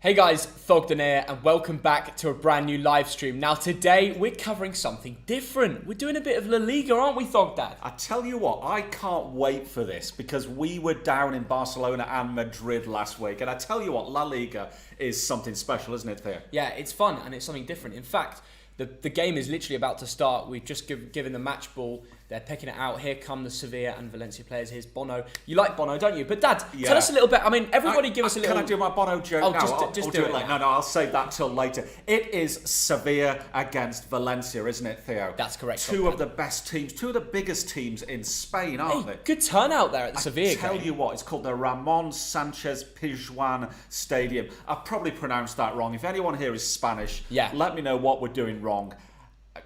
Hey guys, Thogden here, and welcome back to a brand new live stream. Now today, we're covering something different. We're doing a bit of LaLiga, aren't we, Thogdad? I tell you what, I can't wait for this because we were down in Barcelona and Madrid last week. And I tell you what, LaLiga is something special, isn't it, Theo? Yeah, it's fun and it's something different. In fact, the game is literally about to start. We've just given the match ball. They're picking it out. Here come the Sevilla and Valencia players. Here's Bono. You like Bono, don't you? But Dad, tell us a little bit. I mean, everybody give us a little... Can I do my Bono joke now? Just do it later. No, I'll save that till later. It is Sevilla against Valencia, isn't it, Theo? That's correct. Two of the best teams, two of the biggest teams in Spain, aren't they? Good turnout there at the Sevilla game. I tell you what, it's called the Ramon Sanchez Pizjuan Stadium. I've probably pronounced that wrong. If anyone here is Spanish, let me know what we're doing wrong.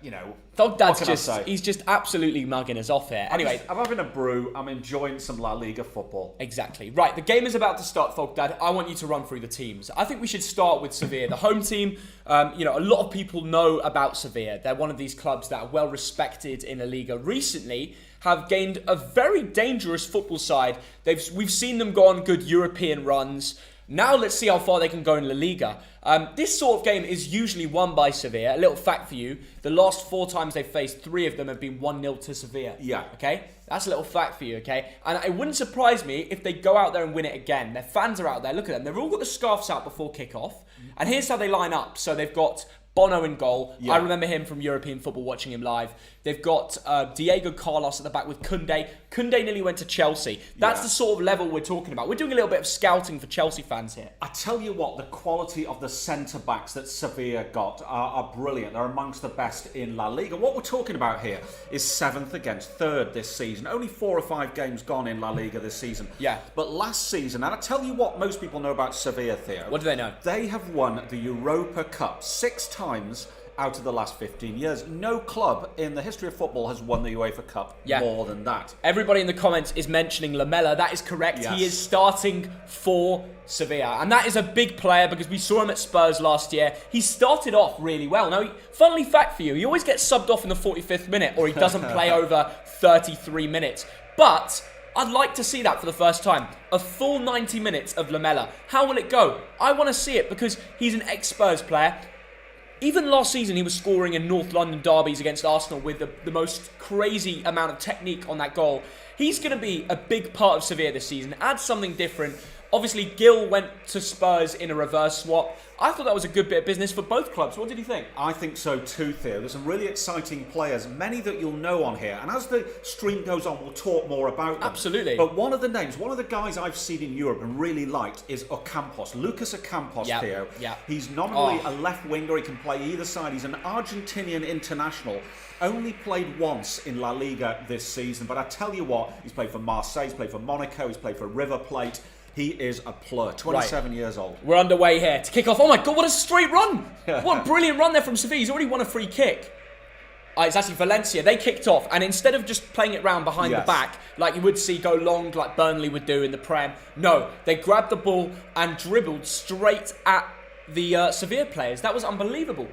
You know, Thogdad's he's just absolutely mugging us off here. Anyway, I'm having a brew. I'm enjoying some La Liga football. Exactly. Right, the game is about to start, Thogdad. I want you to run through the teams. I think we should start with Sevilla, the home team. A lot of people know about Sevilla. They're one of these clubs that are well respected in La Liga. Recently, have gained a very dangerous football side. We've seen them go on good European runs. Now let's see how far they can go in La Liga. This sort of game is usually won by Sevilla. A little fact for you. The last 4 times they've faced, 3 of them have been 1-0 to Sevilla. Yeah. Okay? That's a little fact for you, okay? And it wouldn't surprise me if they go out there and win it again. Their fans are out there. Look at them. They've all got the scarves out before kickoff. And here's how they line up. So they've got Bono in goal. Yeah. I remember him from European football, watching him live. They've got Diego Carlos at the back with Koundé. Koundé nearly went to Chelsea. That's the sort of level we're talking about. We're doing a little bit of scouting for Chelsea fans here. I tell you what, the quality of the centre-backs that Sevilla got are brilliant. They're amongst the best in La Liga. What we're talking about here is 7th against 3rd this season. Only 4 or 5 games gone in La Liga this season. Yeah. But last season, and I tell you what most people know about Sevilla, Theo. What do they know? They have won the Europa Cup 6 times out of the last 15 years. No club in the history of football has won the UEFA Cup more than that. Everybody in the comments is mentioning Lamela. That is correct. Yes. He is starting for Sevilla. And that is a big player because we saw him at Spurs last year. He started off really well. Now, funnily fact for you, he always gets subbed off in the 45th minute or he doesn't play over 33 minutes. But I'd like to see that for the first time. A full 90 minutes of Lamela. How will it go? I want to see it because he's an ex-Spurs player. Even last season, he was scoring in North London derbies against Arsenal with the most crazy amount of technique on that goal. He's going to be a big part of Sevilla this season. Add something different. Obviously, Gil went to Spurs in a reverse swap. I thought that was a good bit of business for both clubs. What did you think? I think so too, Theo. There's some really exciting players, many that you'll know on here. And as the stream goes on, we'll talk more about them. Absolutely. But one of the names, one of the guys I've seen in Europe and really liked is Ocampos. Lucas Ocampos, Theo. Yeah. He's nominally a left winger. He can play either side. He's an Argentinian international. Only played once in La Liga this season. But I tell you what, he's played for Marseille, he's played for Monaco, he's played for River Plate. He is a plur, 27 years old. We're underway here to kick off. Oh my God, what a straight run. What a brilliant run there from Sevilla. He's already won a free kick. It's actually Valencia. They kicked off, and instead of just playing it round behind the back, like you would see go long, like Burnley would do in the Prem, no, they grabbed the ball and dribbled straight at the Sevilla players. That was unbelievable.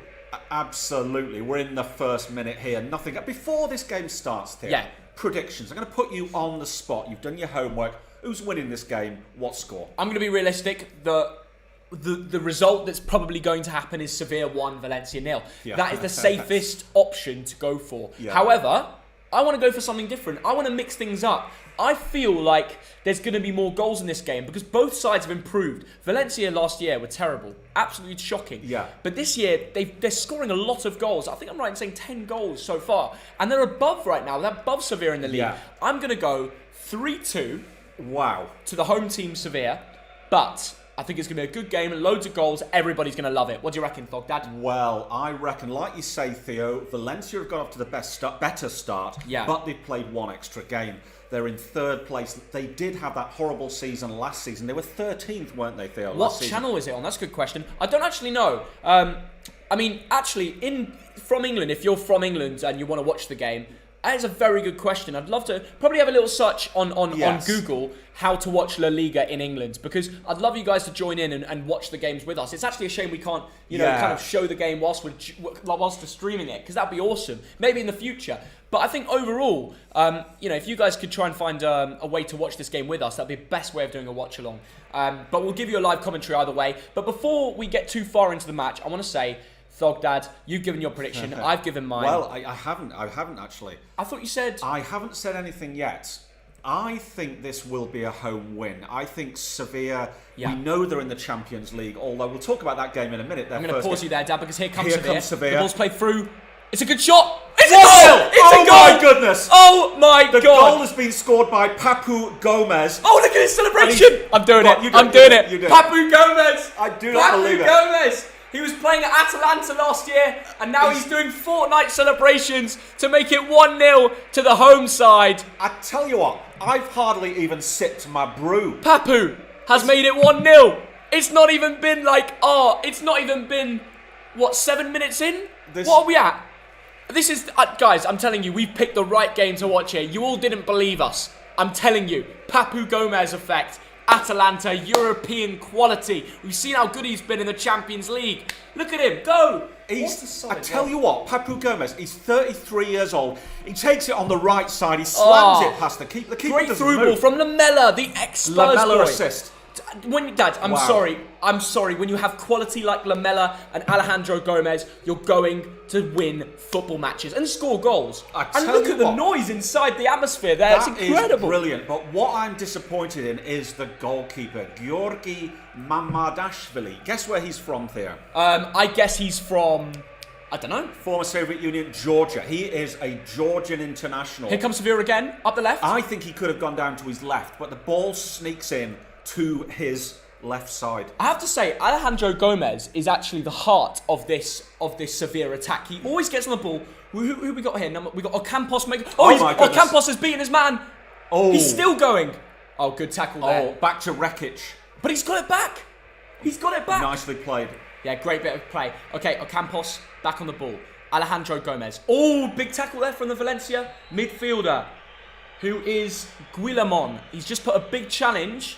Absolutely. We're in the first minute here. Nothing. Before this game starts, Theo, predictions. I'm going to put you on the spot. You've done your homework. Who's winning this game? What score? I'm going to be realistic. The result that's probably going to happen is Sevilla 1, Valencia 0. Yeah. That is the safest option to go for. Yeah. However, I want to go for something different. I want to mix things up. I feel like there's going to be more goals in this game because both sides have improved. Valencia last year were terrible. Absolutely shocking. Yeah. But this year, they're scoring a lot of goals. I think I'm right in saying 10 goals so far. And they're above right now. They're above Sevilla in the league. Yeah. I'm going to go 3-2. Wow. To the home team, Sevilla. But I think it's going to be a good game, loads of goals, everybody's going to love it. What do you reckon, Thogdad? Well, I reckon, like you say, Theo, Valencia have got off to the better start, but they've played 1 extra game. They're in 3rd place. They did have that horrible season last season. They were 13th, weren't they, Theo? What channel is it on? That's a good question. I don't actually know. From England, if you're from England and you want to watch the game, That is a very good question. I'd love to probably have a little search on Google how to watch La Liga in England, because I'd love you guys to join in and watch the games with us. It's actually a shame we can't, kind of show the game whilst we're streaming it, because that'd be awesome. Maybe in the future. But I think overall, if you guys could try and find a way to watch this game with us, that'd be the best way of doing a watch along. But we'll give you a live commentary either way. But before we get too far into the match, I want to say, Thogdad, you've given your prediction. I've given mine. Well, I haven't actually. I thought you said... I haven't said anything yet. I think this will be a home win. I think Sevilla, we know they're in the Champions League, although we'll talk about that game in a minute. I'm going to pause you there, Dad, because here comes Sevilla. The ball's played through. It's a good shot. It's a goal! It's a goal! Oh my goodness! Oh my God! The goal has been scored by Papu Gomez. Oh, look at his celebration! I'm doing it. I'm doing it. Papu Gomez! I do not believe it. Papu Gomez! He was playing at Atalanta last year, and now he's doing fortnight celebrations to make it 1-0 to the home side. I tell you what, I've hardly even sipped my brew. Papu has made it 1-0. It's not even been 7 minutes in? What are we at? This is, guys, I'm telling you, we've picked the right game to watch here. You all didn't believe us. I'm telling you, Papu Gomez effect. Atalanta, European quality. We've seen how good he's been in the Champions League. Look at him, go! I tell you what, Papu Gomez, he's 33 years old. He takes it on the right side. He slams it past the keeper. The keeper great through ball from Lamella, the ex-Spurs Lamella boy. assist. Dad, I'm sorry. When you have quality like Lamella and Alejandro Gomez, you're going to win football matches and score goals. And look at the noise inside the atmosphere there. It's incredible. Is brilliant. But what I'm disappointed in is the goalkeeper, Georgi Mamadashvili. Guess where he's from, Theo? I guess he's from... I don't know. Former Soviet Union, Georgia. He is a Georgian international. Here comes Sevilla again, up the left. I think he could have gone down to his left, but the ball sneaks in to his left side. I have to say, Alejandro Gomez is actually the heart of this Sevilla attack. He always gets on the ball. Who we got here? We got Ocampos. Ocampos has beaten his man. Oh, he's still going. Oh, good tackle there. Oh, back to Rekic. But he's got it back. Nicely played. Yeah, great bit of play. Okay, Ocampos back on the ball. Alejandro Gomez. Oh, big tackle there from the Valencia midfielder, who is Guillamon. He's just put a big challenge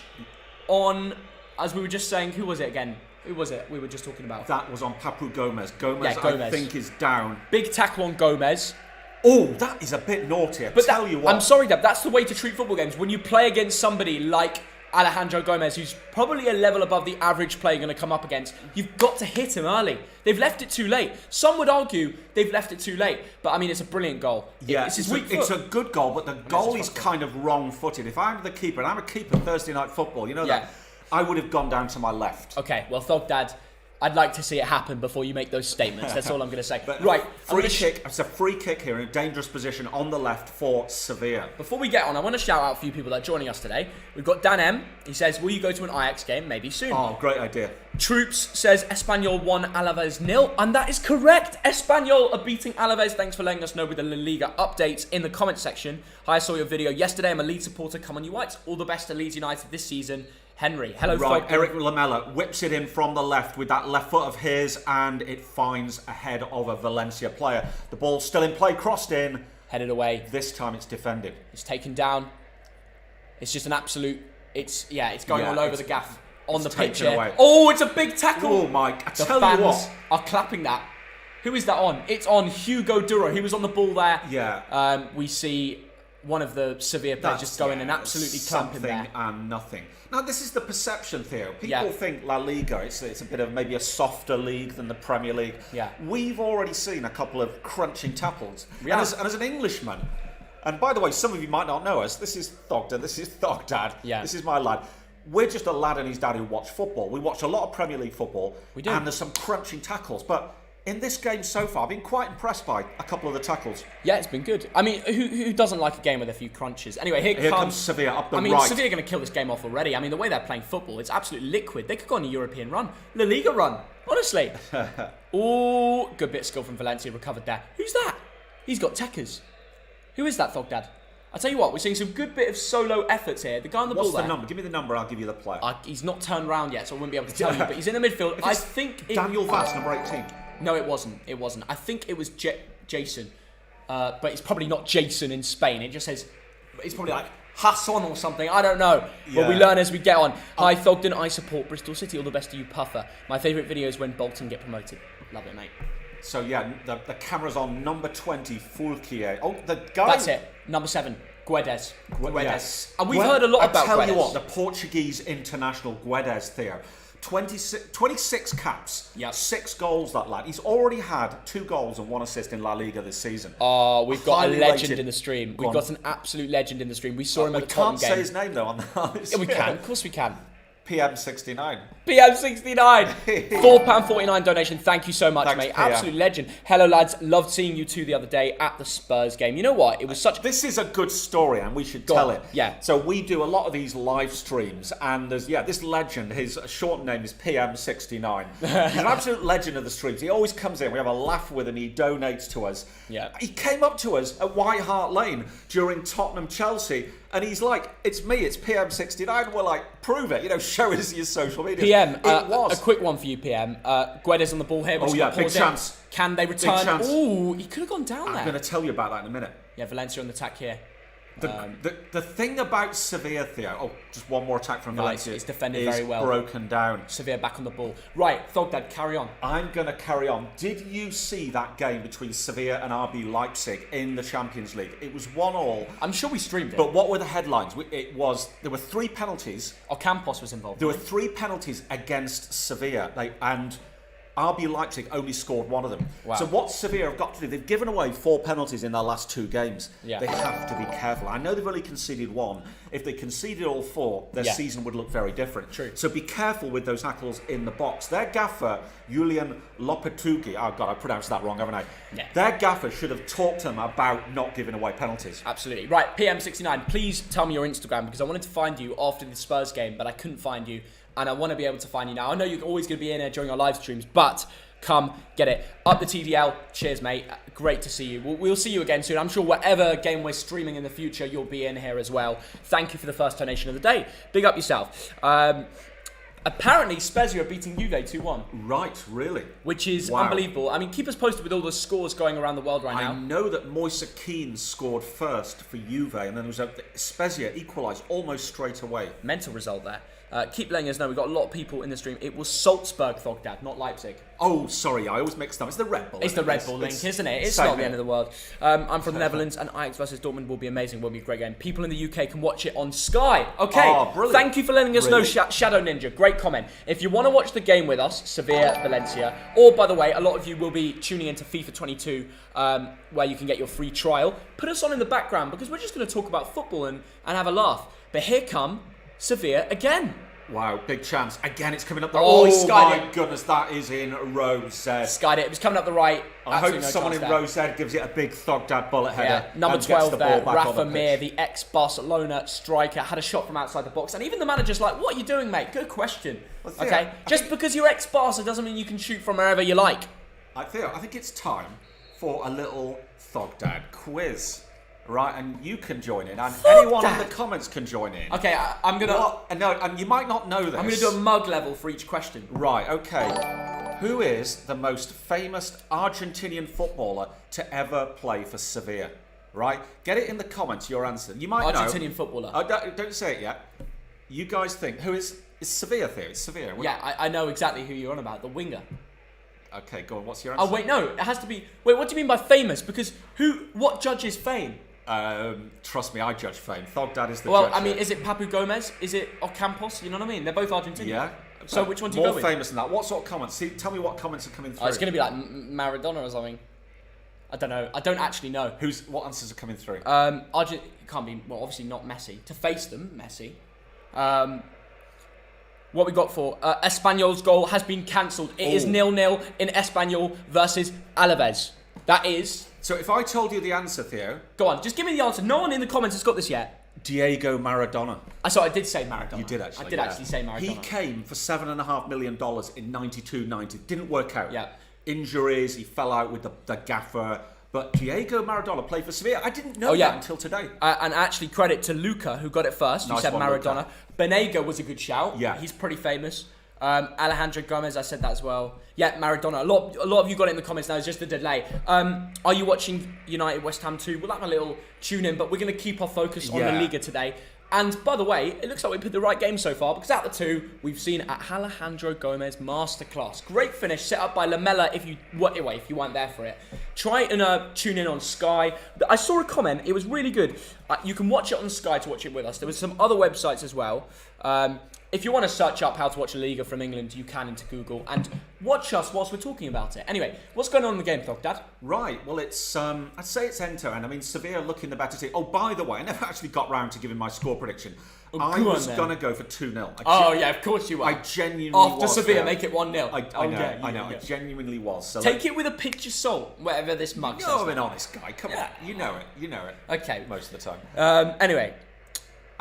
on, as we were just saying, who was it again? Who was it we were just talking about? That was on Papu Gomez. Gomez. I think, is down. Big tackle on Gomez. Oh, that is a bit naughty. But tell you what. I'm sorry, Dad. That's the way to treat football games. When you play against somebody like Alejandro Gomez, who's probably a level above the average player you're going to come up against, you've got to hit him early. They've left it too late. Some would argue they've left it too late. But, I mean, it's a brilliant goal. Yeah, it's a good goal, but the goalie's kind of wrong-footed. If I'm the keeper, and I'm a keeper Thursday Night Football, you know that, I would have gone down to my left. Okay, well, Thogdad, I'd like to see it happen before you make those statements. That's all I'm going to say. Right. It's a free kick here in a dangerous position on the left for Sevilla. Before we get on, I want to shout out a few people that are joining us today. We've got Dan M. He says, will you go to an Ajax game? Maybe soon. Oh, great idea. Troops says, Espanyol 1, Alaves 0. And that is correct. Espanyol are beating Alaves. Thanks for letting us know with the La Liga updates in the comment section. Hi, I saw your video yesterday. I'm a Leeds supporter. Come on, you Whites. All the best to Leeds United this season. Henry. Hello, right, Eric Lamella whips it in from the left with that left foot of his, and it finds ahead of a Valencia player. The ball's still in play, crossed in. Headed away. This time it's defended. It's taken down. It's just an absolute... It's going all over the gaff on the pitch here. Oh, it's a big tackle. Oh, Mike. I tell you what. Are clapping that. Who is that on? It's on Hugo Duro. He was on the ball there. Yeah. We see one of the Sevilla players just go in and absolutely clamp him there. And nothing. Now, this is the perception, Theo. People think La Liga, it's a bit of maybe a softer league than the Premier League. Yeah. We've already seen a couple of crunching tackles. Yeah. And as an Englishman, and by the way, some of you might not know us, this is Thogden, this is Thogdad, this is my lad. We're just a lad and his dad who watch football. We watch a lot of Premier League football. We do. And there's some crunching tackles. But in this game so far, I've been quite impressed by a couple of the tackles. Yeah, it's been good. I mean, who doesn't like a game with a few crunches? Anyway, here comes Sevilla up the right. I mean, Sevilla are going to kill this game off already. I mean, the way they're playing football, it's absolutely liquid. They could go on a European run. La Liga run. Honestly. Oh, good bit of skill from Valencia. Recovered there. Who's that? He's got Tekers. Who is that, Thogdad? I'll tell you what, we're seeing some good bit of solo efforts here. The guy on the ball there. What's the number? Give me the number, I'll give you the player. He's not turned around yet, so I wouldn't be able to tell you. But he's in the midfield. I think... Daniel Vass, number 18. No, it wasn't. I think it was Jason. but it's probably not Jason in Spain. It just says, it's probably like Hassan or something. I don't know. Yeah. But we learn as we get on. Hi, Thogden. I support Bristol City. All the best to you, Puffer. My favourite video is when Bolton get promoted. Love it, mate. So yeah, the camera's on number 20, Fulquier. Oh, the guy. That's it. Number 7, Guedes. Yes. And we've heard a lot about I tell Guedes. you what, the Portuguese international Guedes, Theo. 26 caps, 6 goals, that lad. He's already had 2 goals and 1 assist in La Liga this season. Oh, we've got a Highly legend rated. in the stream. We've got an absolute legend in the stream. We saw him at the Tottenham We game. can't say his name though on the Yeah, we can. Of course we can. PM69. PM69. £4.49 donation. Thank you so much, Thanks, mate. PM. Absolute legend. Hello, lads. Loved seeing you two the other day at the Spurs game. You know what? It was such... This is a good story and we should tell it. Yeah. So we do a lot of these live streams and there's, this legend, his short name is PM69. He's an absolute legend of the streams. He always comes in, we have a laugh with him, he donates to us. Yeah. He came up to us at White Hart Lane during Tottenham-Chelsea and he's like, it's me, it's PM69. And we're like, prove it, show us your social media. PM, It was. a quick one for you, PM. Guedes on the ball here. Oh, yeah, big chance. Can they return? chance. Ooh, he could have gone down there. I'm going to tell you about that in a minute. Yeah, Valencia on the attack here. The thing about Sevilla, Theo, just one more attack from Valencia. It's defended is very well. Broken down. Sevilla back on the ball. Right, Thogden, carry on. I'm going to carry on. Did you see that game between Sevilla and RB Leipzig in the Champions League? It was 1-1. I'm sure we streamed it. But what were the headlines? There were 3 penalties. Ocampos was involved. There were 3 penalties against Sevilla. And RB Leipzig only scored 1 of them. Wow. So what Sevilla have got to do, they've given away 4 penalties in their last 2 games. Yeah. They have to be careful. I know they've only conceded 1. If they conceded all 4, their season would look very different. True. So be careful with those tackles in the box. Their gaffer, Julian Lopetegui, oh God, I pronounced that wrong, haven't I? Yeah. Their gaffer should have talked to them about not giving away penalties. Absolutely. Right, PM69, please tell me your Instagram because I wanted to find you after the Spurs game, but I couldn't find you, and I want to be able to find you now. I know you're always going to be in there during our live streams, but come get it. Up the TDL. Cheers, mate. Great to see you. We'll see you again soon. I'm sure whatever game we're streaming in the future, you'll be in here as well. Thank you for the first donation of the day. Big up yourself. Apparently, Spezia are beating Juve 2-1. Right, really? Which is Wow. unbelievable. I mean, keep us posted with all the scores going around the world right now. I know that Moise Kean scored first for Juve, and then there was Spezia equalised almost straight away. Mental result there. Keep letting us know. We've got a lot of people in the stream. It was Salzburg, Thogdad, not Leipzig. Oh, sorry, I always mix them. It's the Red Bull. It's the Red Bull link, isn't it? It's not the end of the world. I'm from the Netherlands, and Ajax versus Dortmund will be amazing. Will be a great game. People in the UK can watch it on Sky. Okay. Oh, brilliant. Thank you for letting us know, Really? Shadow Ninja. Great comment. If you want to watch the game with us, Sevilla, Valencia, or by the way, a lot of you will be tuning into FIFA 22, where you can get your free trial. Put us on in the background because we're just going to talk about football and have a laugh. But here come Sevilla again. Wow, big chance. Again, it's coming up the... Oh, he Oh, skied my it. goodness, that is in Rose Z. Skied it. It was coming up the right. I hope Absolutely no someone chance in there. Rose Z gives it a big Thogdad bullet header. Yeah, number and 12 gets the there, ball back on Rafa the Mir, pitch. the ex-Barcelona striker, had a shot from outside the box. And even the manager's like, what are you doing, mate? Good question. Well, Theo, Okay, just because you're ex-Barca doesn't mean you can shoot from wherever you like. I think it's time for a little Thogdad quiz. Right, and you can join in, and anyone in the comments can join in. Okay, I'm going to... What? No, and you might not know this. I'm going to do a mug level for each question. Right, okay. Who is the most famous Argentinian footballer to ever play for Sevilla? Right? Get it in the comments, your answer. You might know. Argentinian footballer. Oh, don't say it yet. You guys think, who is Sevilla there? It's Sevilla. Yeah, I know exactly who you're on about, the winger. Okay, go on, what's your answer? Oh, wait, no, it has to be... Wait, what do you mean by famous? Because what judges fame? Trust me, I judge fame. Thogdad is the Well, judge. I mean, is it Papu Gomez? Is it Ocampos? You know what I mean? They're both Argentinian. Yeah. So which one do you More go with? famous than that. What sort of comments? See, tell me what comments are coming through. Oh, it's going to be like Maradona or something. I don't know. I don't actually know. What answers are coming through? It can't be, well, obviously not Messi. To face them, Messi. What we got for Espanyol's goal has been cancelled. It is 0-0 in Espanyol versus Alaves. That is... So if I told you the answer, Theo... Go on, just give me the answer. No one in the comments has got this yet. Diego Maradona. I did say Maradona. You did actually. I did actually say Maradona. He came for $7.5 million in 92-90. Didn't work out. Yeah. Injuries, he fell out with the gaffer. But Diego Maradona played for Sevilla. I didn't know that until today. And actually credit to Luca, who got it first. Nice You said one, Maradona. Luca. Banega was a good shout. Yeah. He's pretty famous. Alejandro Gomez, I said that as well. Yeah, Maradona. A lot of you got it in the comments now. It's just a delay. Are you watching United West Ham 2? We'll have a little tune in, but we're going to keep our focus on LaLiga today. And by the way, it looks like we picked the right game so far, because out of the two, we've seen Alejandro Gomez masterclass. Great finish set up by Lamela. If you weren't there for it, try and tune in on Sky. I saw a comment. It was really good. You can watch it on Sky to watch it with us. There was some other websites as well. If you want to search up how to watch a Liga from England, you can into Google and watch us whilst we're talking about it. Anyway, what's going on in the game, Thogden? Right, well, it's I'd say it's end-to-end. I mean, Sevilla looking the better team. Oh, by the way, I never actually got round to giving my score prediction. I was going to go for 2-0. Yeah, of course you were. I genuinely was. After Sevilla, make it 1-0. I know. I genuinely was. So take it with a pinch of salt, whatever this mug says. You're an honest guy. Come on. You know it. Okay. Most of the time. Anyway.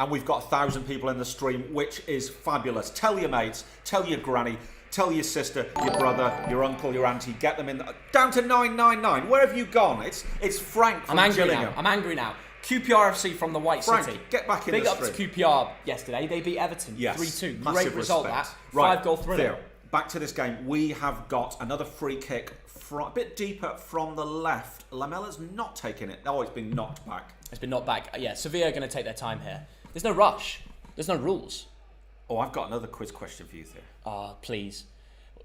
And we've got 1,000 people in the stream, which is fabulous. Tell your mates, tell your granny, tell your sister, your brother, your uncle, your auntie. Get them in. Down to 999. Where have you gone? It's Frank from Gillingham. I'm angry now. QPR FC from the White Frank, City. Get back in the stream. Big up to QPR yesterday. They beat Everton 3-2. Great result that. Right, 5-goal thriller. Theo, back to this game. We have got another free kick a bit deeper from the left. Lamela's not taking it. Oh, it's been knocked back. It's been knocked back. Yeah, Sevilla are going to take their time here. There's no rush. There's no rules. Oh, I've got another quiz question for you, Theo. Please.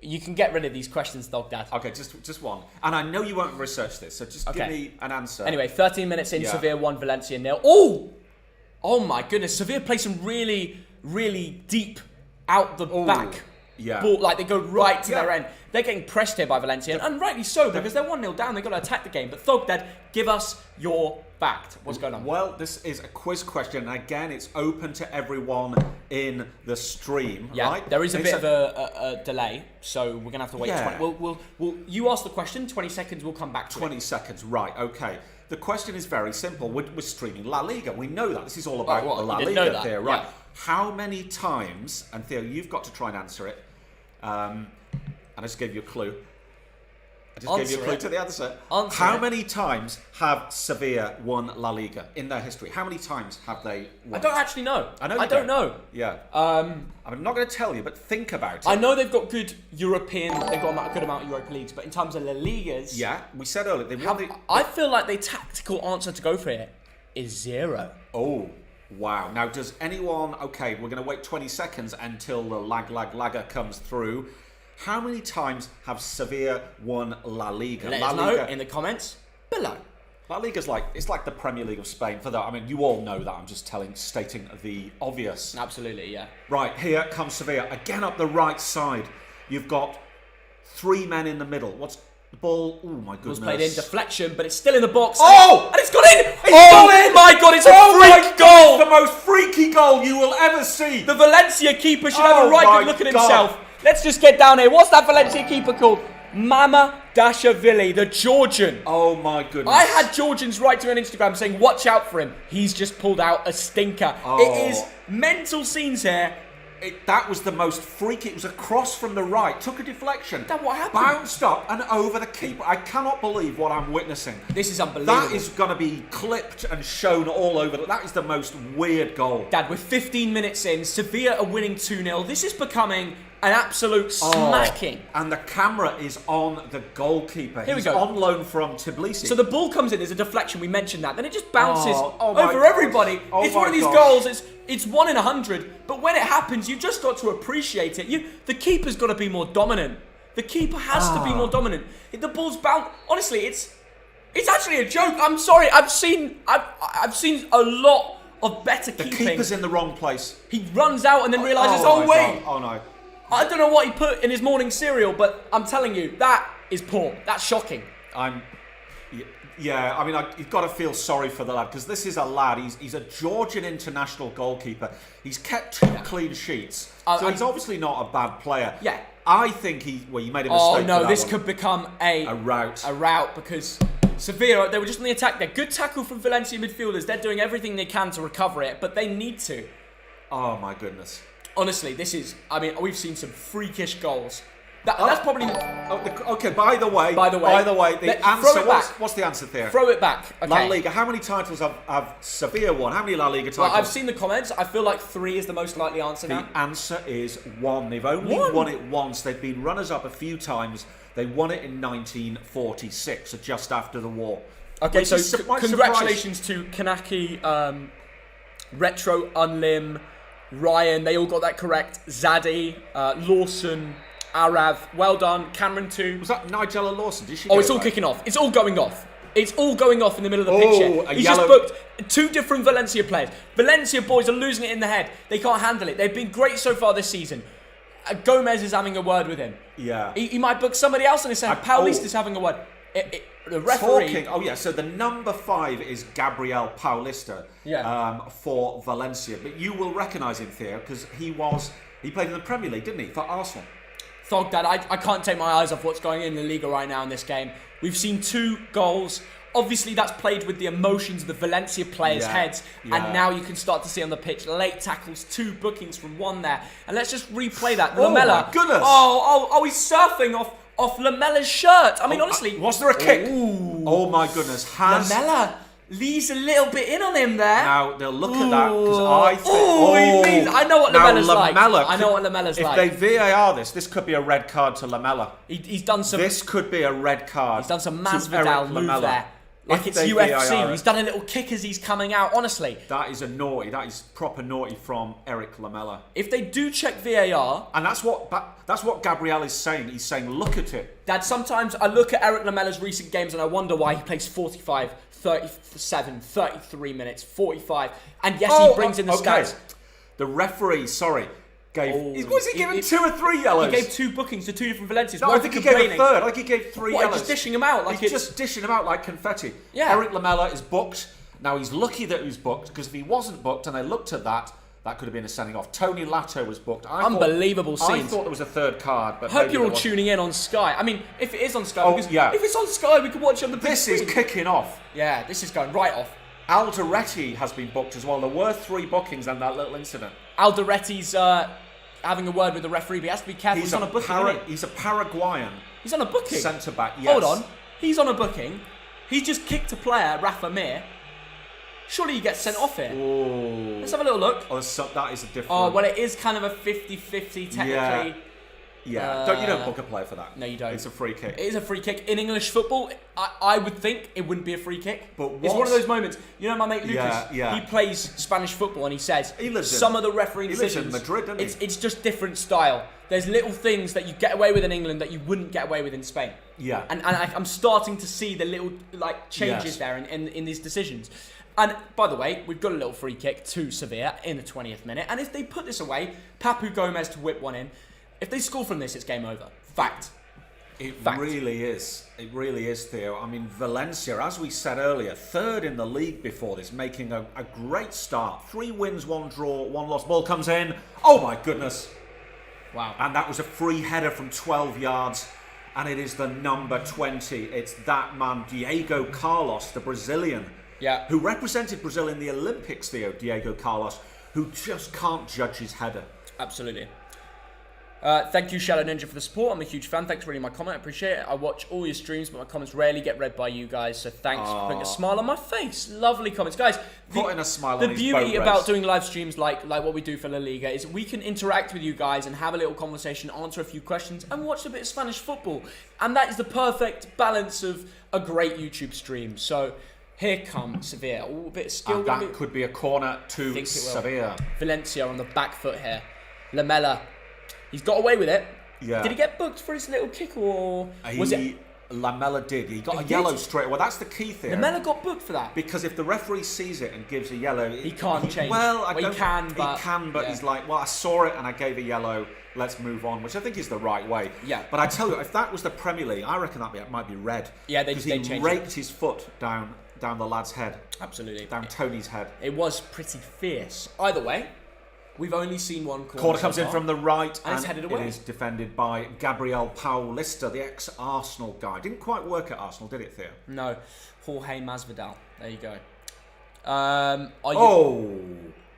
You can get rid of these questions, Thogden. Okay, just one. And I know you won't research this, so just give me an answer. Anyway, 13 minutes in, Sevilla 1, Valencia 0. Oh my goodness. Sevilla play some really, really deep out the back. Yeah. Ball, like they go right to their end. They're getting pressed here by Valencia, and rightly so, because they're 1-0 down. They've got to attack the game. But Thogden, give us your fact. What's going on? Well, this is a quiz question, and again, it's open to everyone in the stream. Yeah, right? There is a bit of a delay, so we're gonna have to wait. Yeah. 20, we'll you ask the question. 20 seconds. We'll come back to 20 seconds. Right. Okay. The question is very simple. We're streaming La Liga. We know that. This is all about La Liga, Theo. Right. Yeah. How many times? And Theo, you've got to try and answer it. And I just gave you a clue. Gave you a clue to the answer. How many times have Sevilla won La Liga in their history? How many times have they won? I don't actually know. I don't know. Yeah. I'm not going to tell you, but think about it. I know they've got good European. They've got a good amount of Europa leagues, but in terms of La Ligas, yeah, we said earlier they won. I feel like the tactical answer to go for it is 0. Oh. Wow. Now, does anyone... Okay, we're going to wait 20 seconds until the lagger comes through. How many times have Sevilla won La Liga? Let us know in the comments below. La Liga's it's like the Premier League of Spain. For that, I mean, you all know that. I'm just stating the obvious. Absolutely, yeah. Right, here comes Sevilla. Again up the right side. You've got 3 men in the middle. What's... The ball, oh my goodness. Was played in deflection, but it's still in the box. Oh! And it's gone in! It's gone in! My God, it's a freak goal! It's the most freaky goal you will ever see. The Valencia keeper should have a right good look at himself. Let's just get down here. What's that Valencia keeper called? Mama Dashvili, the Georgian. Oh my goodness. I had Georgians write to me on Instagram saying, watch out for him. He's just pulled out a stinker. It is mental scenes here. That was the most freaky. It was a cross from the right. Took a deflection. Then what happened? Bounced up and over the keeper. I cannot believe what I'm witnessing. This is unbelievable. That is going to be clipped and shown all over. That is the most weird goal. Dad, we're 15 minutes in. Sevilla are winning 2-0. This is becoming an absolute smacking. And the camera is on the goalkeeper. Here He's we go. On loan from Tbilisi. So the ball comes in, there's a deflection, we mentioned that. Then it just bounces over everybody. It's one of these goals, it's 1 in 100. But when it happens, you just got to appreciate it. The keeper's got to be more dominant. The keeper has to be more dominant. If the ball's bounced, honestly, it's actually a joke. I'm sorry, I've seen a lot of better keeping. The keeper's in the wrong place. He runs out and then realises, oh wait. God. Oh no. I don't know what he put in his morning cereal, but I'm telling you, that is poor. That's shocking. Yeah, I mean, you've got to feel sorry for the lad, because this is a lad, he's a Georgian international goalkeeper. He's kept 2 clean sheets, so he's obviously not a bad player. Yeah. I think he made a mistake. Oh no, this could become a rout. A rout, because Sevilla, they were just on the attack there. Good tackle from Valencia midfielders. They're doing everything they can to recover it, but they need to. Oh my goodness. Honestly, we've seen some freakish goals That's probably. Okay. By the way, the answer. What's the answer there? Throw it back. Okay. La Liga. How many titles have Sevilla won? How many La Liga titles? Well, I've seen the comments. I feel like 3 is the most likely answer now. The answer is 1. They've only won it once. They've been runners-up a few times. They won it in 1946, so just after the war. Okay, so congratulations to Kanaki, Retro, Unlim, Ryan. They all got that correct. Zadie, Lawson, Arav. Well done. Cameron too. Was that Nigella Lawson? Did she? Oh, it's all kicking off. It's all going off. It's all going off in the middle of the pitch here. He's just booked 2 different Valencia players. Valencia boys are losing it in the head. They can't handle it. They've been great so far this season. Gomez is having a word with him. Yeah. He might book somebody else in a second. Paulista is having a word. The referee... so the number 5 is Gabriel Paulista for Valencia. But you will recognise him, Theo, because he played in the Premier League, didn't he, for Arsenal? Thogden, I can't take my eyes off what's going on in the Liga right now in this game. We've seen 2 goals. Obviously, that's played with the emotions of the Valencia players' heads. Yeah. And now you can start to see on the pitch late tackles, 2 bookings from 1 there. And let's just replay that. Lamela. My goodness. Oh, he's surfing off Lamela's shirt. I mean, honestly. Was there a kick? Ooh. Oh, my goodness. Lamela leaves a little bit in on him there. Now, they'll look at that because I think... I know what Lamela's like. I know what Lamela's like. If they VAR this could be a red card to Lamela. He's done some... This could be a red card. He's done some Masvidal move there. Like it's UFC. He's done a little kick as he's coming out, honestly. That is proper naughty from Eric Lamela. If they do check VAR... And that's what Gabriel is saying. He's saying, look at it. Dad, sometimes I look at Eric Lamela's recent games and I wonder why he plays 45, 37, 33 minutes, 45. And yes, he brings in the stats. The referee, gave... Was he giving 2 or 3 yellows? He gave 2 bookings to 2 different Valencians. No, I think he gave a third. I think he gave 3 yellows. Just dishing them out. He's just dishing them out like confetti. Yeah. Eric Lamela is booked. Now, he's lucky that he was booked, because if he wasn't booked and they looked at that could have been a sending off. Tony Lato was booked. Unbelievable scenes. I thought there was a 3rd card, but hope you're all tuning in on Sky. I mean, if it is on Sky, if it's on Sky, we can watch it on the big screen. This is kicking off. Yeah, this is going right off. Alderete has been booked as well. There were 3 bookings and that little incident. Alderete's having a word with the referee, but he has to be careful. He's on a booking. He's a Paraguayan. He's on a booking. Centre back. Yes. Hold on. He's on a booking. He's just kicked a player, Rafa Mir. Surely he gets sent off here. Ooh. Let's have a little look. Oh, that is a different... Oh, well, it is kind of a 50-50 technically. Yeah. You don't book a player for that. No, you don't. It's a free kick. It is a free kick. In English football, I would think it wouldn't be a free kick. But it's one of those moments. You know my mate Lucas? Yeah. He plays Spanish football and he says some of the refereeing decisions... He lives in Madrid, doesn't he? It's just different style. There's little things that you get away with in England that you wouldn't get away with in Spain. Yeah. And I'm starting to see the little changes there in these decisions. And by the way, we've got a little free kick to Sevilla in the 20th minute. And if they put this away, Papu Gomez to whip one in. If they score from this, it's game over. Fact. Really is. It really is, Theo. I mean, Valencia, as we said earlier, 3rd in the league before this, making a great start. 3 wins, 1 draw, 1 loss. Ball comes in. Oh, my goodness. Wow. And that was a free header from 12 yards. And it is the number 20. It's that man, Diego Carlos, the Brazilian. Yeah. Who represented Brazil in the Olympics, Theo, Diego Carlos, who just can't judge his header. Absolutely. Thank you, Shadow Ninja, for the support. I'm a huge fan. Thanks for reading my comment. I appreciate it. I watch all your streams, but my comments rarely get read by you guys. So thanks for putting a smile on my face. Lovely comments. Guys, putting a smile on his The beauty about doing live streams like what we do for La Liga is we can interact with you guys and have a little conversation, answer a few questions, and watch a bit of Spanish football. And that is the perfect balance of a great YouTube stream. So here comes Sevilla. Ooh, a bit of skill. And that could be a corner to Sevilla. Valencia on the back foot here. Lamela. He's got away with it. Yeah. Did he get booked for his little kick or was it? Lamela did. He got a yellow straight away. Well, that's the key thing. Lamela got booked for that. Because if the referee sees it and gives a yellow... He can't change. He can, but he's like, well, I saw it and I gave a yellow. Let's move on, which I think is the right way. Yeah. But I tell you, if that was the Premier League, I reckon that might be red. Yeah, they changed it. He raked his foot down the lad's head. Absolutely. Down Tony's head. It was pretty fierce. Either way, we've only seen one corner. Corner comes in from the right and it's headed away. It is defended by Gabriel Paulista, the ex-Arsenal guy. Didn't quite work at Arsenal, did it, Theo? No. Jorge Masvidal. There you go.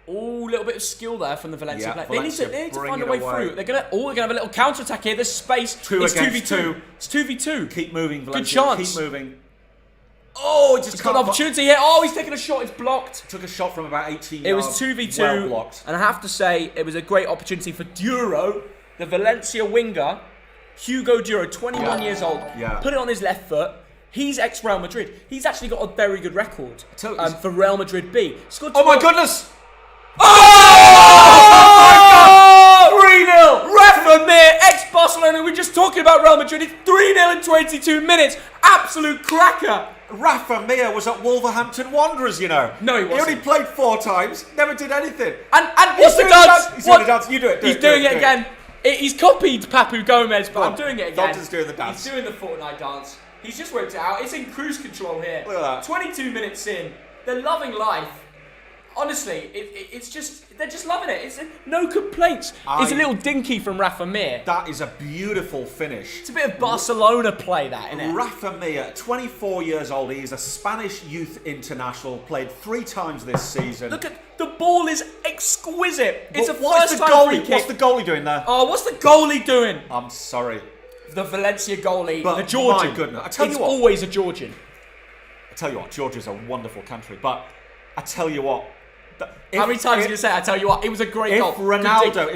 Oh, a little bit of skill there from the Valencia player. Valencia They need to bring find a it way away. through. They're gonna have a little counter attack here. There's space. Two it's against 2v2. two. It's 2v2. Keep moving, Valencia. Good chance. Keep moving. Oh, He's got an opportunity here. Oh, he's taking a shot. It's blocked. Took a shot from about 18 It was yards. 2v2. Well blocked. And I have to say, it was a great opportunity for Duro, the Valencia winger. Hugo Duro, 21 years old. Yeah. Put it on his left foot. He's ex-Real Madrid. He's actually got a very good record for Real Madrid B. Scored Oh my goodness! Oh! 3-0! Rafa Mir, ex-Barcelona. We're just talking about Real Madrid. It's 3-0 in 22 minutes. Absolute cracker. Rafa Mir was at Wolverhampton Wanderers, you know. No, he wasn't. He only played 4 times, never did anything. And what's the dance? He's doing the dance. You do it. He's doing it again. He's copied Papu Gomez, but I'm doing it again. Thogden's doing the dance. He's doing the Fortnite dance. He's just whipped it out. It's in cruise control here. Look at that. 22 minutes in. They're loving life. Honestly, it's just, they're just loving it. It's no complaints. It's a little dinky from Rafa Mir. That is a beautiful finish. It's a bit of Barcelona play, that, isn't it? Rafa Mir, 24 years old. He is a Spanish youth international. Played 3 times this season. Look at the ball is exquisite. It's a What's the first-time free goalie? kick. What's the goalie doing there? Oh, what's the goalie doing? I'm sorry. The Valencia goalie, But the Georgian. my goodness, I tell you it's what. always a Georgian. I tell you what, Georgia's a wonderful country. But I tell you what. How many times are you going to say, I tell you what, it was a great goal. If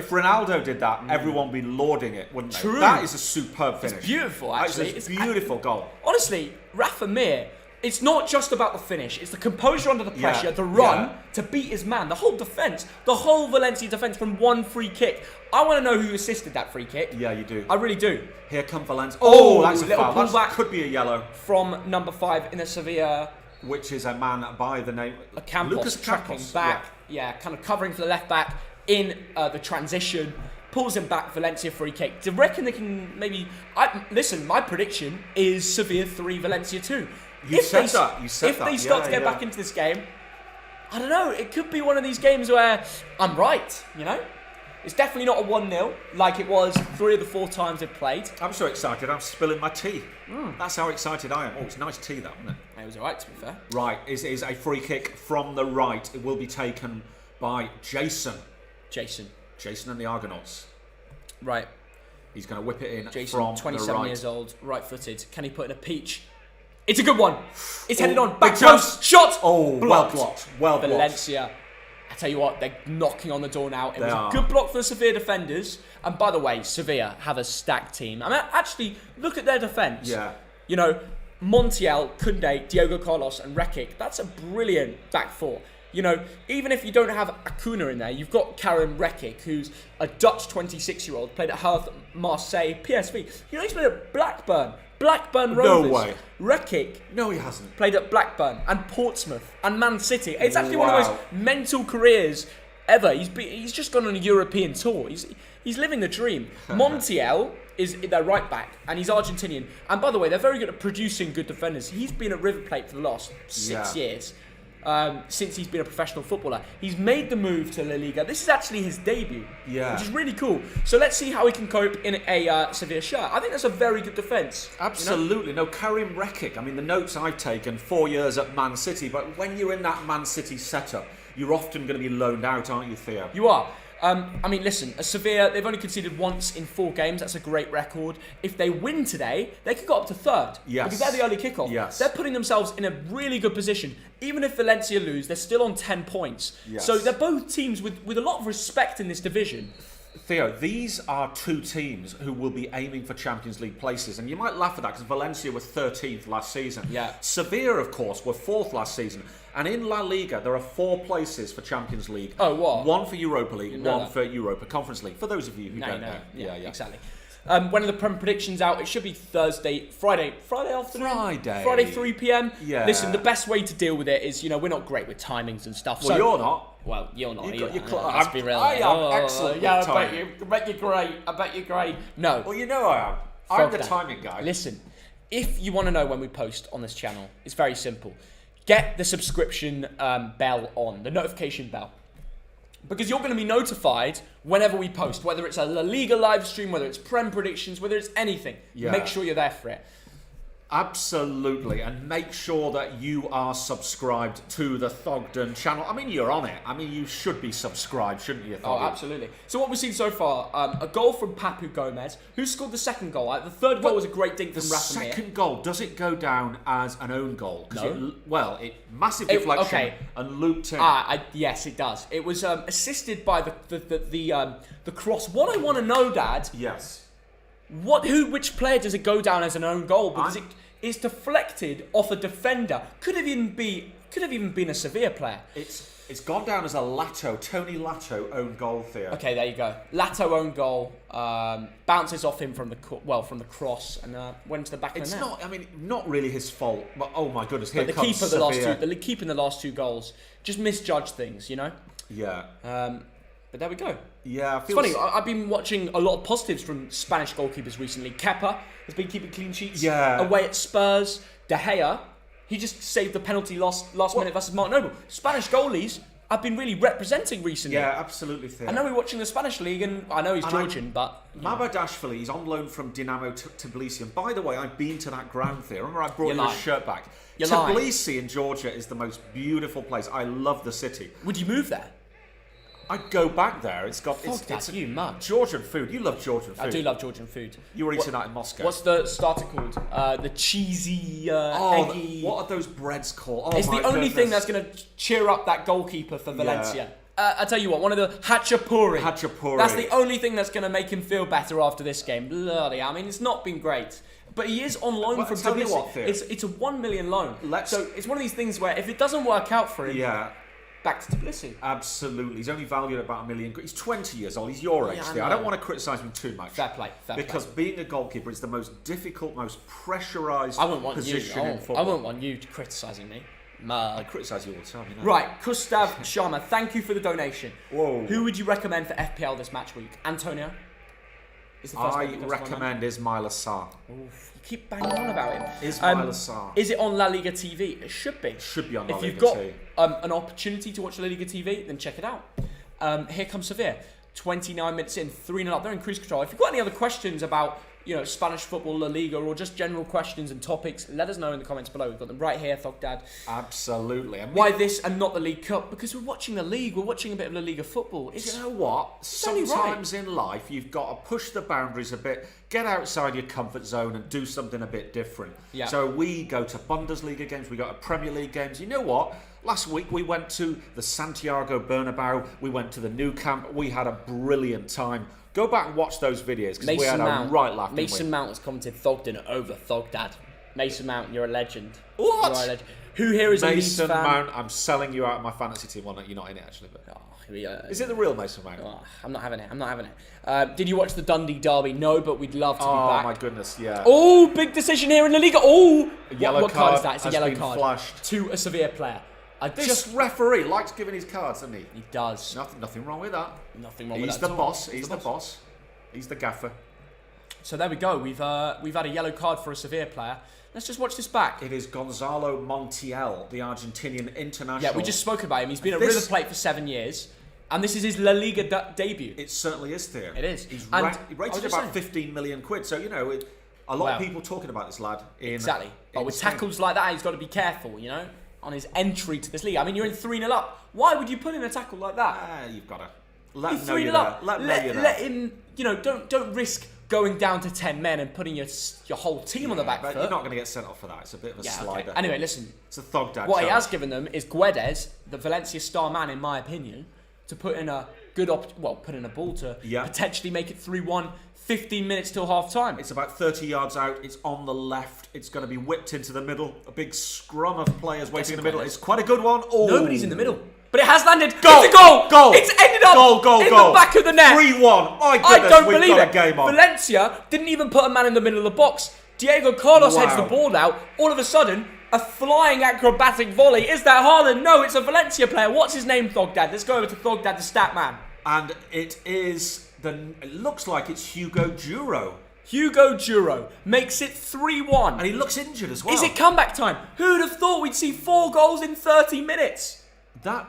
Ronaldo did that, everyone would be lauding it, wouldn't they? True. That is a superb finish. It's beautiful, actually. It's a beautiful goal. Honestly, Rafa Mir, it's not just about the finish. It's the composure under the pressure, Yeah, the run yeah. to beat his man, the whole defence, the whole Valencia defence from one free kick. I want to know who assisted that free kick. Yeah, you do. I really do. Here come Valencia. Oh, That's a little foul. pullback. That could be a yellow. From number 5 in the Sevilla. Which is a man by the name... Campos Lucas tracking Campos. back. Yeah, kind of covering for the left back in the transition. Pulls him back, Valencia free kick. Do you reckon they can maybe... Listen, my prediction is Sevilla 3, Valencia 2. If they start to get back into this game, I don't know, it could be one of these games where I'm right, you know? It's definitely not a 1-0 like it was 3 of the 4 times they've played. I'm so excited, I'm spilling my tea. That's how excited I am. Oh, it's nice tea, that, wasn't it? It was alright, to be fair. Right, is a free kick from the right. It will be taken by Jason. Jason And the Argonauts. Right. He's going to whip it in Jason, from 27 the right. years old, right-footed. Can he put in a peach? It's a good one. It's headed on. big Back post. Shot. Oh, blocked. Well blocked. Valencia. I tell you what, they're knocking on the door now. It was are. a good block for the Sevilla defenders. And by the way, Sevilla have a stacked team. I mean, actually, look at their defence. Yeah. You know, Montiel, Koundé, Diego Carlos, and Rekic. That's a brilliant back 4. You know, even if you don't have Acuna in there, you've got Karim Rekic, who's a Dutch 26-year-old, played at Hertha, Marseille, PSV. You know, he's played at Blackburn Rovers. No way. Rekic No, he hasn't. played at Blackburn and Portsmouth and Man City. It's actually one Wow. of the most mental careers ever. He's just gone on a European tour. He's living the dream. Montiel is their right back, and he's Argentinian. And by the way, they're very good at producing good defenders. He's been at River Plate for the last 6 years. Since he's been a professional footballer. He's made the move to LaLiga. This is actually his debut, which is really cool. So let's see how he can cope in a Sevilla shirt. I think that's a very good defence. Absolutely. No, Karim Rekic. I mean, the notes I've taken, 4 years at Man City, but when you're in that Man City setup, you're often going to be loaned out, aren't you, Theo? You are. I mean, listen, Sevilla, they've only conceded once in 4 games. That's a great record. If they win today, they could go up to 3rd. Yes. Because they're the early kickoff. Yes. They're putting themselves in a really good position. Even if Valencia lose, they're still on 10 points. Yes. So they're both teams with a lot of respect in this division. Theo, these are 2 teams who will be aiming for Champions League places. And you might laugh at that because Valencia were 13th last season. Yeah. Sevilla, of course, were 4th last season. And in La Liga, there are 4 places for Champions League. Oh, what? 1 for Europa League, You know 1 that. for Europa Conference League. For those of you who don't know. Yeah, exactly. When are the Prem predictions out? It should be Friday afternoon? Friday 3 p.m. Yeah. Listen, the best way to deal with it is, you know, we're not great with timings and stuff. Well, you're not. Well, you're not. You've got your Let's be real. I am excellent Yeah, with timing. I bet you're great. I bet you're great. No. Well, you know I am. I'm the Thogden. timing guy. Listen, if you want to know when we post on this channel, it's very simple. Get the subscription bell on, the notification bell. Because you're going to be notified whenever we post, whether it's a La Liga live stream, whether it's Prem predictions, whether it's anything. Yeah. Make sure you're there for it. Absolutely, and make sure that you are subscribed to the Thogden channel. I mean, you're on it. I mean, you should be subscribed, shouldn't you, Thogden? Oh, absolutely. So what we've seen so far, a goal from Papu Gomez, who scored the second goal. The third goal was a great dink from Rafa Mir. The second goal, does it go down as an own goal? No. It massive deflection and looped in. Yes, it does. It was assisted by the cross. What I want to know, Dad, Yes. which player does it go down as an own goal? Because it's deflected off a defender. Could have even been a Sevilla player. It's gone down as a Tony Lato own goal, Theo. Okay, there you go. Lato own goal, bounces off him from the cross and went to the back of the net. It's not. I mean, not really his fault. But oh my goodness, here But comes Sevilla. the keeper in the last two goals just misjudged things, you know. Yeah. But there we go. Yeah, It's funny. I've been watching a lot of positives from Spanish goalkeepers recently. Kepa has been keeping clean sheets. Yeah. Away at Spurs. De Gea, he just saved the penalty last minute versus Mark Noble. Spanish goalies have been really representing recently. Yeah, absolutely, Theo. I know we're watching the Spanish league, and I know he's Georgian, but Mabadashvili, he's on loan from Dinamo Tbilisi. And by the way, I've been to that ground, Theo. Remember, I brought you a shirt back. Tbilisi in Georgia is the most beautiful place. I love the city. Would you move there? I'd go back there. It's you mug. Georgian food. You love Georgian food. I do love Georgian food. You were eating that in Moscow. What's the starter called? The cheesy, eggy. What are those breads called? It's the only thing that's going to cheer up that goalkeeper for Valencia. I tell you what, one of the Hachapuri. That's the only thing that's going to make him feel better after this game. Bloody, I mean, it's not been great. But he is on loan from Tbilisi. It's a 1 million loan. So it's one of these things where if it doesn't work out for him, back to Tbilisi. Absolutely. He's only valued at about $1 million. He's 20 years old. He's your age. I don't want to criticise him too much. Fair play. Because being a goalkeeper is the most difficult, most pressurised position in football. I wouldn't want you criticising me. I criticise you all the time. You know? Right, Gustav Sharma, thank you for the donation. Whoa. Who would you recommend for FPL this match week? Antonio? I recommend Ismail Assar. Oof, you keep banging on about him. Ismail Assar. Is it on La Liga TV? It should be. It should be on La Liga TV. If you've got an opportunity to watch La Liga TV, then check it out. Here comes Sevilla. 29 minutes in, 3-0 up. They're in cruise control. If you've got any other questions about Spanish football, La Liga, or just general questions and topics, let us know in the comments below. We've got them right here, Thogdad. Absolutely. And why this and not the League Cup? Because we're watching the league. We're watching a bit of La Liga football. You know what? Sometimes in life, you've got to push the boundaries a bit, get outside your comfort zone and do something a bit different. Yeah. So we go to Bundesliga games, we go to Premier League games. You know what? Last week we went to the Santiago Bernabeu, we went to the Nou Camp, we had a brilliant time. Go back and watch those videos because we had a right laugh. Mason Mount has commented Thogden over Thogdad. Mason Mount, you're a legend. What? You're a legend. Who here is a Leeds fan? Mason Mount, I'm selling you out of my fantasy team. Well, you're not in it actually. But is it the real Mason Mount? I'm not having it. Did you watch the Dundee derby? No, but we'd love to be back. Oh my goodness, yeah. Oh, big decision here in La Liga. Oh, what card is that? It's a yellow card. Flashed. To a Sevilla player. This referee likes giving his cards, doesn't he? He does. Nothing wrong with that. Nothing wrong with that. He's the boss. He's the boss. He's the gaffer. So there we go. We've had a yellow card for a Sevilla player. Let's just watch this back. It is Gonzalo Montiel, the Argentinian international. Yeah, we just spoke about him. He's been at River Plate for 7 years. And this is his La Liga debut. It certainly is, Theo. It is. He's rated about 15 million quid. So, a lot of people talking about this lad. Exactly. But with tackles like that, he's got to be careful, on his entry to this league. I mean, you're in 3-0 up. Why would you put in a tackle like that? You've got to let him know you're there. Let him, don't risk going down to 10 men and putting your whole team on the back foot. You're not going to get sent off for that. It's a bit of a slider. Okay. Anyway, listen. It's a Thogdad. What he has given them is Guedes, the Valencia star man, in my opinion, to put in a put in a ball to potentially make it 3-1. 15 minutes till half time. It's about 30 yards out. It's on the left. It's going to be whipped into the middle. A big scrum of players waiting in the middle. It's quite a good one. Oh. Nobody's in the middle. But it has landed. Goal! It's a goal! Goal! It's ended up in the back of the net. 3-1. My goodness, I don't believe got it. A game on. Valencia didn't even put a man in the middle of the box. Diego Carlos heads the ball out. All of a sudden, a flying acrobatic volley. Is that Haaland? No, it's a Valencia player. What's his name, Thogdad? Let's go over to Thogdad, the stat man. And it looks like it's Hugo Duro. Hugo Duro makes it 3-1. And he looks injured as well. Is it comeback time? Who'd have thought we'd see 4 goals in 30 minutes? Yeah,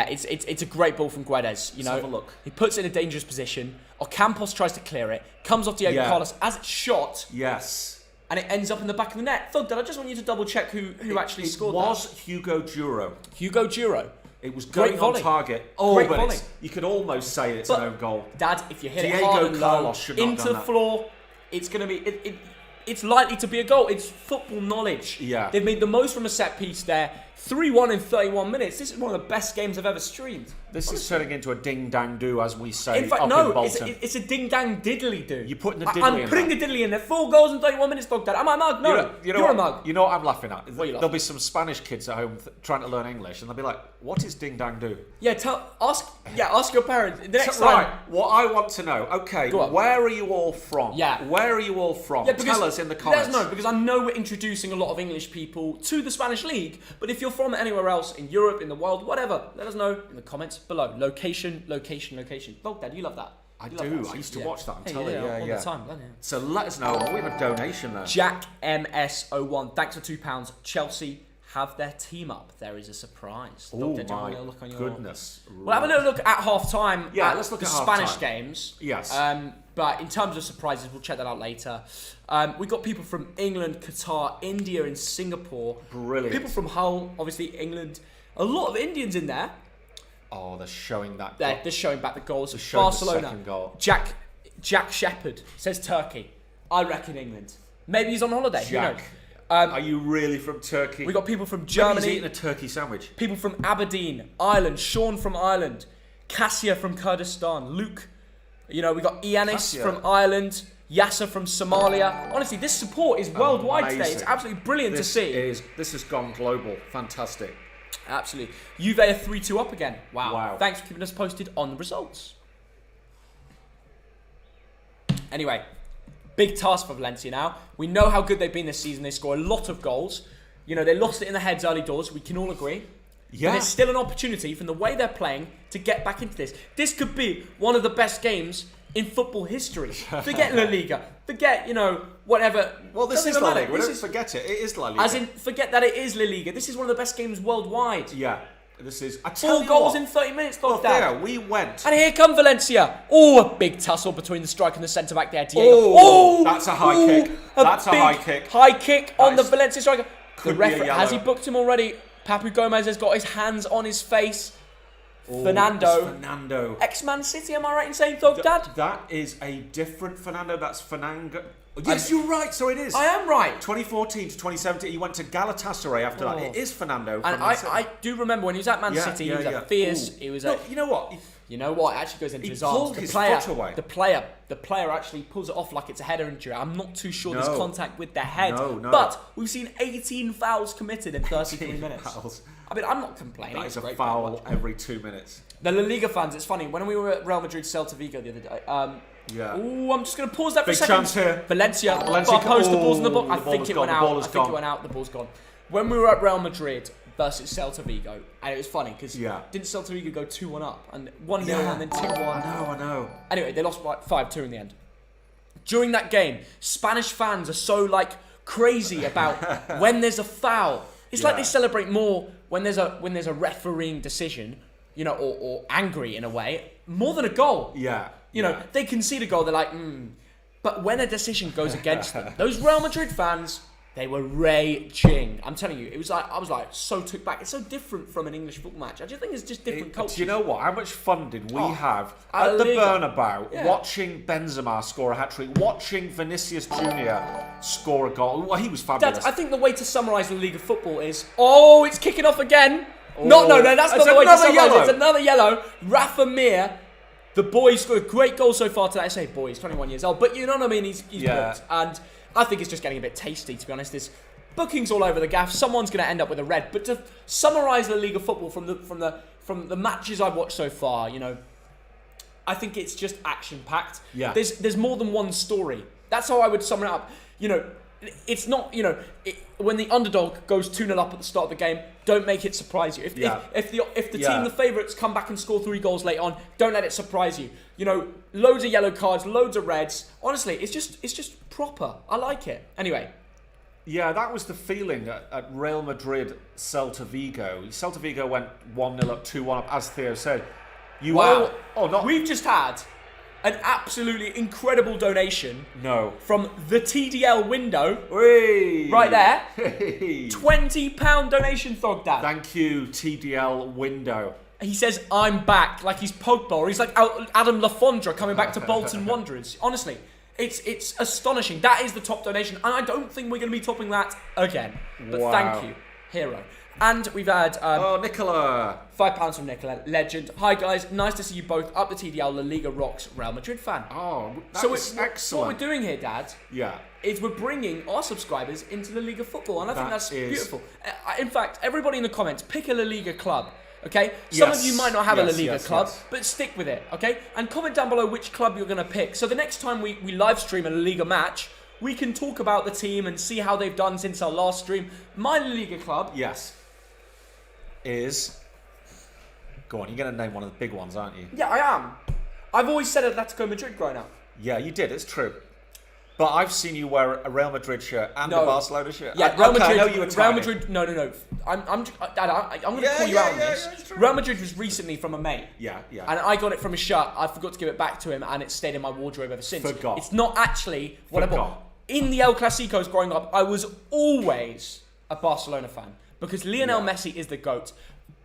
it's a great ball from Guedes. Let's have a look. He puts it in a dangerous position. Ocampos tries to clear it. Comes off Diego Carlos as it's shot. Yes. and it ends up in the back of the net. Thogden, I just want you to double check who actually scored that. It was Hugo Duro. Hugo Duro. It was going on target. Great volley. You could almost say it's an own goal. Dad, if you hit it Diego hard and low Carlos should not have into done the that. floor, it's going to be... It's likely to be a goal. It's football knowledge. Yeah. They've made the most from a set piece there. 3-1 in 31 minutes. This is one of the best games I've ever streamed. This is turning into a ding-dang-do, as we say In fact, up no, in Bolton. it's a ding-dang-diddly-do. You're putting the diddly I'm in putting that. the diddly in there. 4 goals in 31 minutes, Thogden. Am I a mug? No, you're a mug. You know what I'm laughing at? What are you There'll laughing be some Spanish kids at home trying to learn English, and they'll be like, "What is ding-dang-do?" Yeah, ask your parents. The next Right, time. what I want to know, okay, Go on. where are you all from? Yeah. Where are you all from? Yeah, because Tell us in the comments. Let us know, because I know we're introducing a lot of English people to the Spanish League, but if you're from anywhere else, in Europe, in the world, whatever, let us know in the comments below. Location. Thogden, you love that. I You love do. that. I used to Yeah. watch that. I'm Hey, telling you. all the time. Bloody hell. So let us know. We have a donation there. Jack MS01, thanks for £2. Chelsea have their team up. There is a surprise. Oh Thogden, do you want my a little look on your... goodness. We'll have a little look at half time. Yeah, let's look the at half Spanish time. games. Yes. But in terms of surprises, we'll check that out later. We've got people from England, Qatar, India, and Singapore. Brilliant. People from Hull, obviously England. A lot of Indians in there. Oh, they're showing that. They're showing back the goals. They're showing the Barcelona. second goal. Jack Shepherd says Turkey. I reckon England. Maybe he's on holiday. Jack. Who knows? Are you really from Turkey? We got people from Maybe Germany. he's eating a turkey sandwich. People from Aberdeen, Ireland. Sean from Ireland. Cassia from Kurdistan. Luke. We got Ianis Cassia. from Ireland. Yasser from Somalia. Honestly, this support is worldwide today. It's Amazing. absolutely brilliant to see. This has gone global. Fantastic. Absolutely. Juve are 3-2 up again. Wow. Thanks for keeping us posted on the results. Anyway, big task for Valencia now. We know how good they've been this season. They score a lot of goals. They lost it in the heads early doors. We can all agree. Yeah. But there's still an opportunity from the way they're playing to get back into this. This could be one of the best games in football history. Forget La Liga. Forget, whatever. Well, this Doesn't is even La matter. Liga. We This don't is- forget it. It is La Liga. As in, forget that it is La Liga. This is one of the best games worldwide. Yeah. This is... I tell 4 you goals what, in 30 minutes, well, Thogden. there, we went... And here come Valencia. Oh, a big tussle between the striker and the centre-back there, Diego. Oh, that's a high kick. That's a big high kick. High kick on the That is- Valencia striker. The could be a referee, yellow. has he booked him already? Papu Gomez has got his hands on his face. Oh, Fernando. it's Fernando. Ex-Man City, am I right in saying, Thogden? That is a different Fernando. That's Fernando. Yes, you're right. So it is. I am right. 2014 to 2017, he went to Galatasaray after that. Oh. It is Fernando. And from Man City. I do remember when he was at Man Yeah, City, he yeah, was yeah. a fierce. Ooh. He was No, a... you know what? You know what? It actually goes into He his arms. pulled his foot away. The player actually pulls it off like it's a header injury. I'm not too sure there's No. contact with the head. No. But we've seen 18 fouls committed in 33 minutes. Fouls. I mean, I'm not complaining. That It's is a great foul watch. every 2 minutes. The La Liga fans, it's funny. When we were at Real Madrid Celta Vigo the other day, Yeah. ooh, I'm just going to pause that for Big a second. chance here. Valencia Valencia far post, the ball's in the oh, box. I the ball think has it gone, went the out. ball I has think gone. it went out. The ball's gone. When we were at Real Madrid versus Celta Vigo, and it was funny because Yeah. didn't Celta Vigo go 2-1 up and 1-0 Yeah. and then 2-1? I know. Anyway, they lost by 5-2 in the end. During that game, Spanish fans are so crazy about when there's a foul. It's like Yeah. they celebrate more when there's a refereeing decision, or angry in a way, more than a goal. Yeah. They concede a goal, they're like, But when a decision goes against them, those Real Madrid fans, they were raging. I'm telling you, I was so took back. It's so different from an English football match. I just think it's just different culture. Do you know what? How much fun did we have La at the Liga. Bernabeu Yeah. watching Benzema score a hat-trick, watching Vinicius Jr. score a goal? Well, he was fabulous. Dad, I think the way to summarise the League of Football is, it's kicking off again. No, that's not It's the way to another summarise yellow. it. It's another yellow. Rafa Mir, the boy, scored a great goal so far today. I say boy, he's 21 years old, but you know what I mean? He's Yeah. booked. And I think it's just getting a bit tasty, to be honest. There's bookings all over the gaff. Someone's going to end up with a red. But to summarise the League of Football from the matches I've watched so far, I think it's just action-packed. Yeah. There's more than one story. That's how I would sum it up. It's not, when the underdog goes 2-0 up at the start of the game, don't make it surprise you. If the Yeah. team, the favourites, come back and score 3 goals later on, don't let it surprise you. Loads of yellow cards, loads of reds. Honestly, it's just proper. I like it. Anyway. Yeah, that was the feeling at Real Madrid, Celta Vigo. Celta Vigo went 1-0 up, 2-1 up, as Theo said. We've just had an absolutely incredible donation No. from the TDL window. Whee! Right there. Hey. £20 donation, Thogden. Thank you, TDL window. He says, I'm back, like he's Pogba, or he's like Adam Lafondra coming back to Bolton Wanderers. Honestly, it's astonishing. That is the top donation, and I don't think we're going to be topping that again. But Wow. thank you, hero. And we've had Nicola. £5 from Nicola, legend. Hi guys, nice to see you both up the TDL LaLiga Rocks Real Madrid fan. Oh, that's What excellent. we're doing here, Dad, Yeah. is we're bringing our subscribers into La Liga football, and I think that's That is- beautiful. In fact, everybody in the comments, pick a La Liga club, okay? Some of you might not have a La Liga club, but stick with it, okay? And comment down below which club you're going to pick. So the next time we live stream a La Liga match, we can talk about the team and see how they've done since our last stream. My La Liga club... Yes. Is... Go on, you're going to name one of the big ones, aren't you? Yeah, I am. I've always said Atletico Madrid growing up. Yeah, you did, it's true. But I've seen you wear a Real Madrid shirt and a Barcelona shirt. Yeah, Real Madrid. I know you were Real tiny. Madrid. No. Dad, I'm going to call you out on this. it's true. Real Madrid was recently from a mate. Yeah. And I got it from a shirt. I forgot to give it back to him, and it's stayed in my wardrobe ever since. Forgot. It's not actually what I Forgot. bought. In the El Clasicos growing up, I was always a Barcelona fan because Lionel Messi is the GOAT,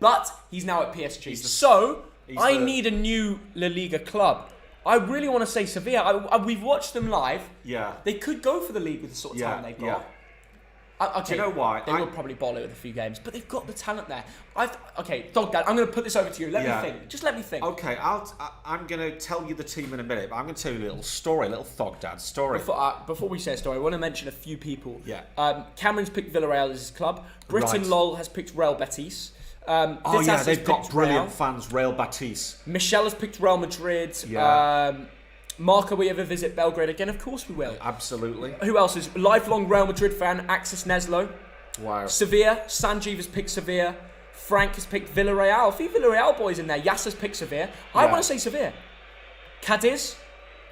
but he's now at PSG. So I need a new La Liga club. I really want to say Sevilla. We've watched them live. Yeah. They could go for the league with the sort of talent they've got. Okay, Do you know why? They will probably bowl it with a few games, but they've got the talent there. Okay, Thogden, I'm going to put this over to you. Let me think. Just let me think. Okay, I'm going to tell you the team in a minute, but I'm going to tell you a little story, a little Thogden story. Before we say a story, I want to mention a few people. Yeah. Cameron's picked Villarreal as his club. Britain Right. LOL has picked Real Betis. Oh Vitas yeah, has they've got picked brilliant Real. fans, Real Betis. Michelle has picked Real Madrid. Yeah. Mark, will we ever visit Belgrade again? Of course we will. Absolutely. Who else is lifelong Real Madrid fan? Axis Neslo. Wow. Sevilla. Sanjeev has picked Sevilla. Frank has picked Villarreal. A few Villarreal boys in there. Yasser's picked Sevilla. I want to say Sevilla. Cadiz.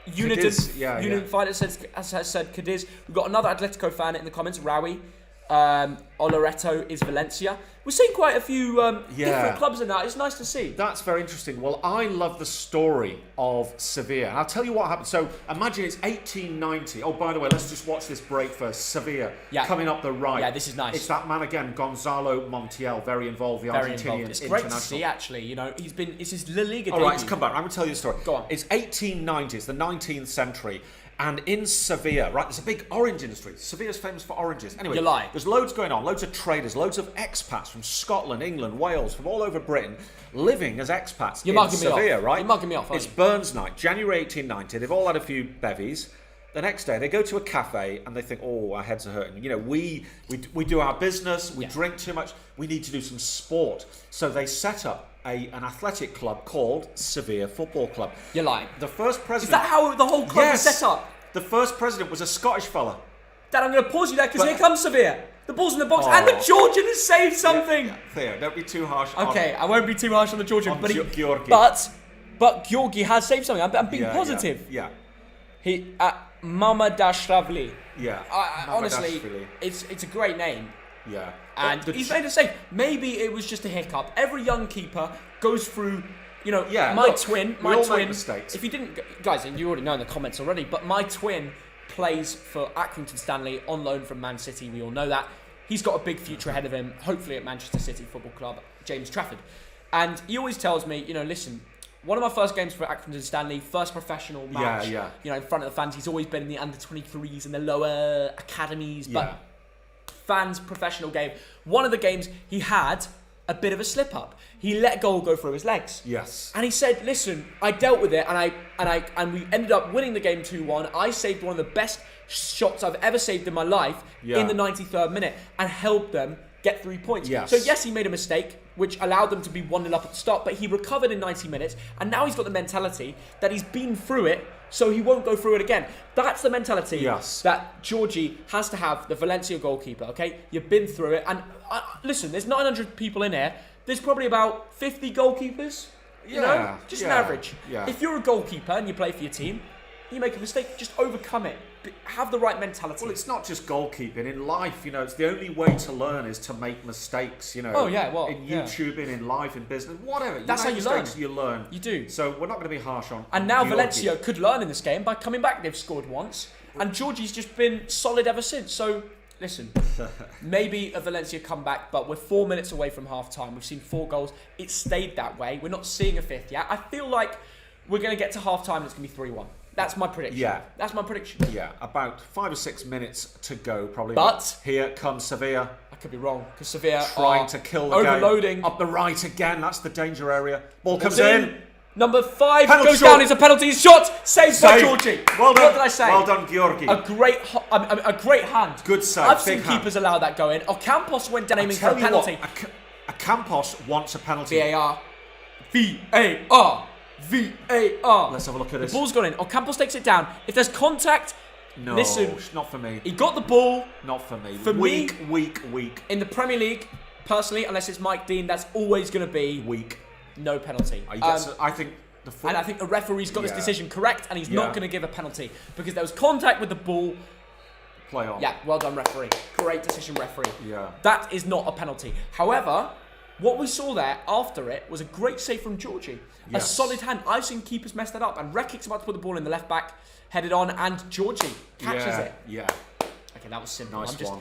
Unident Fighter has said Cadiz. We've got another Atletico fan in the comments, Rawi. Oloreto is Valencia. We're seeing quite a few different clubs in that. It's nice to see. That's very interesting. Well, I love the story of Sevilla. And I'll tell you what happened. So imagine it's 1890. Oh, by the way, let's just watch this break for Sevilla coming up the right. Yeah, this is nice. It's that man again, Gonzalo Montiel, very involved, the Argentinian It's international. great to see, actually. You know, it's his La Liga debut. All right, let's come back. I'm going to tell you the story. Go on. It's 1890. It's the 19th century. And in Sevilla, right, there's a big orange industry. Sevilla's famous for oranges. Anyway, You're lying. There's loads going on, loads of traders, loads of expats from Scotland, England, Wales, from all over Britain, living as expats in Sevilla, right? You're mugging me off, aren't It's you? Burns night, January 1890. They've all had a few bevies. The next day, they go to a cafe and they think, oh, our heads are hurting. You know, we do our business, we drink too much, we need to do some sport. So they set up an athletic club called Sevilla Football Club. You're lying. The first president... Is that how the whole club was set up? The first president was a Scottish fella. Dad, I'm going to pause you there because here comes Sevilla. The ball's in the box and the Georgian has saved something. Yeah. Theo, don't be too harsh. Okay, I won't be too harsh on the Georgian, but Georgi. But Georgi has saved something. I'm being positive. Yeah. He Mamadashvili. Yeah. Honestly, it's a great name. Yeah. And he's made a save. Maybe it was just a hiccup. Every young keeper goes through. You know, my twin. Make mistakes. If you didn't, guys, and you already know in the comments already, but my twin plays for Accrington Stanley on loan from Man City. We all know that. He's got a big future ahead of him, hopefully at Manchester City Football Club, James Trafford. And he always tells me, you know, listen, one of my first games for Accrington Stanley, first professional match, you know, in front of the fans. He's always been in the under-23s and the lower academies, but fans, professional game. One of the games he had a bit of a slip up. He let a goal go through his legs. Yes. And he said, "Listen, I dealt with it, and we ended up winning the game 2-1. I saved one of the best shots I've ever saved in my life in the 93rd minute, and helped them get 3 points. Yes. So yes, he made a mistake, which allowed them to be 1-0 up at the start, but he recovered in 90 minutes, and now he's got the mentality that he's been through it, so he won't go through it again. That's the mentality that Georgie has to have, the Valencia goalkeeper, okay? You've been through it, and listen, there's 900 people in here. There's probably about 50 goalkeepers, you know? Just an average. Yeah. If you're a goalkeeper and you play for your team, you make a mistake, just overcome it. have the right mentality. Well, it's not just goalkeeping. In life, it's the only way to learn is to make mistakes, Oh, yeah, well, in YouTubing, in life, in business, whatever. That's how you learn. You learn. You do. So we're not going to be harsh on. And now Valencia could learn in this game by coming back. They've scored once, and Georgie's just been solid ever since. So listen, maybe a Valencia comeback, but we're 4 minutes away from half time. We've seen 4 goals. It stayed that way. We're not seeing a fifth yet. I feel like we're going to get to half time and it's going to be 3-1. That's my prediction. Yeah. That's my prediction. Yeah, about 5 or 6 minutes to go, probably. But here comes Sevilla. I could be wrong, because Sevilla trying are to kill the overloading. game. Up the right again. That's the danger area. Ball comes in. Number 5 Penalty goes shot. down. It's a penalty shot. Saved by Georgie. Well done. What did I say? Well done, Georgie. A great hand. Good save. I've seen Big hand. keepers allow that go in. Ocampos went down aiming for a Tell you penalty. what, a Campos wants a penalty. VAR. VAR. VAR. Let's have a look at this. The ball's gone in. Ocampos takes it down. If there's contact, No, listen. not for me. He got the ball. Not for me. For weak, me, weak. in the Premier League, personally, unless it's Mike Dean, that's always going to be Weak. no penalty. I think and I think the referee's got his decision correct, and he's Yeah. not going to give a penalty because there was contact with the ball. play on. Yeah, well done, referee. Great decision, referee. Yeah. That is not a penalty. However, what we saw there after it was a great save from Georgie. Yes. A solid hand. I've seen keepers mess that up, and Rekic's about to put the ball in the left back, headed on, and Georgie catches it. Yeah. Okay, that was simple. Nice one.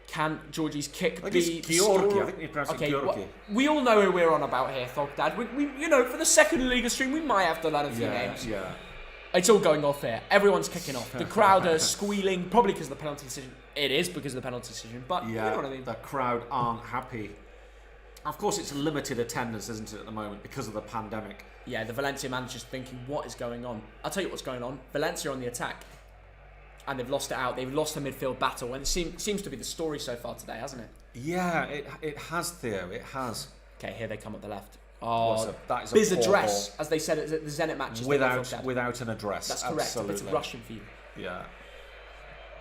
Can Georgie's kick I think be... it's Georgie. I think you pronounce it Okay, Georgie. we all know who we're on about here, Thogden. We for the second Liga stream, we might have to learn a few names. Yeah. It's all going off here. Everyone's kicking off. The crowd are squealing, probably because of the penalty decision. It is because of the penalty decision, but you know what I mean. The crowd aren't happy. Of course, it's limited attendance, isn't it, at the moment, because of the pandemic. Yeah, the Valencia manager's thinking, what is going on? I'll tell you what's going on. Valencia on the attack, and they've lost it out. They've lost the midfield battle, and it seems to be the story so far today, hasn't it? Yeah, it has, Theo. It has. Okay, here they come up the left. That is a Biz poor address, ball. as they said at the Zenit matches. Without an address. That's correct. Absolutely. It's Russian for you. Yeah.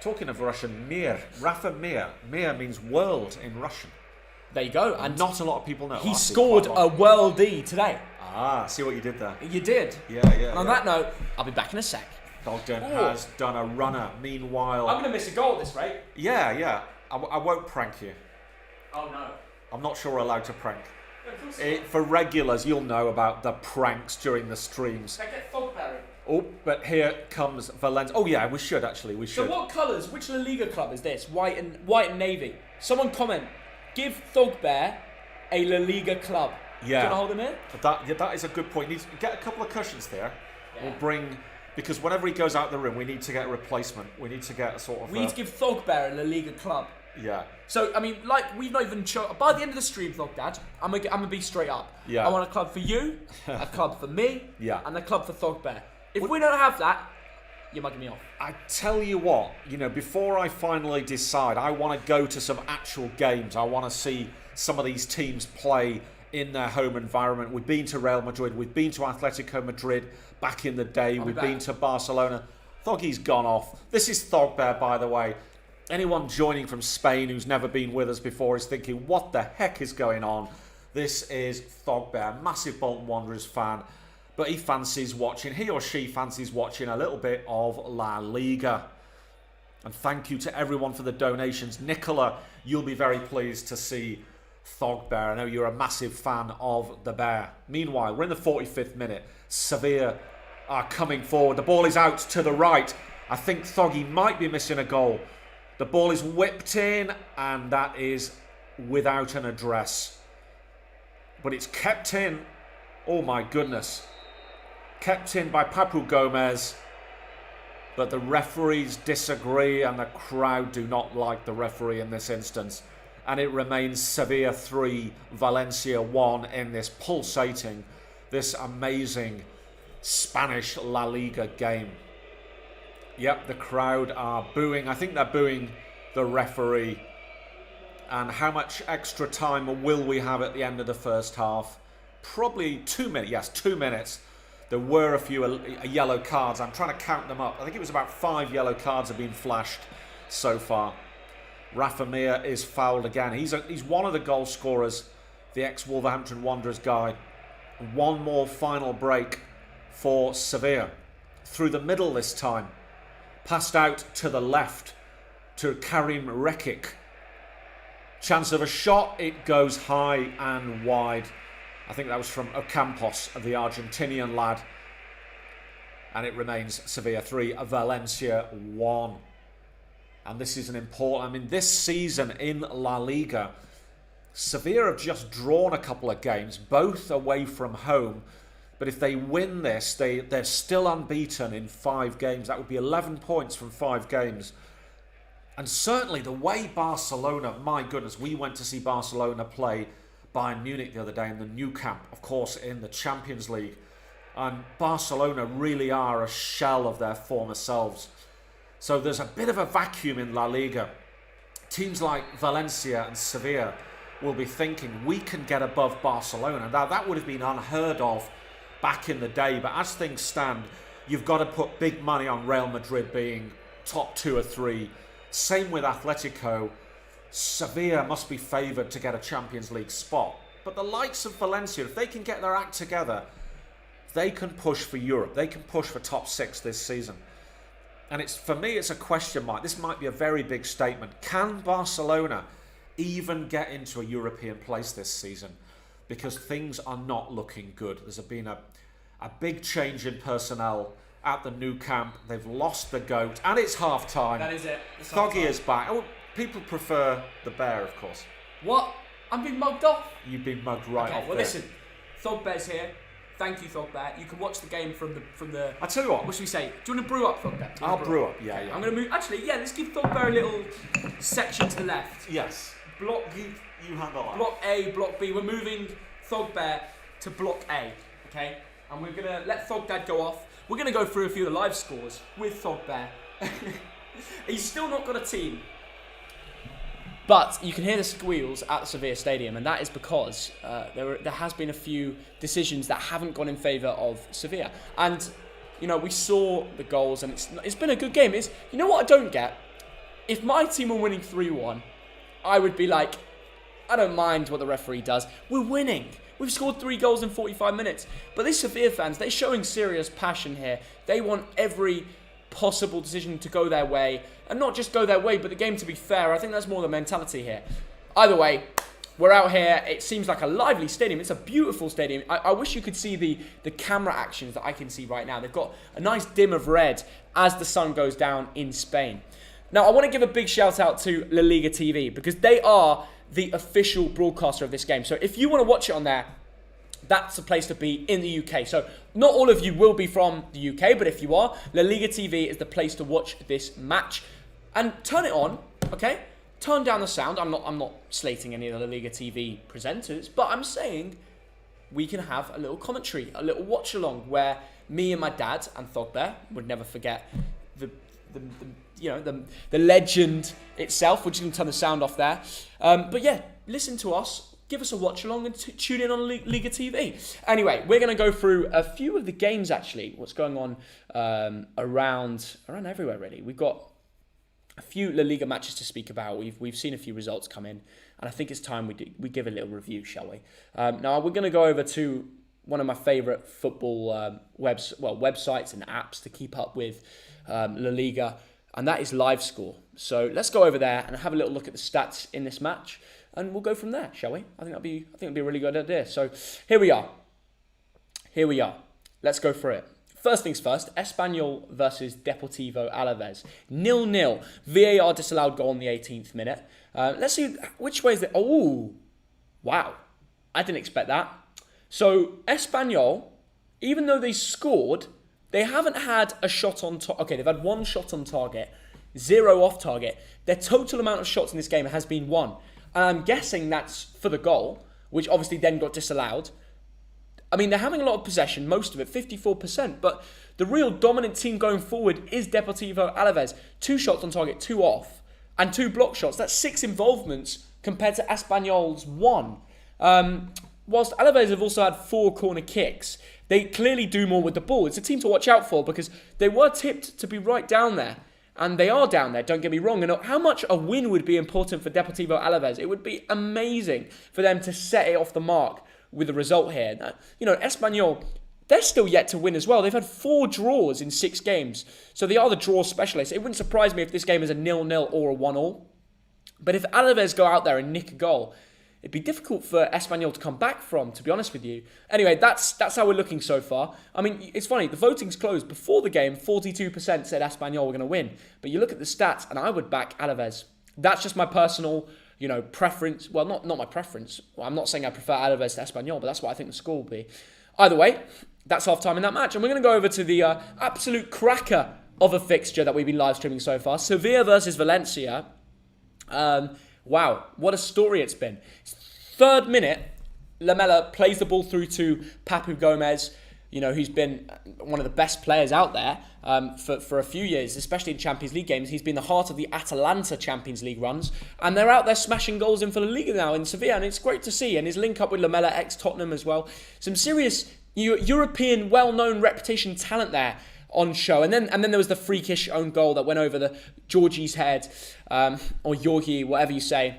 Talking of Russian, Mir. Rafa Mir. Mir means world in Russian. There you go. And not a lot of people know. He scored a worldie today. See what you did there. You did. Yeah. And on that note, I'll be back in a sec. Thogden has done a runner. Meanwhile... I'm going to miss a goal at this rate. Yeah. I won't prank you. Oh, no. I'm not sure we're allowed to prank. Yeah, For regulars, you'll know about the pranks during the streams. I get Thogberry. Oh, but here comes Valencia. Oh yeah, we should actually. We should. So what colours? Which La Liga club is this? White and navy. Someone comment. Give Thogbear a La Liga club. Yeah. Do you want to hold him here? That is a good point. Need to get a couple of cushions there. Yeah. We'll bring, because whenever he goes out the room, we need to get a replacement. We need to get a sort of. We need to give Thogbear a La Liga club. Yeah. So I mean, like we've not even shown. By the end of the stream, Thogdad, I'm gonna be straight up. Yeah. I want a club for you, a club for me, Yeah. and a club for Thogbear. If we don't have that, you're mugging me off. I tell you what, before I finally decide, I want to go to some actual games. I want to see some of these teams play in their home environment. We've been to Real Madrid. We've been to Atletico Madrid back in the day. We've been to Barcelona. Thoggy's gone off. This is Thogbear, by the way. Anyone joining from Spain who's never been with us before is thinking, what the heck is going on? This is Thogbear, massive Bolton Wanderers fan. But he or she fancies watching a little bit of La Liga. And thank you to everyone for the donations. Nicola, you'll be very pleased to see Thogbear. I know you're a massive fan of the Bear. Meanwhile, we're in the 45th minute. Sevilla are coming forward. The ball is out to the right. I think Thoggy might be missing a goal. The ball is whipped in, and that is without an address. But it's kept in. Oh my goodness. Kept in by Papu Gomez, but the referees disagree and the crowd do not like the referee in this instance, and it remains Sevilla 3, Valencia 1 in this pulsating, this amazing Spanish La Liga game. Yep, the crowd are booing. I think they're booing the referee. And how much extra time will we have at the end of the first half? Probably 2 minutes. Yes, 2 minutes. There were a few yellow cards. I'm trying to count them up. I think it was about 5 yellow cards have been flashed so far. Rafa Mir is fouled again. He's one of the goal scorers, the ex-Wolverhampton Wanderers guy. One more final break for Sevilla. Through the middle this time. Passed out to the left to Karim Rekic. Chance of a shot. It goes high and wide. I think that was from Ocampos, the Argentinian lad. And it remains Sevilla 3, Valencia 1. And this is an important... I mean, this season in La Liga, Sevilla have just drawn a couple of games, both away from home. But if they win this, they're still unbeaten in 5 games. That would be 11 points from 5 games. And certainly the way Barcelona... My goodness, we went to see Barcelona play Bayern Munich the other day in the new camp, of course, in the Champions League. And Barcelona really are a shell of their former selves. So there's a bit of a vacuum in La Liga. Teams like Valencia and Sevilla will be thinking, we can get above Barcelona. Now, that would have been unheard of back in the day. But as things stand, you've got to put big money on Real Madrid being top 2 or 3. Same with Atletico. Sevilla must be favoured to get a Champions League spot. But the likes of Valencia, if they can get their act together, they can push for Europe. They can push for top 6 this season. And for me, it's a question mark. This might be a very big statement. Can Barcelona even get into a European place this season? Because things are not looking good. There's been a big change in personnel at the new camp. They've lost the GOAT, and it's half-time. That is it. Thogden is back. Oh, people prefer the bear, of course. What? I'm being mugged off? You've been mugged right off. Well, there. listen. Thogbear's here. Thank you, Thogbear. You can watch the game from the. I tell you what. What should we say? Do you want to brew up, Thogbear? I'll brew up. Yeah, okay. yeah. I'm going to move. Actually, yeah. Let's give Thogbear a little section to the left. Yes. Block. You handle that. Block A, Block B. We're moving Thogbear to Block A. Okay. And we're going to let Thogdad go off. We're going to go through a few of the live scores with Thogbear. He's still not got a team. But you can hear the squeals at the Sevilla Stadium, and that is because there has been a few decisions that haven't gone in favour of Sevilla. And, you know, we saw the goals, and it's been a good game. You know what I don't get? If my team were winning 3-1, I would be like, I don't mind what the referee does. We're winning. We've scored 3 goals in 45 minutes. But these Sevilla fans, they're showing serious passion here. They want every possible decision to go their way, and not just go their way, but the game to be fair. I think that's more the mentality here. Either way, we're out here. It seems like a lively stadium. It's a beautiful stadium. I wish you could see the camera actions that I can see right now. They've got a nice dim of red as the sun goes down in Spain. Now, I want to give a big shout out to LaLiga TV, because they are the official broadcaster of this game. So if you want to watch it on there, that's the place to be in the UK. So not all of you will be from the UK, but if you are, LaLiga TV is the place to watch this match. And turn it on, okay? Turn down the sound. I'm not slating any of the LaLiga TV presenters, but I'm saying we can have a little commentary, a little watch along where me and my dad and Thogbear would never forget the legend itself. We're just going to turn the sound off there. But yeah, listen to us. Give us a watch along and tune in on Liga TV. Anyway, we're going to go through a few of the games, actually. What's going on around everywhere, really. We've got a few La Liga matches to speak about. We've seen a few results come in, and I think it's time we give a little review, shall we? Now, we're going to go over to one of my favourite football websites and apps to keep up with La Liga, and that is LiveScore. So let's go over there and have a little look at the stats in this match. And we'll go from there, shall we? I think it'd be a really good idea. So here we are. Let's go through it. First things first, Espanyol versus Deportivo Alaves. 0-0. VAR disallowed goal in the 18th minute. Let's see which way is it. Oh, wow. I didn't expect that. So Espanyol, even though they scored, they haven't had a shot on target. Okay, they've had 1 shot on target, 0 off target. Their total amount of shots in this game has been 1. And I'm guessing that's for the goal, which obviously then got disallowed. I mean, they're having a lot of possession, most of it, 54%. But the real dominant team going forward is Deportivo Alaves. 2 shots on target, 2 off, and 2 block shots. That's 6 involvements compared to Espanyol's 1. Whilst Alaves have also had 4 corner kicks, they clearly do more with the ball. It's a team to watch out for because they were tipped to be right down there. And they are down there, don't get me wrong. And how much a win would be important for Deportivo Alaves? It would be amazing for them to set it off the mark with a result here. Now, you know, Espanyol, they're still yet to win as well. They've had 4 draws in 6 games. So they are the draw specialists. It wouldn't surprise me if this game is a 0-0 or a 1-1. But if Alaves go out there and nick a goal, it'd be difficult for Espanyol to come back from, to be honest with you. Anyway, that's how we're looking so far. I mean, it's funny, the voting's closed. Before the game, 42% said Espanyol were going to win. But you look at the stats, and I would back Alaves. That's just my personal, preference. Well, not my preference. Well, I'm not saying I prefer Alaves to Espanyol, but that's what I think the score will be. Either way, that's half-time in that match. And we're going to go over to the absolute cracker of a fixture that we've been live streaming so far. Sevilla versus Valencia. Wow, what a story it's been. 3rd minute, Lamela plays the ball through to Papu Gomez, who's been one of the best players out there for a few years, especially in Champions League games. He's been the heart of the Atalanta Champions League runs, and they're out there smashing goals in for LaLiga now in Sevilla, and it's great to see. And his link up with Lamela, ex-Tottenham as well. Some serious European, well-known reputation talent there on show. And then there was the freakish own goal that went over the Georgie's head, or Georgie, whatever you say.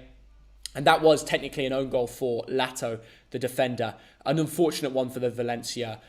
And that was technically an own goal for Lato, the defender. An unfortunate one for the Valencia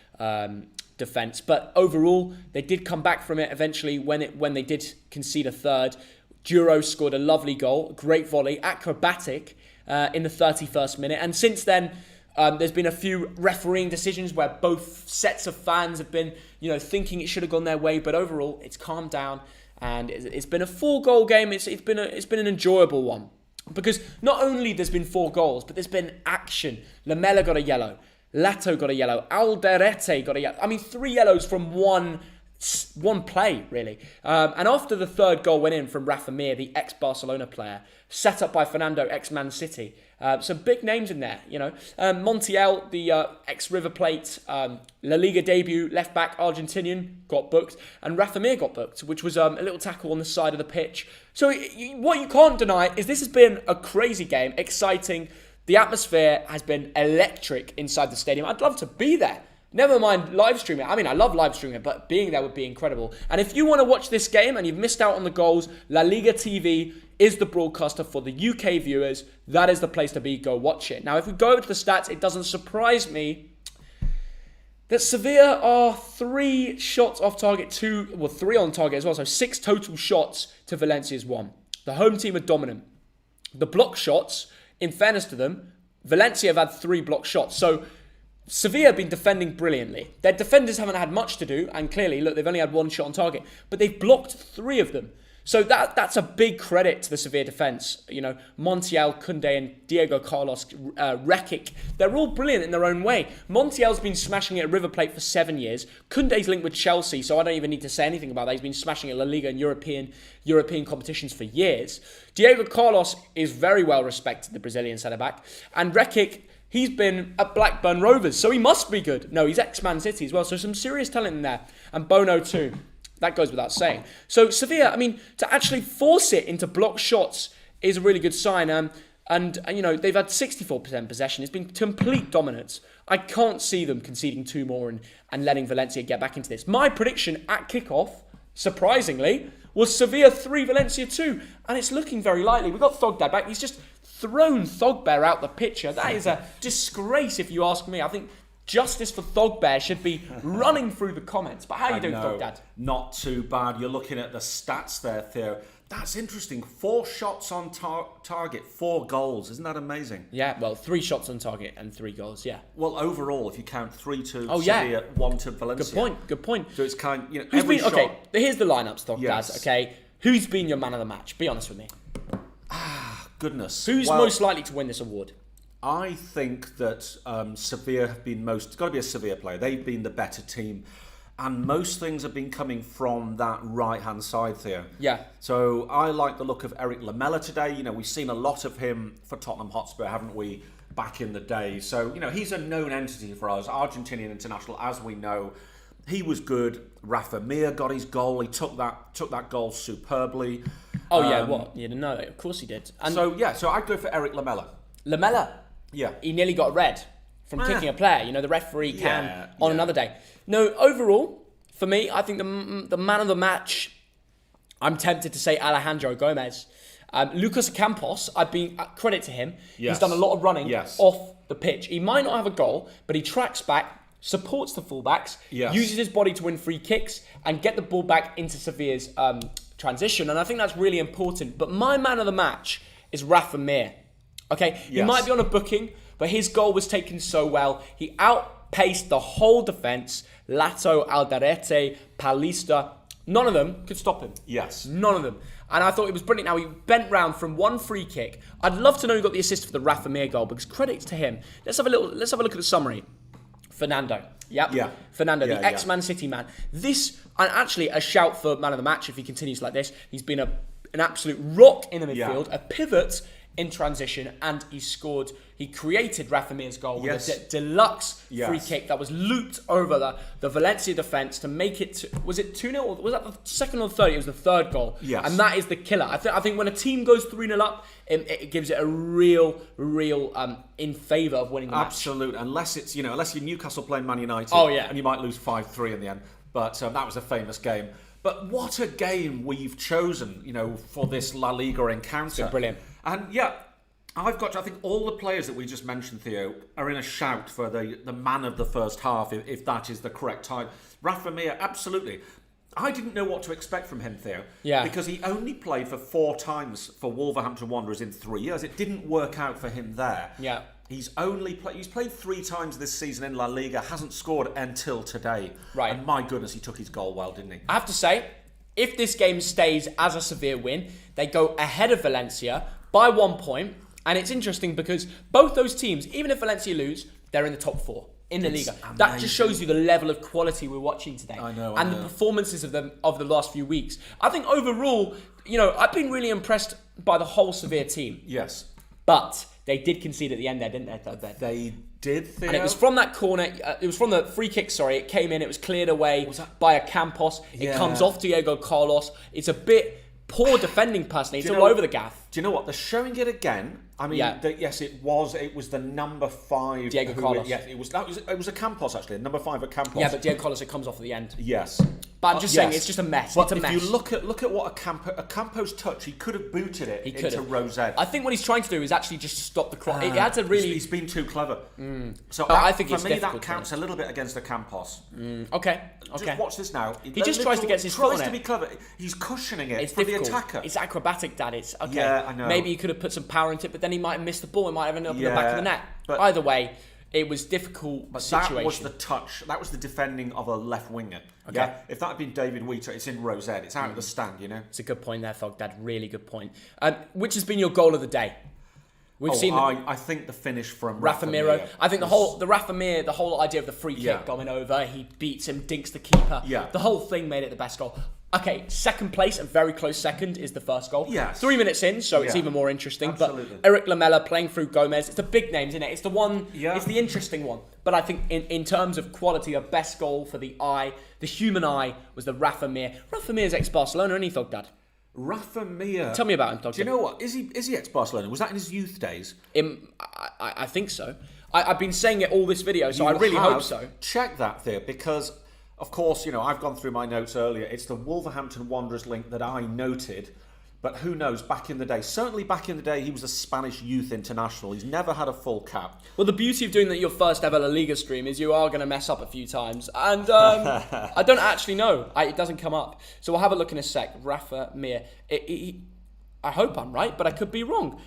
defence. But overall, they did come back from it eventually when they did concede a third. Duro scored a lovely goal, great volley, acrobatic in the 31st minute. And since then, there's been a few refereeing decisions where both sets of fans have been, thinking it should have gone their way. But overall, it's calmed down, and it's been a 4-goal game. It's been an enjoyable one. Because not only there's been 4 goals, but there's been action. Lamela got a yellow. Lato got a yellow. Alderete got a yellow. I mean, 3 yellows from one play, really. And after the 3rd goal went in from Rafa Mir, the ex-Barcelona player, set up by Fernando, ex-Man City. Some big names in there, Montiel, the ex-River Plate, LaLiga debut, left-back, Argentinian, got booked. And Rafa Mir got booked, which was a little tackle on the side of the pitch. So what you can't deny is this has been a crazy game, exciting. The atmosphere has been electric inside the stadium. I'd love to be there. Never mind live streaming. I mean, I love live streaming, but being there would be incredible. And if you want to watch this game and you've missed out on the goals, La Liga TV is the broadcaster for the UK viewers. That is the place to be. Go watch it. Now, if we go over to the stats, it doesn't surprise me that Sevilla are 3 shots off target, 3 on target as well. So 6 total shots to Valencia's 1. The home team are dominant. The block shots, in fairness to them, Valencia have had 3 block shots. So Sevilla have been defending brilliantly. Their defenders haven't had much to do, and clearly, look, they've only had 1 shot on target, but they've blocked 3 of them. So that's a big credit to the Sevilla defence. Montiel, Koundé, and Diego Carlos, Rekic, they're all brilliant in their own way. Montiel's been smashing it at River Plate for 7 years. Koundé's linked with Chelsea, so I don't even need to say anything about that. He's been smashing at La Liga and European competitions for years. Diego Carlos is very well respected, the Brazilian centre-back. And Rekic, he's been at Blackburn Rovers, so he must be good. No, he's ex-Man City as well, so some serious talent in there. And Bono too. That goes without saying. So Sevilla, I mean, to actually force it into block shots is a really good sign. And they've had 64% possession. It's been complete dominance. I can't see them conceding 2 more and letting Valencia get back into this. My prediction at kickoff, surprisingly, was Sevilla 3, Valencia 2. And it's looking very likely. We've got Thogden back. He's just thrown Thogbear out the picture. That is a disgrace, if you ask me. I think justice for Thogbear should be running through the comments. But how are you doing, Thogdad? Not too bad. You're looking at the stats there, Theo. That's interesting. 4 shots on target, 4 goals. Isn't that amazing? Yeah, well, 3 shots on target and 3 goals, yeah. Well, overall, if you count 3 to Sevilla, 1 to Valencia. Good point. So it's kind of, every shot. Okay, here's the lineups, Thogdad. Yes. Okay, who's been your man of the match? Be honest with me. Goodness. Who's most likely to win this award? I think that Sevilla have been it's got to be a Sevilla player. They've been the better team. And most things have been coming from that right-hand side, Theo. Yeah. So I like the look of Eric Lamela today. We've seen a lot of him for Tottenham Hotspur, haven't we, back in the day. So, he's a known entity for us. Argentinian international, as we know. He was good. Rafa Mir got his goal. He took that goal superbly. Oh, yeah, what? You didn't know it. Of course he did. And so I'd go for Eric Lamela. Lamela? Yeah. He nearly got red from kicking a player. The referee can on another day. No, overall, for me, I think the man of the match, I'm tempted to say Alejandro Gomez. Lucas Campos, credit to him. Yes. He's done a lot of running Yes. off the pitch. He might not have a goal, but he tracks back, supports the fullbacks, Yes. uses his body to win free kicks, and get the ball back into Sevilla's transition. And I think that's really important. But my man of the match is Rafa Mir. Okay, he Yes. might be on a booking, but his goal was taken so well. He outpaced the whole defence. Lato, Alderete, Paulista. None of them could stop him. Yes. None of them. And I thought it was brilliant how he bent round from one free kick. I'd love to know who got the assist for the Rafa Mir goal, because credits to him. Let's have a look at the summary. Fernando. Yep. Yeah. Fernando, Yeah, the ex-Man City man. This, and actually a shout for man of the match if he continues like this. He's been an absolute rock in the midfield, a pivot in transition, and he created Rafa Mir's goal with a deluxe free kick that was looped over the Valencia defence to make it, was it 2-0? Was that the second or the third? It was the third goal. Yes. And that is the killer. I think when a team goes 3-0 up, it gives it a real in favour of winning the match. Absolutely. Unless you're Newcastle playing Man United. Oh, yeah. And you might lose 5-3 in the end. But that was a famous game. But what a game we've chosen, for this La Liga encounter. So brilliant. And I think all the players that we just mentioned, Theo, are in a shout for the man of the first half, if that is the correct time. Rafa Mir, absolutely. I didn't know what to expect from him, Theo. Yeah. Because he only played for 4 times for Wolverhampton Wanderers in 3 years. It didn't work out for him there. Yeah. He's played 3 times this season in La Liga, hasn't scored until today. Right. And my goodness, he took his goal well, didn't he? I have to say, if this game stays as a Sevilla win, they go ahead of Valencia by 1 point. And it's interesting because both those teams, even if Valencia lose, they're in the top 4 in the Liga. Amazing. That just shows you the level of quality we're watching today. I know. The performances of the last few weeks. I think overall, I've been really impressed by the whole Sevilla team. Yes. But they did concede at the end there, didn't they, Thogden? They did, Theo. And it was from that corner, it was from the free kick, it came in, it was cleared away by a Campos. It comes off Diego Carlos. It's a bit poor defending personally. It's all over the gaff. Do you know what? They're showing it again. I mean, yes, it was the number 5. Diego Carlos. Yes, it was a Campos actually, number 5 at Campos. Yeah, but Diego Carlos, it comes off at the end. Yes. But I'm just saying, it's just a mess. But it's a mess. if you look at what a Campos touch, he could have booted it into Rosette. I think what he's trying to do is actually just stop the cross. It had to really. He's been too clever. So I think for it's me that difficult counts a little bit against the Campos. Okay. Just watch this now. He just tries to get his foot on it. Tries to be clever. He's cushioning it It's for difficult. the attacker. It's acrobatic, Dad. It's okay. Yeah, I know. Maybe he could have put some power into it, but then he might have missed the ball. It might have ended up in the back of the net. But either way, it was difficult situation. That was the touch. That was the defending of a left winger. Okay. Yeah. If that had been David Wheater, it's in Rosette. It's out of the stand. It's a good point there, Thog Dad. Really good point. Which has been your goal of the day? We've seen. I think the finish from Rafa Mir. I think the Rafa Mir, the whole idea of the free kick going over, he beats him, dinks the keeper. Yeah. The whole thing made it the best goal. Okay, second place, a very close second, is the first goal. Yes. 3 minutes in, so it's even more interesting. Absolutely. But Eric Lamela playing through Gomez, it's the big names, isn't it? It's the one, Yeah. it's the interesting one. But I think in terms of quality, the best goal for the eye, the human eye, was the Rafa Mir. Rafa Mir's ex-Barcelona, isn't he, Thog Dad? Rafa Mir. Tell me about him, Thog Dad. Do you know what? Is he ex-Barcelona? Was that in his youth days? I think so. I've been saying it all this video, so I really hope so. Check that there, because, of course, I've gone through my notes earlier. It's the Wolverhampton Wanderers link that I noted. But who knows, back in the day, certainly back in the day, he was a Spanish youth international. He's never had a full cap. Well, the beauty of doing that your first ever La Liga stream is you are going to mess up a few times. And I don't actually know. It doesn't come up. So we'll have a look in a sec. Rafa Mir. I hope I'm right, but I could be wrong.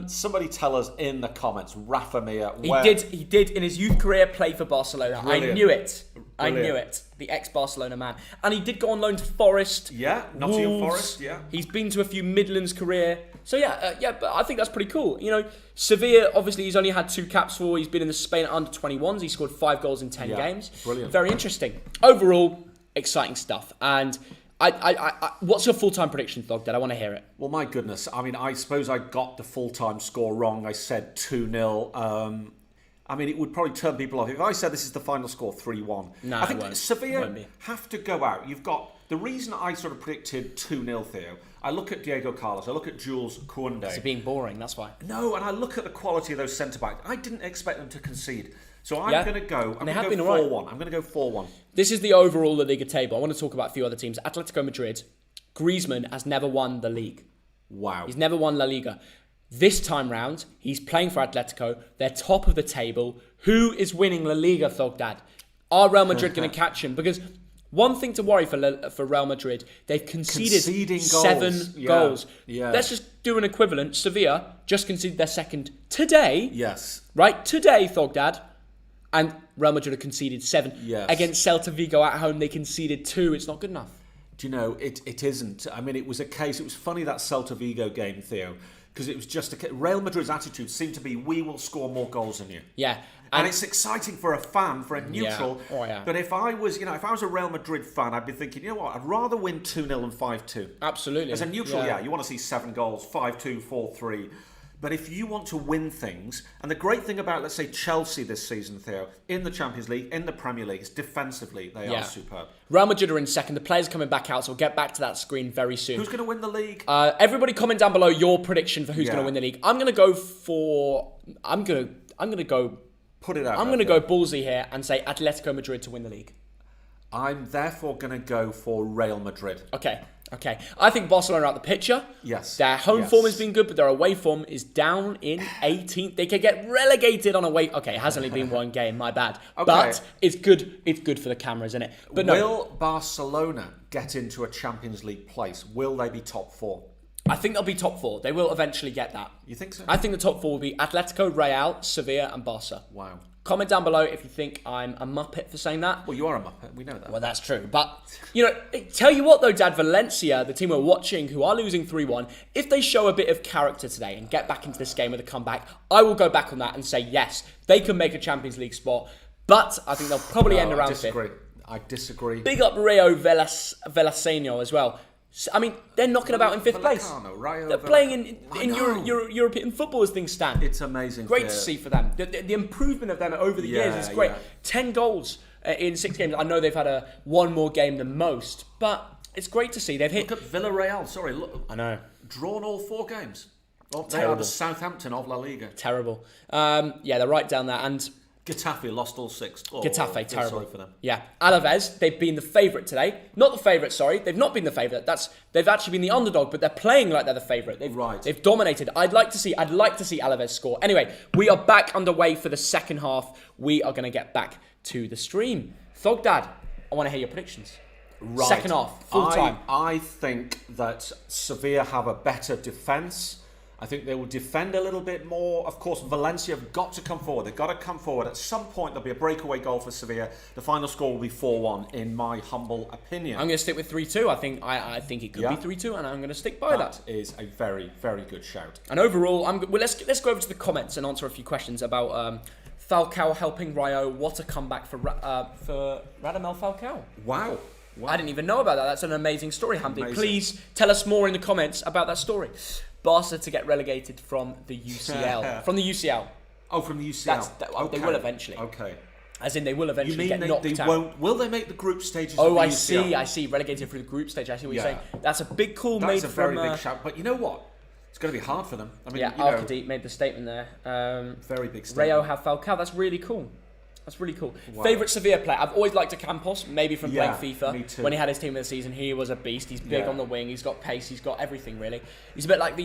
Somebody tell us in the comments, Rafa Mir. He did in his youth career play for Barcelona. Brilliant. I knew it. Brilliant. I knew it. The ex-Barcelona man. And he did go on loan to Forest. Yeah, Nottingham Wolves. Forest, yeah. He's been to a few Midlands career. So but I think that's pretty cool. Sevilla, obviously he's only had 2 caps for. He's been in the Spain under-21s. He scored 5 goals in 10 games. Brilliant. Very interesting. Overall, exciting stuff. And what's your full-time prediction, Thogden? I want to hear it. Well, my goodness. I mean, I suppose I got the full-time score wrong. I said 2-0. It would probably turn people off. If I said this is the final score, 3-1. No, I think it won't. Sevilla have to go out. You've got... The reason I sort of predicted 2-0, Theo, I look at Diego Carlos, I look at Jules Koundé. It's being boring, that's why. No, and I look at the quality of those centre-backs. I didn't expect them to concede. So I'm going to go... I'm going to go 4-1. I'm going to go 4-1. This is the overall La Liga table. I want to talk about a few other teams. Atletico Madrid. Griezmann has never won the league. Wow. He's never won La Liga. This time round, he's playing for Atletico. They're top of the table. Who is winning La Liga, Thogdad? Are Real Madrid going to catch him? Because one thing to worry for Real Madrid, they've conceded 7 goals. Yeah. Let's just do an equivalent. Sevilla just conceded their second today. Yes. Right? Today, Thogden. And Real Madrid have conceded 7. Yes. Against Celta Vigo at home, they conceded 2. It's not good enough. Do you know, it isn't. I mean, it was funny that Celta Vigo game, Theo, because it was just Real Madrid's attitude seemed to be, we will score more goals than you. Yeah. And it's exciting for a fan, for a neutral. Yeah. Oh, yeah. But if I was a Real Madrid fan, I'd be thinking, you know what, I'd rather win 2-0 than 5-2. Absolutely. As a neutral, you want to see 7 goals, 5-2, 4-3. But if you want to win things, and the great thing about, let's say, Chelsea this season, Theo, in the Champions League, in the Premier League, is defensively, they are superb. Real Madrid are in second. The players are coming back out, so we'll get back to that screen very soon. Who's going to win the league? Everybody comment down below your prediction for who's going to win the league. I'm going to go Put it out. I'm going to go ballsy here and say Atletico Madrid to win the league. I'm therefore going to go for Real Madrid. Okay. I think Barcelona are out the picture. Yes. Their home form has been good, but their away form is down in 18th. They could get relegated on away. Okay, it has only been one game. My bad. Okay. But it's good. It's good for the cameras, isn't it? But will Barcelona get into a Champions League place? Will they be top 4? I think they'll be top 4. They will eventually get that. You think so? I think the top 4 will be Atletico, Real, Sevilla, and Barca. Wow. Comment down below if you think I'm a muppet for saying that. Well, you are a muppet. We know that. Well, that's true. But, tell you what, though, Dad, Valencia, the team we're watching, who are losing 3-1, if they show a bit of character today and get back into this game with a comeback, I will go back on that and say, yes, they can make a Champions League spot. But I think they'll probably end around 5th. I disagree. Big up Rio Velasquez as well. I mean, they're knocking about in 5th place. They're playing in European football as things stand. It's amazing. Great to see for them. The improvement of them over the years is great. 10 goals in 6 games. I know they've had one more game than most, but it's great to see. They've hit... Look at Villarreal. Sorry, look. I know. Drawn all 4 games. They are the Southampton of La Liga. Terrible. They're right down there. And Getafe lost all 6. Getafe, terrible. Sorry for them. Yeah. Alaves, they've been the favourite today. Not the favourite, sorry. They've not been the favourite. They've actually been the underdog, but they're playing like they're the favourite. They've dominated. I'd like to see Alaves score. Anyway, we are back underway for the second half. We are going to get back to the stream. Thogden, I want to hear your predictions. Right. Second half, full time. I think that Sevilla have a better defence. I think they will defend a little bit more. Of course, Valencia have got to come forward. They've got to come forward. At some point, there'll be a breakaway goal for Sevilla. The final score will be 4-1, in my humble opinion. I'm going to stick with 3-2. I think it could be 3-2, and I'm going to stick by that. That is a very, very good shout. And overall, let's go over to the comments and answer a few questions about Falcao helping Rayo. What a comeback for Radamel Falcao. Wow. I didn't even know about that. That's an amazing story, Hamdi. Please tell us more in the comments about that story. Barca to get relegated from the UCL. From the UCL. Oh, from the UCL. They will eventually. Okay. As in, they will eventually get knocked out. Won't, will they make the group stages of the UCL? UCL? I see. Relegated through the group stage. I see what you're saying. That's a big call made from... That's a very big shout. But you know what? It's going to be hard for them. I mean, Arcadie made the statement there. Very big statement. Rayo have Falcao. That's really cool. That's really cool. Wow. Favourite Sevilla player? I've always liked Campos, maybe from playing FIFA. Me too. When he had his team of the season, he was a beast. He's big on the wing. He's got pace. He's got everything, really. He's a bit like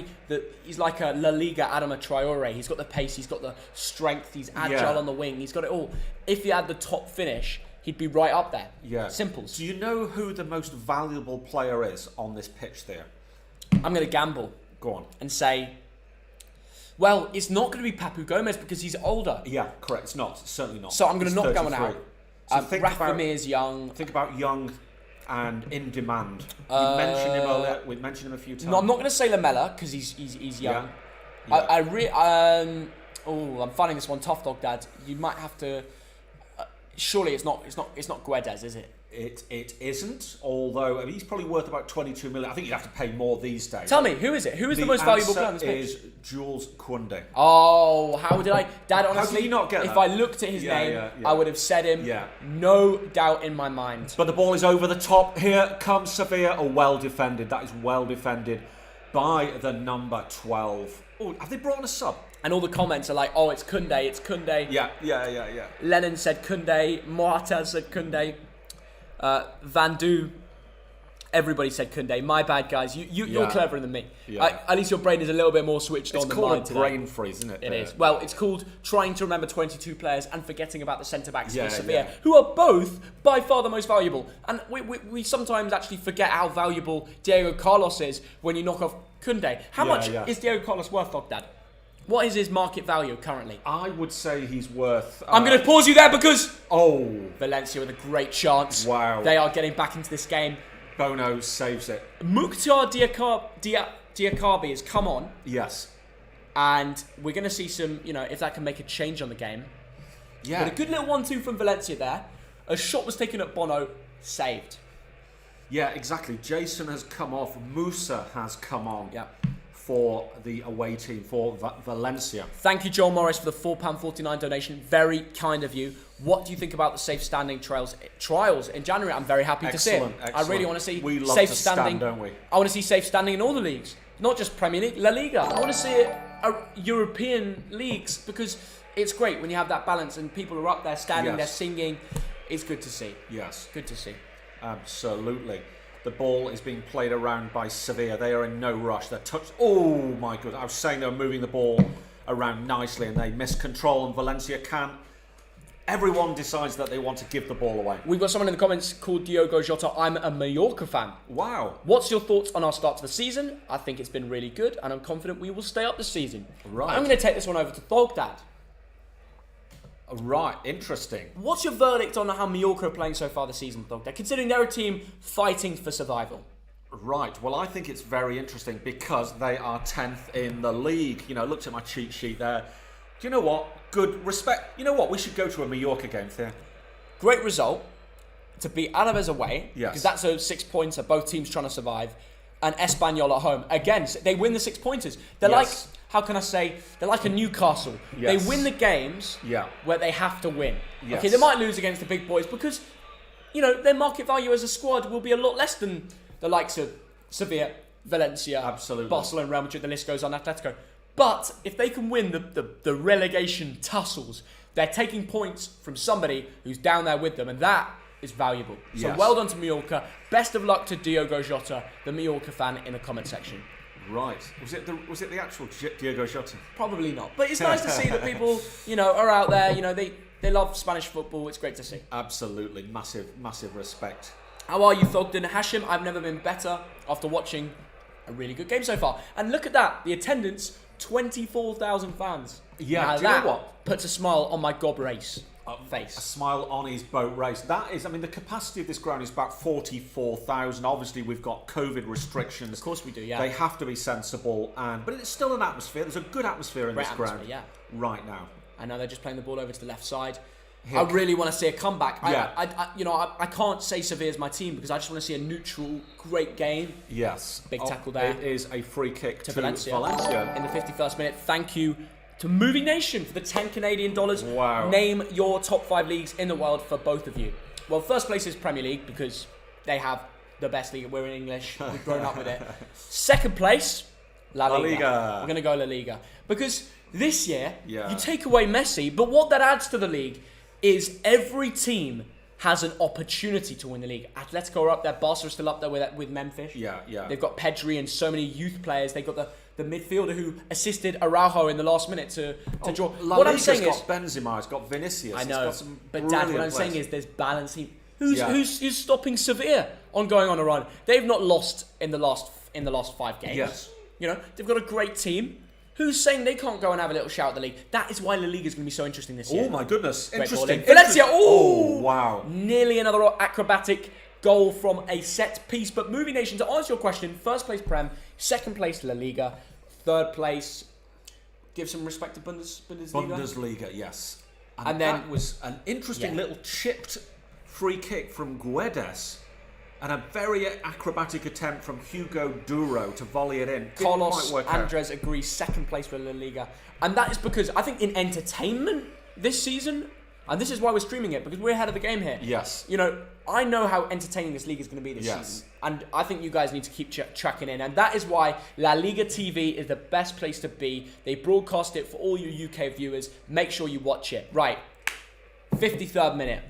he's like a LaLiga Adama Traore. He's got the pace. He's got the strength. He's agile on the wing. He's got it all. If he had the top finish, he'd be right up there. Yeah. Simples. Do you know who the most valuable player is on this pitch there? I'm going to gamble. Go on. And say... Well, it's not going to be Papu Gomez because he's older. Yeah, correct. It's not. It's certainly not. So I'm going to knock that one out. So Rafa Mir's young. Think about young and in demand. You mentioned him earlier. We've mentioned him a few times. No, I'm not going to say Lamela because he's young. Yeah. I'm finding this one tough, Dad. You might have to. Surely it's not Guedes, is it? It isn't, although I mean, he's probably worth about 22 million. I think you'd have to pay more these days. Tell me, who is it? Who is the most valuable player on this pitch? Is Jules Koundé. Oh, how did I... Dad, honestly, how did you not get that? If I looked at his name, I would have said him. Yeah. No doubt in my mind. But the ball is over the top. Here comes Sevilla. Oh, well defended. That is well defended by the number 12. Oh, have they brought on a sub? And all the comments are like, oh, it's Koundé, it's Koundé. Yeah. Lennon said Koundé. Morata said Koundé. Van Du Everybody said Koundé. My bad, guys. You're cleverer than me. Yeah. At least your brain is a little bit more switched on than mine It's today. called a brain freeze, isn't it? It is. Well, it's called trying to remember 22 players and forgetting about the centre-backs Yeah, for Sevilla, yeah. who are both by far the most valuable. And we sometimes actually forget how valuable Diego Carlos is when you knock off Koundé. How much is Diego Carlos worth, Thogden? What is his market value currently? I would say he's worth... I'm going to pause you there because... Oh. Valencia with a great chance. Wow. They are getting back into this game. Bono saves it. Mukhtar Diakabi has come on. Yes. And we're going to see some, if that can make a change on the game. Yeah. But a good little 1-2 from Valencia there. A shot was taken at Bono, saved. Yeah, exactly. Jason has come off. Musa has come on. Yeah. For the away team, for Valencia. Thank you, Joel Morris, for the £4.49 donation. Very kind of you. What do you think about the safe standing trials in January? I'm very happy to see it. Excellent. I really want to see we love safe to standing. Stand, don't we? I want to see safe standing in all the leagues, not just Premier League, La Liga. I want to see it European leagues because it's great when you have that balance and people are up there standing, they're singing. It's good to see. Yes. Good to see. Absolutely. The ball is being played around by Sevilla. They are in no rush. They're touched. Oh my God! I was saying they were moving the ball around nicely, and they miss control. And Valencia can't. Everyone decides that they want to give the ball away. We've got someone in the comments called Diogo Jota. I'm a Mallorca fan. Wow. What's your thoughts on our start to the season? I think it's been really good, and I'm confident we will stay up this season. Right. I'm going to take this one over to Thogden. Right, interesting. What's your verdict on how Mallorca are playing so far this season, Thogden, considering they're a team fighting for survival? Right, well, I think it's very interesting because they are 10th in the league. Looked at my cheat sheet there. Do you know what? Good respect. You know what? We should go to a Mallorca game there. Great result to beat Alaves away. Yes. Because that's a 6-pointer, both teams trying to survive. And Espanyol at home. Again, they win the 6-pointers. They're like, how can I say, they're like a Newcastle. Yes. They win the games where they have to win. Yes. Okay, they might lose against the big boys because, their market value as a squad will be a lot less than the likes of Sevilla, Valencia, Absolutely. Barcelona, Real Madrid, the list goes on, Atletico. But if they can win the relegation tussles, they're taking points from somebody who's down there with them, and that is valuable. So Yes. well done to Mallorca. Best of luck to Diogo Jota, the Mallorca fan, in the comment section. Right. Was it the actual Diego Jota? Probably not. But it's nice to see that people, are out there. They love Spanish football. It's great to see. Absolutely. Massive respect. How are you, Thogden? Hashim, I've never been better after watching a really good game so far. And look at that. The attendance, 24,000 fans. Yeah, now do you know what? Puts a smile on my gob race face. A smile on his boat race. That is, the capacity of this ground is about 44,000. Obviously, we've got COVID restrictions. Of course we do, yeah. They have to be sensible, but it's still an atmosphere. There's a good atmosphere in Great this ground atmosphere, right now. I know they're just playing the ball over to the left side. Here. I really want to see a comeback. Yeah. I can't say Sevilla's my team because I just want to see a neutral, great game. Yes. Big tackle there. It is a free kick to Valencia Valencia. in the 51st minute. Thank you to Moving Nation for the $10 Canadian. Wow. Name your top 5 leagues in the world for both of you. Well, first place is Premier League because they have the best league. We're in English. We've grown up with it. Second place, La Liga. We're going to go La Liga. Because this year, you take away Messi, but what that adds to the league is every team has an opportunity to win the league. Atletico are up there. Barca are still up there with Memphis. Yeah. They've got Pedri and so many youth players. They've got the midfielder who assisted Araujo in the last minute to draw. What I'm saying is, got Benzema, it's got Vinicius. I know, it's got some but Dad, what I'm players. saying is there's balance. Who's stopping Sevilla on going on a run? They've not lost in the last 5 games. Yes. They've got a great team. Who's saying they can't go and have a little shout at the league? That is why La Liga is going to be so interesting this year. Oh my goodness. Great Interesting. ball in. Valencia, oh wow. Nearly another acrobatic goal from a set piece. But Movie Nation, to answer your question, first place Prem, second place La Liga, third place, give some respect to Bundesliga. Bundesliga, yes. And then that was an interesting little chipped free kick from Guedes. And a very acrobatic attempt from Hugo Duro to volley it in. Didn't Carlos quite work out. Andres agrees second place for La Liga. And that is because I think in entertainment this season, and this is why we're streaming it, because we're ahead of the game here. Yes. I know how entertaining this league is going to be this season. And I think you guys need to keep tracking in. And that is why La Liga TV is the best place to be. They broadcast it for all you UK viewers. Make sure you watch it. Right. 53rd minute.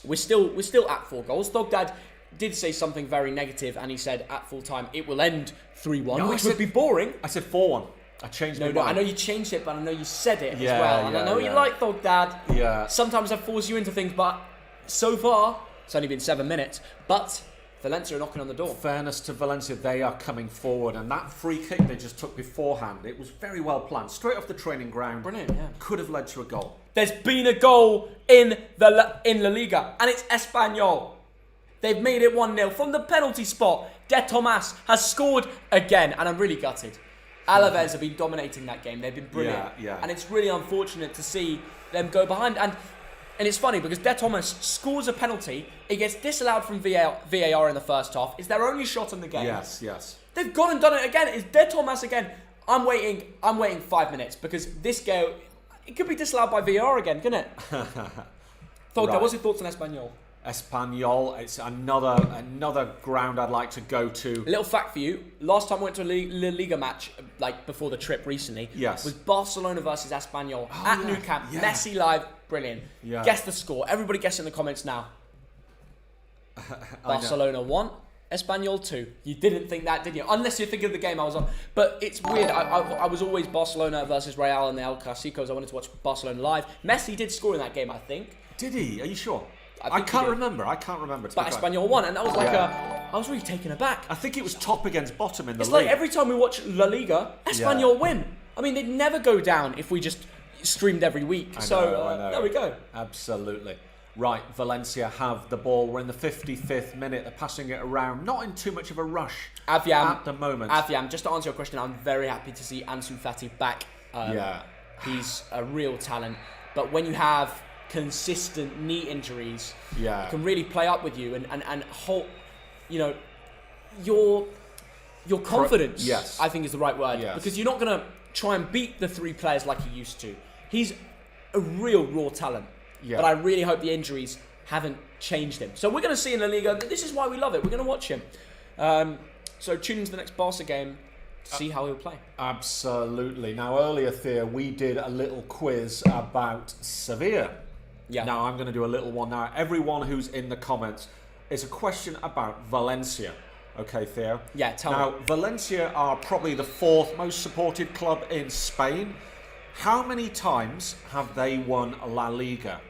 We're still at 4 goals. Thogdad, did say something very negative, and he said at full time it will end 3-1, No, which would be boring. I said 4-1. I changed my mind. I know you changed it, but I know you said it as Yeah, well. And I yeah, know yeah. you like Thogden. Yeah. Sometimes I force you into things, but so far, it's only been 7 minutes. But Valencia are knocking on the door. Fairness to Valencia, they are coming forward, and that free kick they just took beforehand, it was very well planned. Straight off the training ground. Brilliant, yeah. Could have led to a goal. There's been a goal in LaLiga, and it's Espanyol. They've made it 1-0 from the penalty spot. De Tomas has scored again, and I'm really gutted. Alaves have been dominating that game. They've been brilliant. Yeah. And it's really unfortunate to see them go behind. And it's funny because De Tomas scores a penalty. It gets disallowed from VAR in the first half. It's their only shot in the game. Yes. They've gone and done it again. It's De Tomas again. I'm waiting 5 minutes because this go, it could be disallowed by VAR again, couldn't it? Thogden, Right. what's your thoughts on Espanyol? Espanyol, it's another ground I'd like to go to. A little fact for you. Last time I went to a La Liga match, like before the trip recently, Yes. was Barcelona versus Espanyol at Nou Camp. Yeah. Messi live, brilliant. Yeah. Guess the score. Everybody guess in the comments now. Barcelona 1, Espanyol 2. You didn't think that, did you? Unless you're thinking of the game I was on. But it's weird. I was always Barcelona versus Real in the El Clásicos. I wanted to watch Barcelona live. Messi did score in that game, I think. Did he? Are you sure? I I think he can't did. remember. to But be fair. Espanyol won, and that was like Yeah. I was really taken aback. I think it was top against bottom in the It's league. like every time we watch La Liga, Espanyol win. I mean, they'd never go down if we just streamed every week. I So know. there we go. Absolutely. Right, Valencia have the ball. We're in the 55th minute. They're passing it around. Not in too much of a rush Aviam, at the moment. Aviam, just to answer your question, I'm very happy to see Ansu Fati back. Yeah. He's a real talent. But when you have consistent knee injuries, Yeah. it can really play up with you and hold, your confidence. Yes. I think is the right word. Yes. Because you're not going to try and beat the 3 players like he used to. He's a real raw talent. Yeah. But I really hope the injuries haven't changed him. So we're going to see in La Liga. This is why we love it. We're going to watch him. So tune into the next Barca game to see how he'll play. Absolutely. Now, earlier, Thea, we did a little quiz about Sevilla. Yeah. Now, I'm going to do a little one now. Everyone who's in the comments, it's a question about Valencia. Okay, Theo? Yeah, tell Now, me. Valencia are probably the 4th most supported club in Spain. How many times have they won La Liga?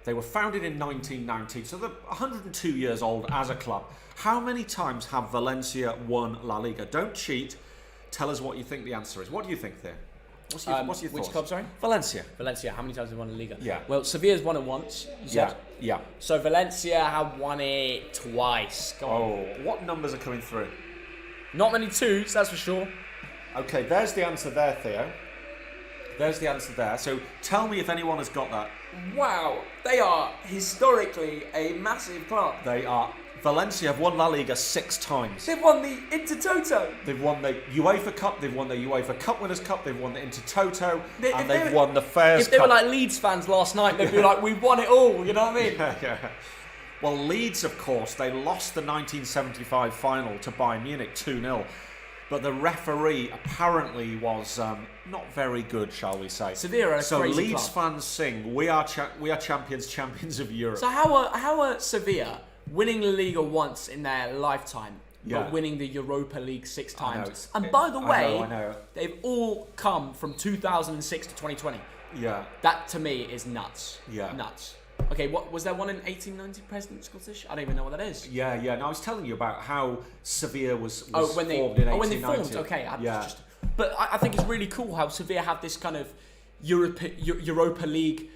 They were founded in 1990, so they're 102 years old as a club. How many times have Valencia won La Liga? Don't cheat. Tell us what you think the answer is. What do you think, Theo? What's your thoughts? Which club, sorry? Valencia. Valencia. How many times have they won La Liga? Yeah. Well, Sevilla's won it once, you said. Yeah. So Valencia have won it twice. Go on. Oh, what numbers are coming through? Not many twos, that's for sure. Okay, there's the answer there, Theo. There's the answer there. So tell me if anyone has got that. Wow, they are historically a massive club. They are. Valencia have won La Liga 6 times. They've won the Intertoto. They've won the UEFA Cup, they've won the UEFA Cup Winners' Cup, they've won the Intertoto, If and they they've were- won the Fairs If they were Cup. like Leeds fans last night, they'd be like, we've won it all, you know what I mean? Yeah. Well, Leeds, of course, they lost the 1975 final to Bayern Munich 2-0. But the referee apparently was not very good, shall we say. Sevilla are a So crazy Leeds club. fans sing, we are champions of Europe. So how are Sevilla winning La Liga once in their lifetime, Yeah. but winning the Europa League 6 I know, times? it's- And by the way, I know. they've all come from 2006 to 2020. Yeah. That to me is nuts. Yeah. Nuts. Okay, what was there one in 1890 President Scottish? I don't even know what that is. Yeah. No, I was telling you about how Sevilla was when they formed in 1890. when they formed. Okay, but I think it's really cool how Sevilla have this kind of Europa League.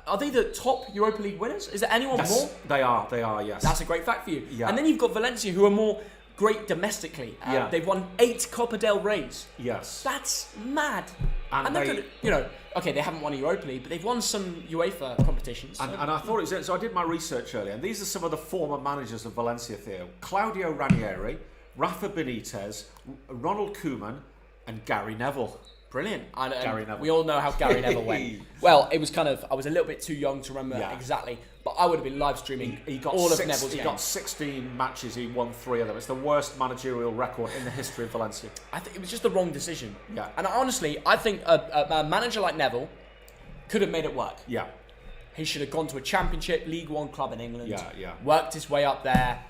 Are they the top Europa League winners? Is there anyone more? They are, yes. That's a great fact for you. Yeah. And then you've got Valencia, who are more great domestically. Yeah. They've won 8 Copa del Reys. Yes. That's mad. And they're they- good. Okay, they haven't won a Europa League, but they've won some UEFA competitions. And I thought it was, so I did my research earlier, and these are some of the former managers of Valencia, Theo. Claudio Ranieri, Rafa Benitez, Ronald Koeman, and Gary Neville. Brilliant. And Gary Neville. we all know how Gary Neville went. Well, it was I was a little bit too young to remember Yeah. exactly, but I would have been live streaming He got all of six- Neville's He games. got 16 matches, he won 3 of them. It's the worst managerial record in the history of Valencia. I think it was just the wrong decision. Yeah. And honestly, I think a manager like Neville could have made it work. Yeah. He should have gone to a Championship, League One club in England. Yeah. Worked his way up there.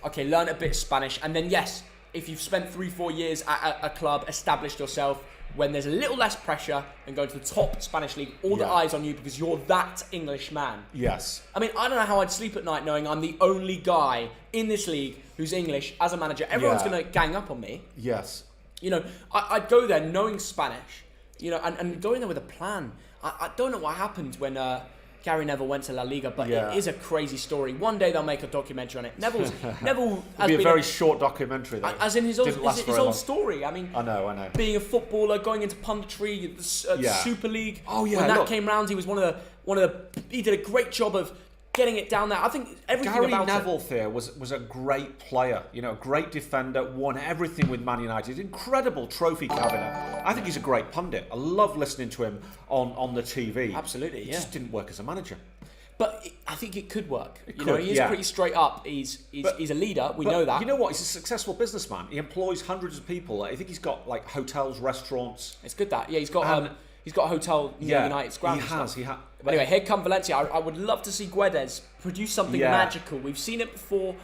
Okay, learned a bit of Spanish. And then, yes, if you've spent 3-4 years at a club, established yourself, when there's a little less pressure and going to the top Spanish league, all the eyes on you because you're that English man. Yes. I mean, I don't know how I'd sleep at night knowing I'm the only guy in this league who's English as a manager. Everyone's going to gang up on me. Yes. You know, I'd go there knowing Spanish, you know, and going there with a plan. I don't know what happened when Gary Neville went to La Liga, but it is a crazy story. One day they'll make a documentary on it. Neville has be a been very short documentary, though. As in his old story. I mean, I know. Being a footballer, going into punditry, the Super League. Oh yeah. When that came round, he was one of the. He did a great job of getting it down there. I think everything Gary about Neville there was a great player, you know, great defender, won everything with Man United, incredible trophy cabinet. I think he's a great pundit. I love listening to him on the TV. Absolutely, It just didn't work as a manager. But I think it could work. You know, he is pretty straight up. He's a leader. We know that. You know what? He's a successful businessman. He employs hundreds of people. I think he's got like hotels, restaurants. It's good that he's got a hotel near United's ground. He has. But anyway, here come Valencia. I would love to see Guedes produce something magical. We've seen it before.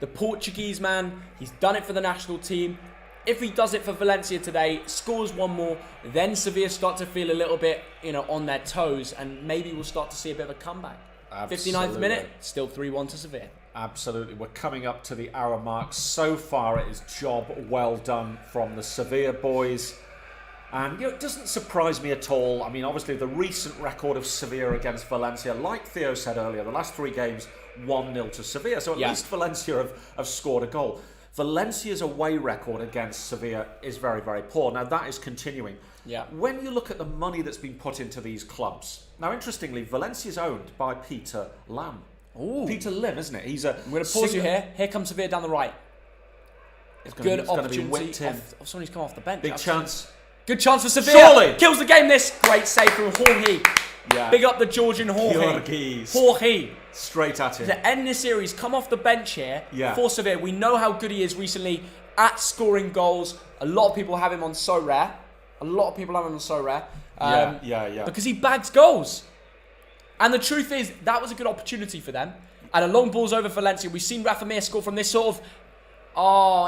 The Portuguese man, he's done it for the national team. If he does it for Valencia today, scores one more, then Sevilla start to feel a little bit, you know, on their toes, and maybe we'll start to see a bit of a comeback. Absolutely. 59th minute, still 3-1 to Sevilla. Absolutely. We're coming up to the hour mark. So far, it is job well done from the Sevilla boys. And you know, it doesn't surprise me at all. I mean, obviously, the recent record of Sevilla against Valencia, like Theo said earlier, the last 3 games, 1-0 to Sevilla. So at least Valencia have scored a goal. Valencia's away record against Sevilla is very, very poor. Now, that is continuing. Yeah. When you look at the money that's been put into these clubs, now, interestingly, Valencia's owned by Peter Lam. Ooh. Peter Lim, isn't it? I'm going to pause you here. Here comes Sevilla down the right. Good opportunity of someone who's come off the bench. Big chance. Good chance for Sevilla. Surely. Kills the game, this. Great save from Jorge. Yeah. Big up the Georgian Jorge. Straight at him. To end this series, come off the bench here for Sevilla. We know how good he is recently at scoring goals. A lot of people have him on So Rare. Because he bags goals. And the truth is, that was a good opportunity for them. And a long ball's over Valencia. We've seen Rafa Mir score from this sort of...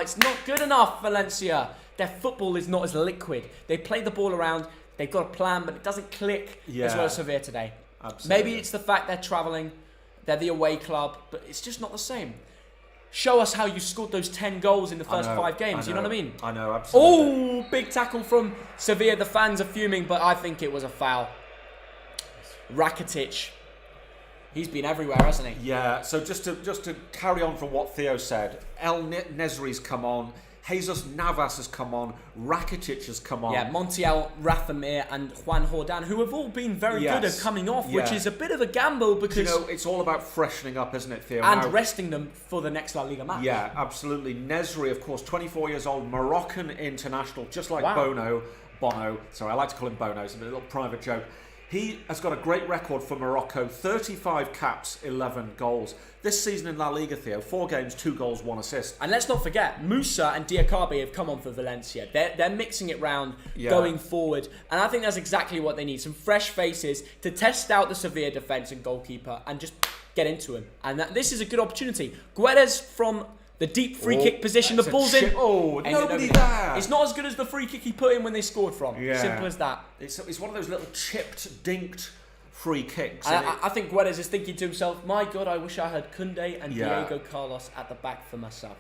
it's not good enough, Valencia. Their football is not as liquid. They play the ball around. They've got a plan, but it doesn't click as well as Sevilla today. Absolutely. Maybe it's the fact they're travelling. They're the away club. But it's just not the same. Show us how you scored those 10 goals in the first 5 games. You know what I mean? I know, absolutely. Oh, big tackle from Sevilla. The fans are fuming, but I think it was a foul. Rakitic. He's been everywhere, hasn't he? Yeah, so just to carry on from what Theo said, El Nesri's come on, Jesus Navas has come on, Rakitic has come on. Yeah, Montiel, Rafa Mir and Juan Jordan, who have all been very good at coming off, which is a bit of a gamble because... You know, it's all about freshening up, isn't it, Theo? And resting them for the next La Liga match. Yeah, absolutely. Nesri, of course, 24 years old, Moroccan international, just like Bono. Sorry, I like to call him Bono, it's a little private joke. He has got a great record for Morocco, 35 caps, 11 goals. This season in La Liga, Theo, 4 games, 2 goals, 1 assist. And let's not forget, Musa and Diakabi have come on for Valencia. They're mixing it round, going forward. And I think that's exactly what they need. Some fresh faces to test out the Sevilla defence and goalkeeper and just get into him. And this is a good opportunity. Guedes from the deep free kick position, the ball's in. Nobody there. It's not as good as the free kick he put in when they scored from. Simple as that. It's one of those little chipped, dinked free kicks. I think Guedes is thinking to himself, my God, I wish I had Koundé and Diego Carlos at the back for myself.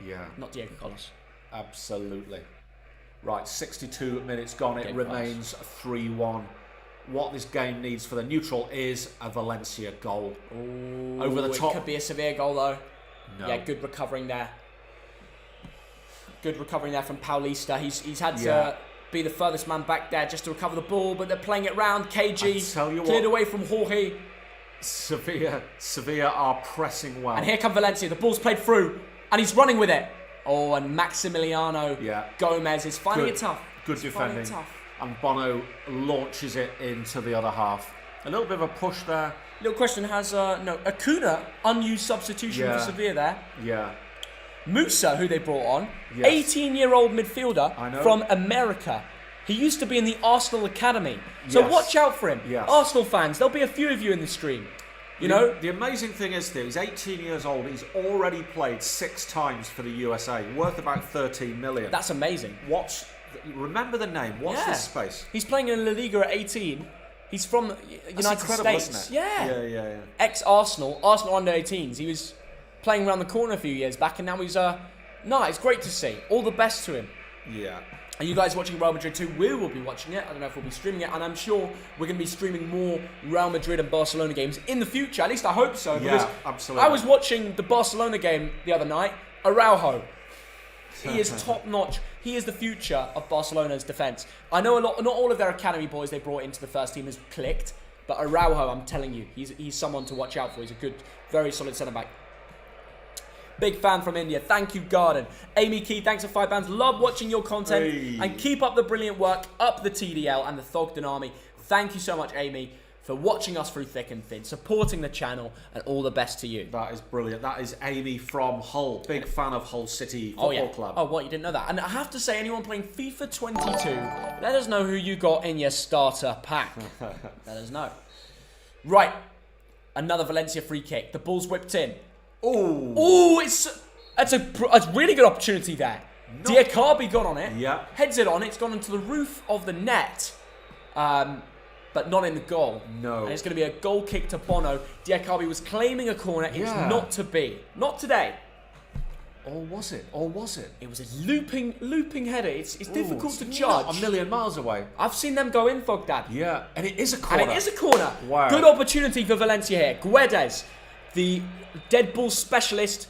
Yeah. Not Diego Carlos. Absolutely. Right, 62 minutes gone. It remains 3-1. What this game needs for the neutral is a Valencia goal. Ooh, over the top. It could be a Sevilla goal, though. No. Yeah, good recovering there. Good recovering there from Paulista. He's had to be the furthest man back there just to recover the ball, but they're playing it round. KG cleared away from Jorge. Sevilla are pressing well. And here come Valencia. The ball's played through, and he's running with it. Oh, and Maximiliano Gomez is finding it tough. Good defending. And Bono launches it into the other half. A little bit of a push there. Little question, has Acuna, unused substitution for Sevilla there. Yeah. Musa, who they brought on, 18-year-old midfielder from America. He used to be in the Arsenal Academy. So Yes. watch out for him. Yes. Arsenal fans, there'll be a few of you in the stream. You know? The amazing thing is, he's 18 years old. He's already played 6 times for the USA, worth about 13 million. That's amazing. Remember the name. What's this space? He's playing in LaLiga at 18. He's from the United States. Isn't it? Yeah. Ex-Arsenal, Arsenal under 18s. He was playing around the corner a few years back, and now he's it's great to see. All the best to him. Yeah. Are you guys watching Real Madrid too? We will be watching it. I don't know if we'll be streaming it, and I'm sure we're going to be streaming more Real Madrid and Barcelona games in the future. At least I hope so. Yeah, absolutely. I was watching the Barcelona game the other night. Araujo. He is top notch. He is the future of Barcelona's defence. I know not all of their academy boys they brought into the first team has clicked, but Araujo, I'm telling you, he's someone to watch out for. He's a good, very solid centre back. Big fan from India. Thank you, Garden. Amy Key, thanks for £5. Love watching your content. Hey. And keep up the brilliant work. Up the TDL and the Thogden Army. Thank you so much, Amy, for watching us through thick and thin, supporting the channel, and all the best to you. That is brilliant. That is Amy from Hull. Big fan of Hull City Football Club. Oh, what? You didn't know that? And I have to say, anyone playing FIFA 22, let us know who you got in your starter pack. Let us know. Right. Another Valencia free kick. The ball's whipped in. Oh, that's a really good opportunity there. Diakabi got on it. Yeah. Heads it on. It's gone into the roof of the net. But not in the goal. No. And it's going to be a goal kick to Bono. Diakabi was claiming a corner. It's not to be. Not today. Or was it? It was a looping header. It's difficult to judge. Not a million miles away. I've seen them go in, Thogden. Yeah. And it is a corner. Wow. Good opportunity for Valencia here. Guedes, the dead ball specialist.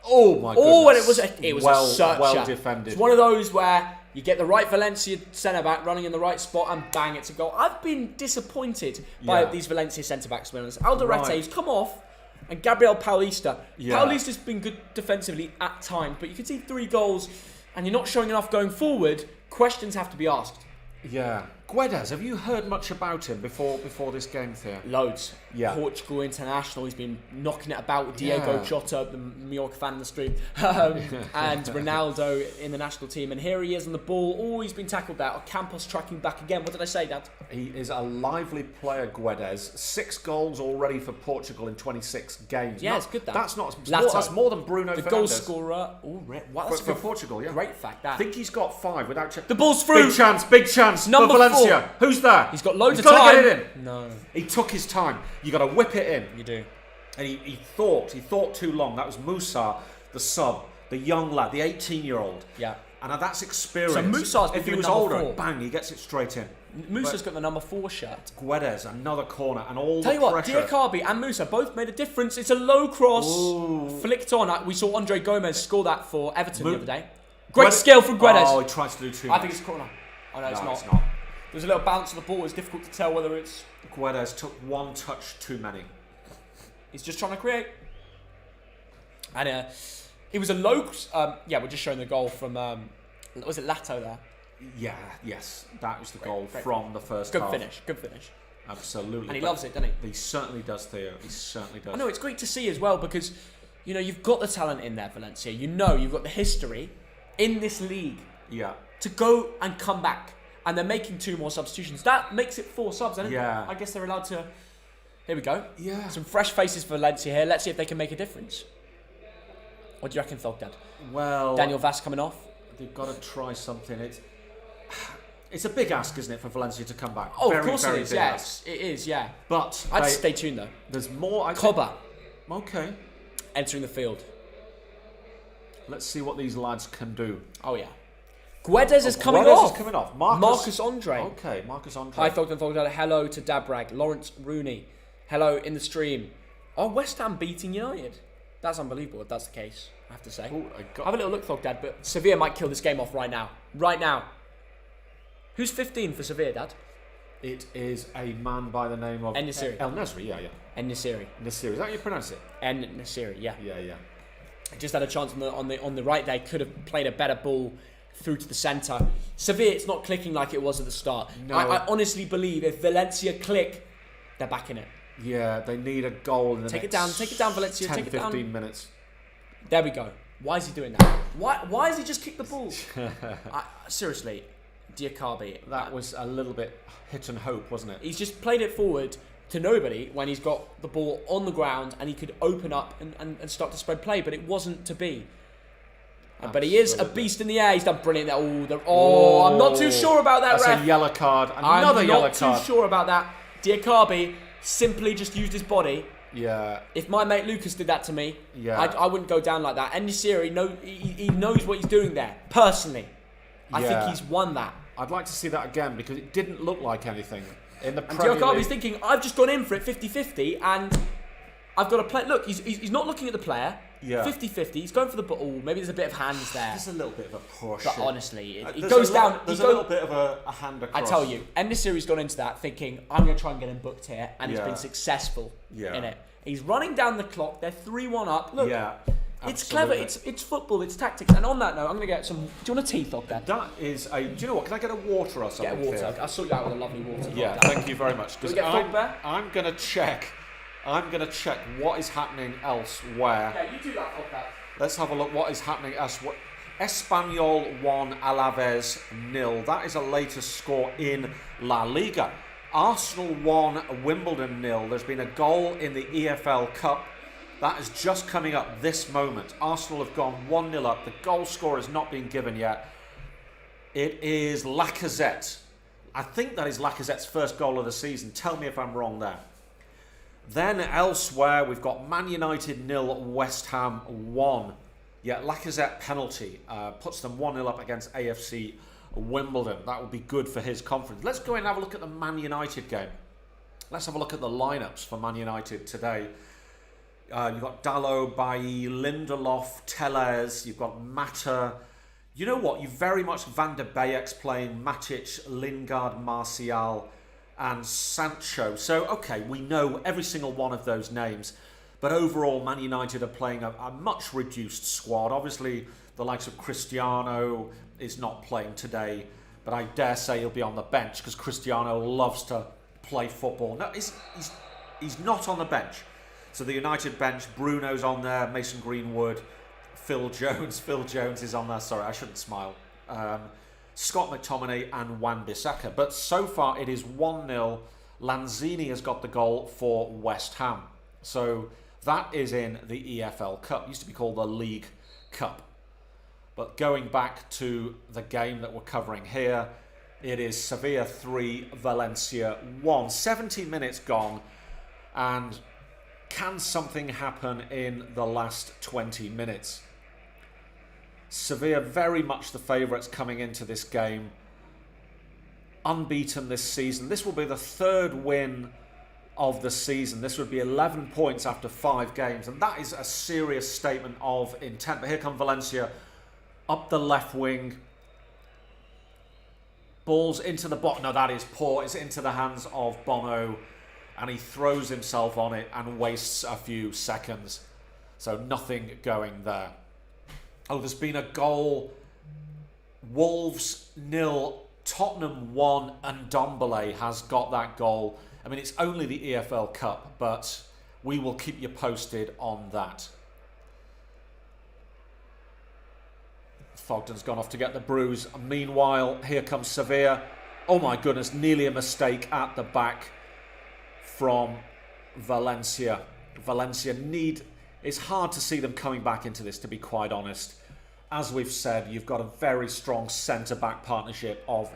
Oh my goodness. Oh, and it was a searcher. Well defended. It's one of those where you get the right Valencia centre-back running in the right spot and bang, it's a goal. I've been disappointed by these Valencia centre-backs. Alderete's come off, and Gabriel Paulista. Yeah. Paulista's been good defensively at times, but you can see 3 goals and you're not showing enough going forward. Questions have to be asked. Yeah. Guedes, have you heard much about him before this game, Theo? Loads. Yeah. Portugal international. He's been knocking it about with Diego Jota, the Mallorca fan in the stream, and Ronaldo in the national team. And here he is on the ball. Oh, he's been tackled there. Campos tracking back again. What did I say, Dad? He is a lively player, Guedes. 6 goals already for Portugal in 26 games. Yeah, it's good. That's more than Bruno the Fernandes. goal scorer. Oh, wow, that's for Portugal. Yeah. Great fact. That. I think he's got 5 without. The ball's through. Big chance. Number for Valencia. 4. Who's there? He's got loads of got time. to get it in. No. He took his time. You got to whip it in. You do. And he thought too long. That was Musa, the sub, the young lad, the 18-year-old. Yeah. And that's experience. So Musa's been if he given was number older, 4. bang, he gets it straight in. Musa's got the number 4 shirt. Guedes, another corner, and all Tell the you what, pressure. Diakabi and Musa both made a difference. It's a low cross, flicked on. We saw Andre Gomez score that for Everton the other day. Great skill from Guedes. Oh, he tries to do too much. I think it's a corner. Oh no, it's not. It's not. There's a little bounce of the ball. It's difficult to tell whether it's... Guedes took 1 touch too many. He's just trying to create. And it was a low... we're just showing the goal from... was it Lato there? Yeah, yes. That was the goal from the first Good half. Good finish. Absolutely. And he loves it, doesn't he? He certainly does, Theo. He certainly does. I know, it's great to see as well because, you've got the talent in there, Valencia. You've got the history in this league. Yeah. To go and come back. And they're making 2 more substitutions. That makes it 4 subs, and I guess they're allowed to... Here we go. Yeah. Some fresh faces for Valencia here. Let's see if they can make a difference. What do you reckon, Thogden? Well... Daniel Vaz coming off? They've got to try something. It's a big ask, isn't it, for Valencia to come back? Oh, of course it is. Yes, it is. Yeah. But I'd stay tuned though. There's more. Coba. Okay. Entering the field. Let's see what these lads can do. Oh yeah. Guedes is coming off. Is coming off. Marcus Andre. Okay, Marcus Andre. Hi, Thogden. Hello to Dabrag. Lawrence Rooney. Hello in the stream. Oh, West Ham beating United. That's unbelievable if that's the case, I have to say. Ooh, Have a little look, Thogden, but Sevilla might kill this game off right now. Right now. Who's 15 for Sevilla, Dad? It is a man by the name of... En-Nesyri. El-Nesyri, yeah. En-Nesyri. Nesyri, is that how you pronounce it? En-Nesyri, yeah. Yeah. Just had a chance on the right there. Could have played a better ball through to the centre. Sevilla, it's not clicking like it was at the start. No. I honestly believe if Valencia click, they're back in it. Yeah, they need a goal in the Take next... it down, Valencia. 10, take it down. 15 minutes. There we go. Why is he doing that? Why has he just kicked the ball? Seriously, Diakabi. That was a little bit hit and hope, wasn't it? He's just played it forward to nobody when he's got the ball on the ground and he could open up and start to spread play, but it wasn't to be. But he is a beast in the air. He's done brilliant there. I'm not too sure about that, That's ref. a yellow card. Another yellow card. I'm not too sure about that. Diakabi simply just used his body. Yeah. If my mate Lucas did that to me, yeah. I wouldn't go down like that. And Nisiri, he knows what he's doing there. Personally, I think he's won that. I'd like to see that again because it didn't look like anything in the Premier League. Diakabi's thinking, I've just gone in for it 50-50 and I've got to play. Look, he's not looking at the player. Yeah. 50-50. He's going for the ball. Maybe there's a bit of hands there. There's a little bit of a push. But honestly, it goes down. There's a little bit of a hand across. I tell you, Nisiri's gone into that thinking, I'm going to try and get him booked here. And he's been successful in it. He's running down the clock. They're 3-1 up. Look, it's clever. It's football. It's tactics. And on that note, I'm going to get some... Do you want a tea, Thogden? That is a... Do you know what? Can I get a water or something? Get a water. I'll sort you out with a lovely water. Yeah, thank you very much. Can we get Thogden? I'm going to check what is happening elsewhere. Yeah, you do that, Thogden. Let's have a look what is happening elsewhere. Espanyol 1, Alaves 0. That is a latest score in La Liga. Arsenal 1, Wimbledon 0. There's been a goal in the EFL Cup. That is just coming up this moment. Arsenal have gone 1-0 up. The goal score has not been given yet. It is Lacazette. I think that is Lacazette's first goal of the season. Tell me if I'm wrong there. Then elsewhere, we've got Man United 0, West Ham 1. Yeah, Lacazette penalty puts them 1-0 up against AFC Wimbledon. That would be good for his confidence. Let's go and have a look at the Man United game. Let's have a look at the lineups for Man United today. You've got Dalot, Bailly, Lindelof, Tellez. You've got Mata. You know what? You've very much Van der Beek's playing, Matic, Lingard, Martial, and Sancho. So, okay, we know every single one of those names. But overall, Man United are playing a much reduced squad. Obviously, the likes of Cristiano is not playing today. But I dare say he'll be on the bench because Cristiano loves to play football. No, he's not on the bench. So the United bench, Bruno's on there, Mason Greenwood, Phil Jones. Phil Jones is on there. Sorry, I shouldn't smile. Scott McTominay and Wan-Bissaka. But so far it is 1-0. Lanzini has got the goal for West Ham. So that is in the EFL Cup. It used to be called the League Cup. But going back to the game that we're covering here, it is Sevilla 3, Valencia 1. 70 minutes gone. And can something happen in the last 20 minutes? Sevilla very much the favourites coming into this game. Unbeaten this season. This will be the third win of the season. This would be 11 points after 5 games. And that is a serious statement of intent. But here come Valencia up the left wing. Balls into the box. No, that is poor. It's into the hands of Bono. And he throws himself on it and wastes a few seconds. So nothing going there. Oh, there's been a goal. Wolves 0, Tottenham 1, and Ndombele has got that goal. I mean, it's only the EFL Cup, but we will keep you posted on that. Thogden's gone off to get the bruise. Meanwhile, here comes Sevilla. Oh my goodness, nearly a mistake at the back from Valencia. Valencia it's hard to see them coming back into this, to be quite honest. As we've said, you've got a very strong centre-back partnership of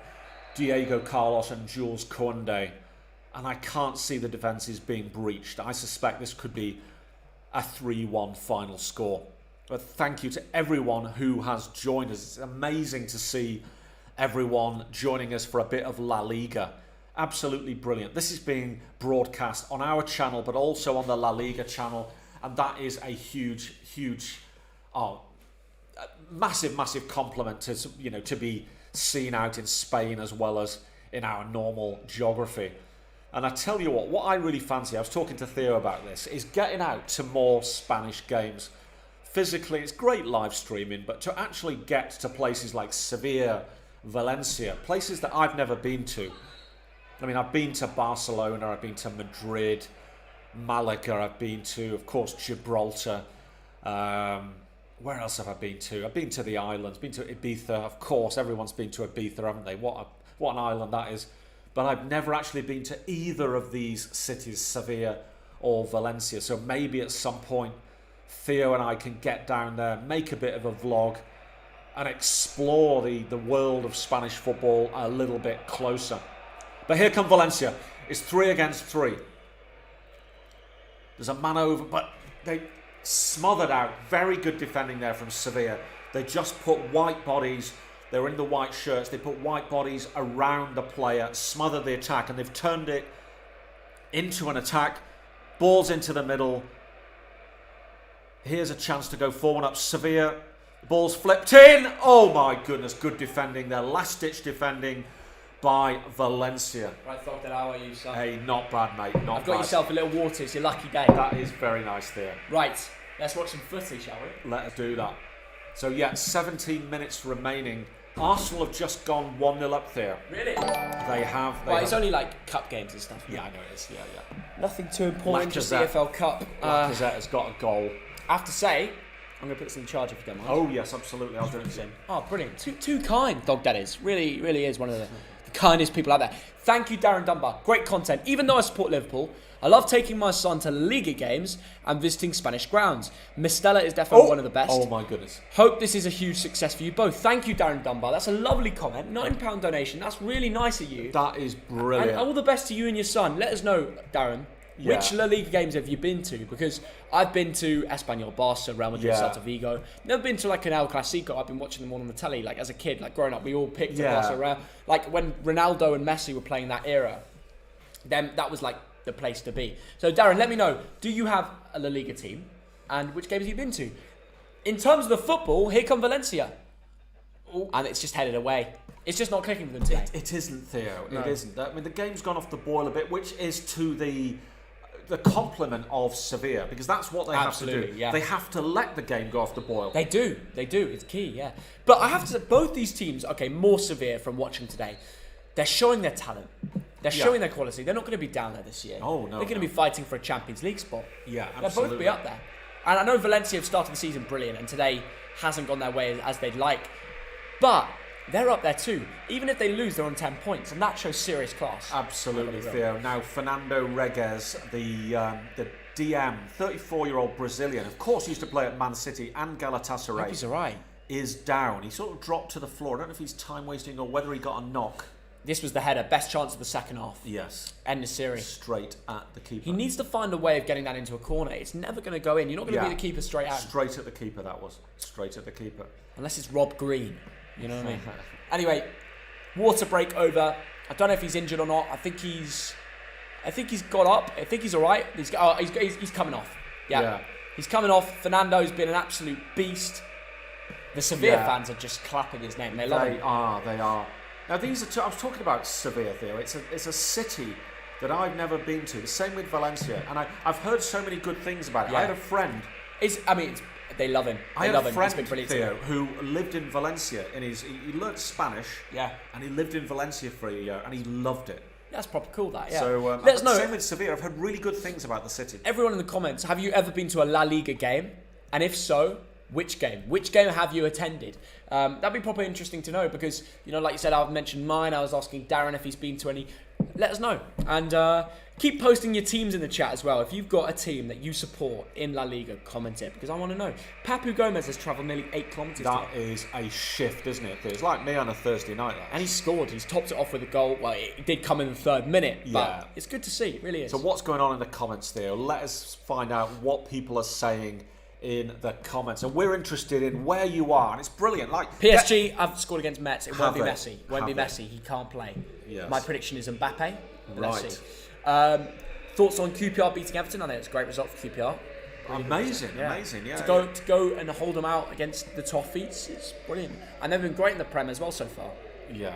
Diego Carlos and Jules Koundé. And I can't see the defences being breached. I suspect this could be a 3-1 final score. But thank you to everyone who has joined us. It's amazing to see everyone joining us for a bit of La Liga. Absolutely brilliant. This is being broadcast on our channel, but also on the La Liga channel. And that is a huge, massive compliment to be seen out in Spain as well as in our normal geography. And I tell you what I really fancy, I was talking to Theo about this, is getting out to more Spanish games. Physically, it's great live streaming, but to actually get to places like Sevilla, Valencia, places that I've never been to. I mean, I've been to Barcelona, I've been to Madrid, Malaga, I've been to, of course, Gibraltar, Where else have I been to? I've been to the islands, been to Ibiza. Of course, everyone's been to Ibiza, haven't they? What an island that is. But I've never actually been to either of these cities, Sevilla or Valencia. So maybe at some point, Theo and I can get down there, make a bit of a vlog, and explore the world of Spanish football a little bit closer. But here come Valencia. It's 3 against 3. There's a man over, but they smothered out. Very good defending there from Sevilla. They just put white bodies. They're in the white shirts. They put white bodies around the player, smothered the attack, and they've turned it into an attack. Balls into the middle. Here's a chance to go 4-1 up. Sevilla. The ball's flipped in. Oh my goodness, good defending there. Last-ditch defending by Valencia. Right, Thogden, how are you, son? Hey, not bad, mate. Not I've got bad. yourself a little water. It's your lucky day. That is very nice there. Right, let's watch some footy, shall we? Let us do that. So yeah, 17 minutes remaining. Arsenal have just gone 1-0 up there. Really? They have. It's only like cup games and stuff. Yeah, I know it is. Yeah. Nothing too important, just the Lacazette. EFL Cup. Lacazette has got a goal. I have to say, I'm going to put this in charge if you don't mind. Oh yes, absolutely. I'll do it. Oh, brilliant. Too kind, Thogden is. Really, really is one of the kindest people out there. Thank you, Darren Dunbar. Great content. Even though I support Liverpool, I love taking my son to LaLiga games and visiting Spanish grounds. Mestella is definitely one of the best. Oh my goodness. Hope this is a huge success for you both. Thank you, Darren Dunbar. That's a lovely comment. £9 donation. That's really nice of you. That is brilliant. And all the best to you and your son. Let us know, Darren. Yeah. Which La Liga games have you been to? Because I've been to Espanyol, Barca, Real Madrid, Celta Vigo. Never been to like an El Clasico. I've been watching them all on the telly. Like as a kid, like growing up, we all picked Barca. Real. Like when Ronaldo and Messi were playing that era, then that was like the place to be. So Darren, let me know. Do you have a La Liga team? And which games have you been to? In terms of the football, here come Valencia. Ooh. And it's just headed away. It's just not clicking for them today. It isn't, Theo. No. It isn't. I mean, the game's gone off the boil a bit, which is to the compliment of Sevilla, because that's what they have to do. Yeah. They have to let the game go off the boil. They do. It's key, yeah. But I have to say, both these teams, okay, more severe from watching today, they're showing their talent. They're showing their quality. They're not going to be down there this year. Oh, no. They're going to be fighting for a Champions League spot. Yeah, They'll absolutely. both be up there. And I know Valencia have started the season brilliant, and today hasn't gone their way as they'd like. But they're up there too. Even if they lose, they're on 10 points, and that shows serious class. Absolutely, Theo. Now, Fernando Regez, the DM, 34-year-old Brazilian, of course used to play at Man City and Galatasaray. I hope he's all right. Is down. He sort of dropped to the floor. I don't know if he's time wasting or whether he got a knock. This was the header. Best chance of the second half. Yes. End of series. Straight at the keeper. He needs to find a way of getting that into a corner. It's never going to go in. You're not going to be the keeper straight out. Straight at the keeper, that was. Straight at the keeper. Unless it's Rob Green. You know what I mean? Anyway, water break over. I don't know if he's injured or not. I think he's got up. I think he's all right. He's coming off. Yeah. He's coming off. Fernando's been an absolute beast. The Sevilla fans are just clapping his name. They love him. They are. Now these are I was talking about Sevilla, Theo. It's a city that I've never been to. The same with Valencia, and I've heard so many good things about it. Yeah. I had a friend. They love him. I had a friend, He's been brilliant, Theo, who lived in Valencia. He learnt Spanish. Yeah. And he lived in Valencia for a year, and he loved it. That's proper cool, that, yeah. So let us know. Same with Sevilla. I've heard really good things about the city. Everyone in the comments, have you ever been to a La Liga game? And if so, which game? Which game have you attended? That'd be proper interesting to know because, like you said, I've mentioned mine. I was asking Darren if he's been to any. Let us know. And keep posting your teams in the chat as well. If you've got a team that you support in La Liga, comment it because I want to know. Papu Gomez has travelled nearly 8 kilometres. That is a shift, isn't it? It's like me on a Thursday night. And he scored. He's topped it off with a goal. Well, it did come in the 3rd minute, but it's good to see. It really is. So what's going on in the comments, Theo? Let us find out what people are saying in the comments, and we're interested in where you are, and it's brilliant. Like PSG, I've scored against Metz. It won't be Messi. Messi. He can't play. Yes. My prediction is Mbappe. Let's Right. see. Thoughts on QPR beating Everton? I think it's a great result for QPR. Amazing. Yeah. To go and hold them out against the Toffees, it's brilliant. And they've been great in the Prem as well so far. Yeah.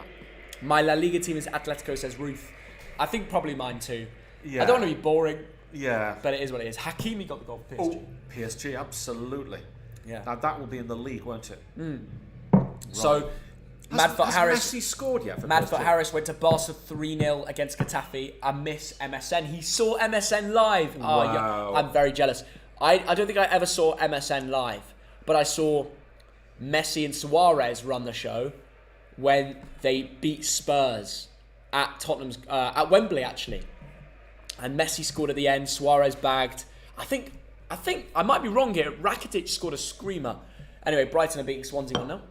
My La Liga team is Atletico, says Ruth. I think probably mine too. Yeah. I don't want to be boring. Yeah. But it is what it is. Hakimi got the goal for PSG. Oh, PSG, absolutely. Yeah. Now that will be in the league, won't it? So, Madfoot Harris. Has Messi scored yet? Madfoot Harris went to Barca 3-0 against Getafe. I miss MSN. He saw MSN live. Wow. Oh, yeah. I'm very jealous. I don't think I ever saw MSN live. but I saw Messi and Suarez run the show when they beat Spurs at Tottenham's at Wembley actually, and Messi scored at the end. Suarez bagged. I think I might be wrong here. Rakitic scored a screamer. Anyway, Brighton are beating Swansea 1-0.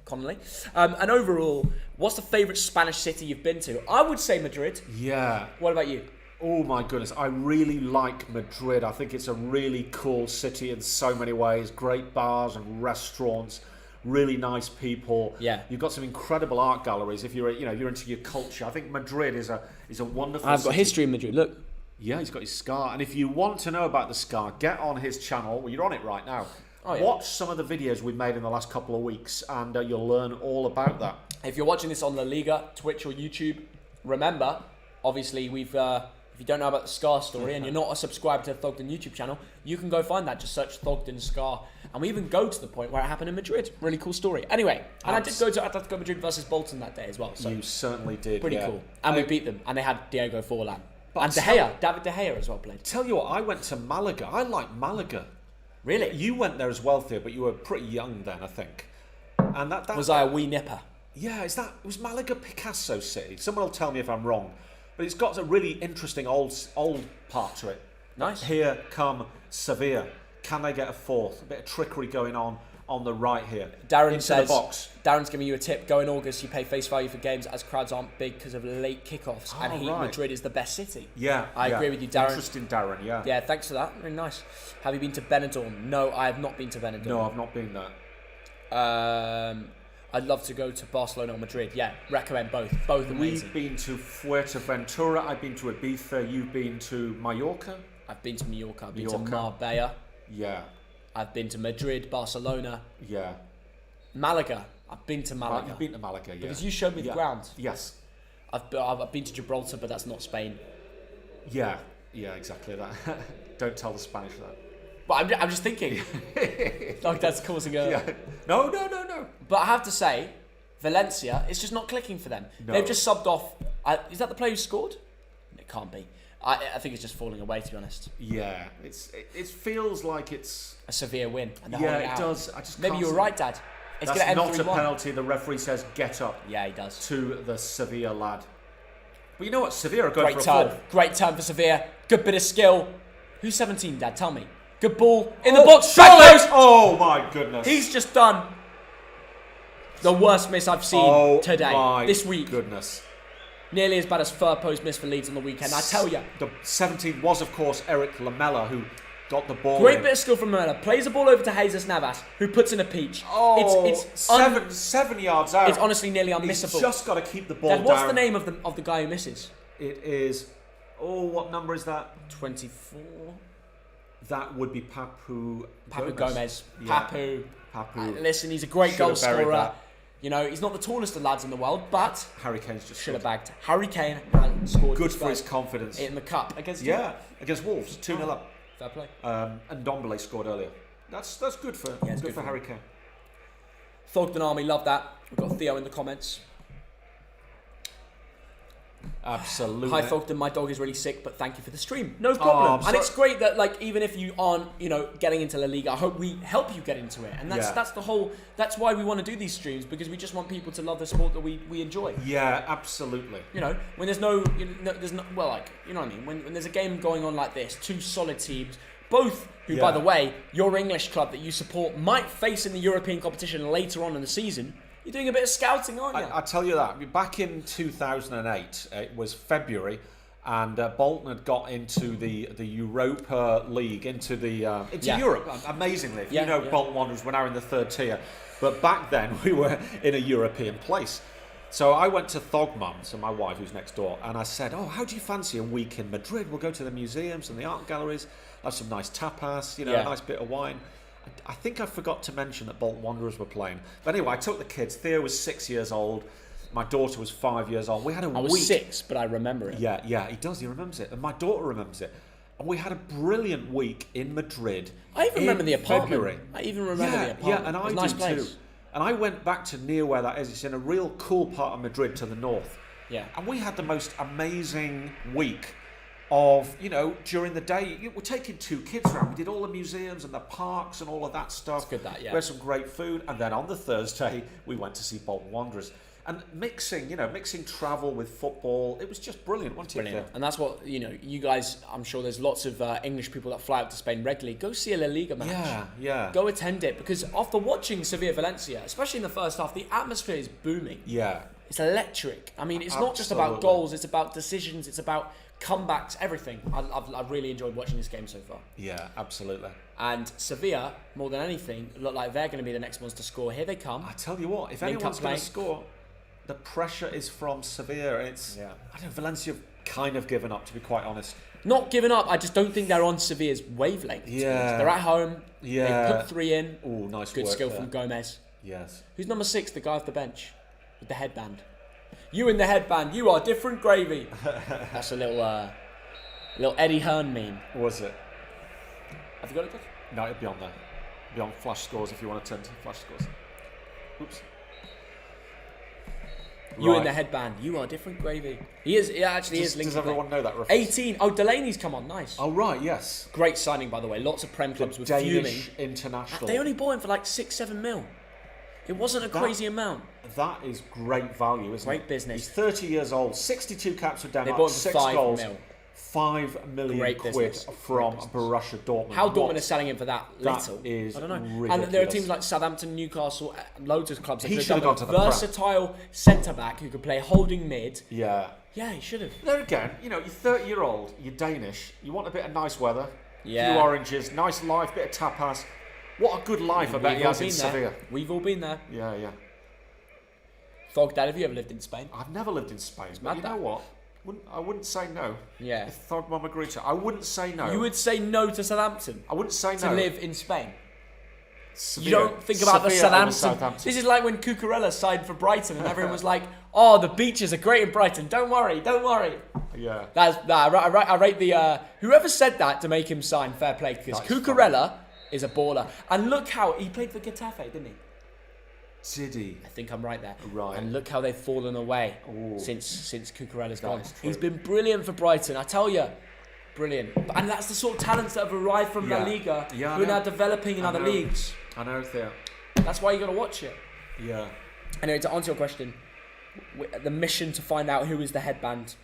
Connolly. And overall, what's the favourite Spanish city you've been to? I would say Madrid. Yeah. What about you? Oh my goodness, I really like Madrid. I think it's a really cool city in so many ways. Great bars and restaurants, really nice people. Yeah. You've got some incredible art galleries if you're into your culture. I think Madrid is a wonderful I've city. got history in Madrid. Look. Yeah, he's got his scar. And if you want to know about the scar, get on his channel. Well, you're on it right now. Oh, yeah. Watch some of the videos we've made in the last couple of weeks and you'll learn all about that. If you're watching this on LaLiga, Twitch or YouTube, remember, obviously we've... if you don't know about the Scar story and you're not a subscriber to the Thogden YouTube channel, you can go find that. Just search Thogden Scar. And we even go to the point where it happened in Madrid. Really cool story. Anyway, and I did go to Atletico Madrid versus Bolton that day as well. So you certainly did. pretty cool. And we beat them. And they had Diego Forlan. And David De Gea as well played. Tell you what, I went to Malaga. I like Malaga. Really? You went there as well, Theo, but you were pretty young then, I think. And that was I a wee nipper? Yeah, was Malaga Picasso City? Someone will tell me if I'm wrong. But it's got a really interesting old part to it. Nice. Here come Sevilla. Can they get a fourth? A bit of trickery going on the right here. Darren Into says, the box. Darren's giving you a tip. Go in August, you pay face value for games as crowds aren't big because of late kickoffs. And Madrid is the best city. Yeah. I agree with you, Darren. Interesting, Darren, yeah. Yeah, thanks for that. Very nice. Have you been to Benidorm? No, I have not been to Benidorm. No, I've not been there. I'd love to go to Barcelona or Madrid. Yeah, recommend both. Both amazing. We've been to Fuerteventura. I've been to Ibiza. You've been to Mallorca. I've been to Mallorca. I've been to Marbella. Yeah. I've been to Madrid, Barcelona. Yeah. Malaga. I've been to Malaga. You've been to Malaga, yeah. Because you showed me the ground. Yes. I've been to Gibraltar, but that's not Spain. Yeah. Yeah, exactly that. Don't tell the Spanish that. But I'm just thinking. Like that's causing a... Yeah. No. But I have to say, Valencia, it's just not clicking for them. No. They've just subbed off... is that the player who scored? It can't be. I think it's just falling away, to be honest. Yeah. It feels like it's... A severe win. And it does. Maybe you were right, Dad. It's That's gonna not a penalty. The referee says get up. Yeah, he does. To the Sevilla lad. But you know what? Sevilla are going for a fourth. Great turn for Sevilla. Good bit of skill. Who's 17, Dad? Tell me. Good ball. In the box. Back post. Oh, my goodness. He's just done the worst miss I've seen today. This week. Goodness. Nearly as bad as fur post miss for Leeds on the weekend. I tell you. The 17th was, of course, Eric Lamela, who got the ball. Great bit of skill from Lamela. Plays the ball over to Jesus Navas, who puts in a peach. Oh, it's 7 yards out. It's honestly nearly unmissable. He's just got to keep the ball down. What's the name of the guy who misses? It is... Oh, what number is that? 24. That would be Papu Gomez. Yeah. Papu. Listen, he's a great goal scorer. You know, he's not the tallest of lads in the world, but Harry Kane's just should have bagged. Harry Kane had scored. Good for his confidence. In the cup against against Wolves, 2-0 up. Fair play. And Ndombele scored earlier. That's good for good for Harry Kane. Thogden Army, love that. We've got Theo in the comments. Absolutely. Hi Thogden, my dog is really sick, but thank you for the stream. No problem. And it's great that, like, even if you aren't, getting into LaLiga, I hope we help you get into it. And that's the whole. That's why we want to do these streams, because we just want people to love the sport that we enjoy. Yeah, absolutely. When there's no, there's no. Well, like, you know what I mean. When there's a game going on like this, two solid teams, both who, by the way, your English club that you support might face in the European competition later on in the season. You're doing a bit of scouting, aren't you? I tell you that. Back in 2008, it was February, and Bolton had got into the Europa League, into Europe, amazingly. If you know Bolton Wanderers, we're now in the third tier. But back then, we were in a European place. So I went to Thogmum, so my wife, who's next door, and I said, how do you fancy a week in Madrid? We'll go to the museums and the art galleries, have some nice tapas, a nice bit of wine. I think I forgot to mention that Bolton Wanderers were playing. But anyway, I took the kids. Theo was 6 years old. My daughter was 5 years old. We had a week. I was 6, but I remember it. Yeah, he does. He remembers it. And my daughter remembers it. And we had a brilliant week in Madrid. I even remember the apartment. February. I even remember the apartment. Yeah, and I nice do place. too. And I went back to near where that is. It's in a real cool part of Madrid to the north. Yeah. And we had the most amazing week. of, during the day, we're taking 2 kids around. We did all the museums and the parks and all of that stuff. It's good that, yeah. We had some great food. And then on the Thursday, we went to see Bolton Wanderers. And mixing travel with football, it was just brilliant, wasn't it? Brilliant. And that's what, you guys, I'm sure there's lots of English people that fly out to Spain regularly. Go see a LaLiga match. Yeah. Go attend it, because after watching Sevilla Valencia, especially in the first half, the atmosphere is booming. Yeah. It's electric. I mean, it's not just about goals, it's about decisions, it's about comebacks, everything. I've really enjoyed watching this game so far. Yeah, absolutely. And Sevilla, more than anything, look like they're going to be the next ones to score. Here they come. I tell you what, if anyone's going to score, the pressure is from Sevilla. I don't know, Valencia have kind of given up, to be quite honest. Not given up, I just don't think they're on Sevilla's wavelength. Yeah. They're at home. Yeah. They put 3 in. Oh, nice Good work skill there. from Gomez. Yes. Who's number 6, the guy off the bench? With the headband. You in the headband, you are different gravy. That's a little Eddie Hearn meme. Was it? Have you got it, Chris? No, it'll be on there. It'll be on flash scores if you want to turn to flash scores. Oops. You in the headband, you are different gravy. He actually is linked. Does everyone know that reference? 18. Oh, Delaney's come on, nice. Oh, right, yes. Great signing, by the way. Lots of Prem clubs were Danish fuming. international. They only bought him for like 6-7 mil. It wasn't a crazy amount. That is great value, isn't it? Great business. He's 30 years old, 62 caps with Denmark, They bought him for 6 5 goals, mil. 5 million Great quid business. from Borussia Dortmund. How Dortmund are selling him for that little? That is I don't know. ridiculous. And there are teams like Southampton, Newcastle, loads of clubs. He that should have done gone to a the Prem. versatile centre back who could play holding mid. Yeah. Yeah, he should have. There again, you're 30-year-old, you're Danish, you want a bit of nice weather, Yeah. few oranges, nice life, bit of tapas. What a good life I bet he has in Sevilla. We've all been there. Yeah. Thogden, have you ever lived in Spain? I've never lived in Spain, but you mad know what? I wouldn't say no. Yeah. If Thogden agreed to, I wouldn't say no. You would say no to Southampton I wouldn't say to no. live in Spain. Sevilla. You don't think about Sevilla the over Southampton. This is like when Cucurella signed for Brighton and everyone was like, "Oh, the beaches are great in Brighton. Don't worry." Yeah. I rate the whoever said that to make him sign. Fair play, because That's Cucurella is a baller. And look how he played for Getafe, didn't he? Did he? I think I'm right there. Right. And look how they've fallen away Ooh. since Cucurella's gone. is true. He's been brilliant for Brighton. I tell you. Brilliant. And that's the sort of talents that have arrived from La Liga who are now developing in other leagues. I know, Theo. That's why you got to watch it. Yeah. Anyway, to answer your question, the mission to find out who is the headband.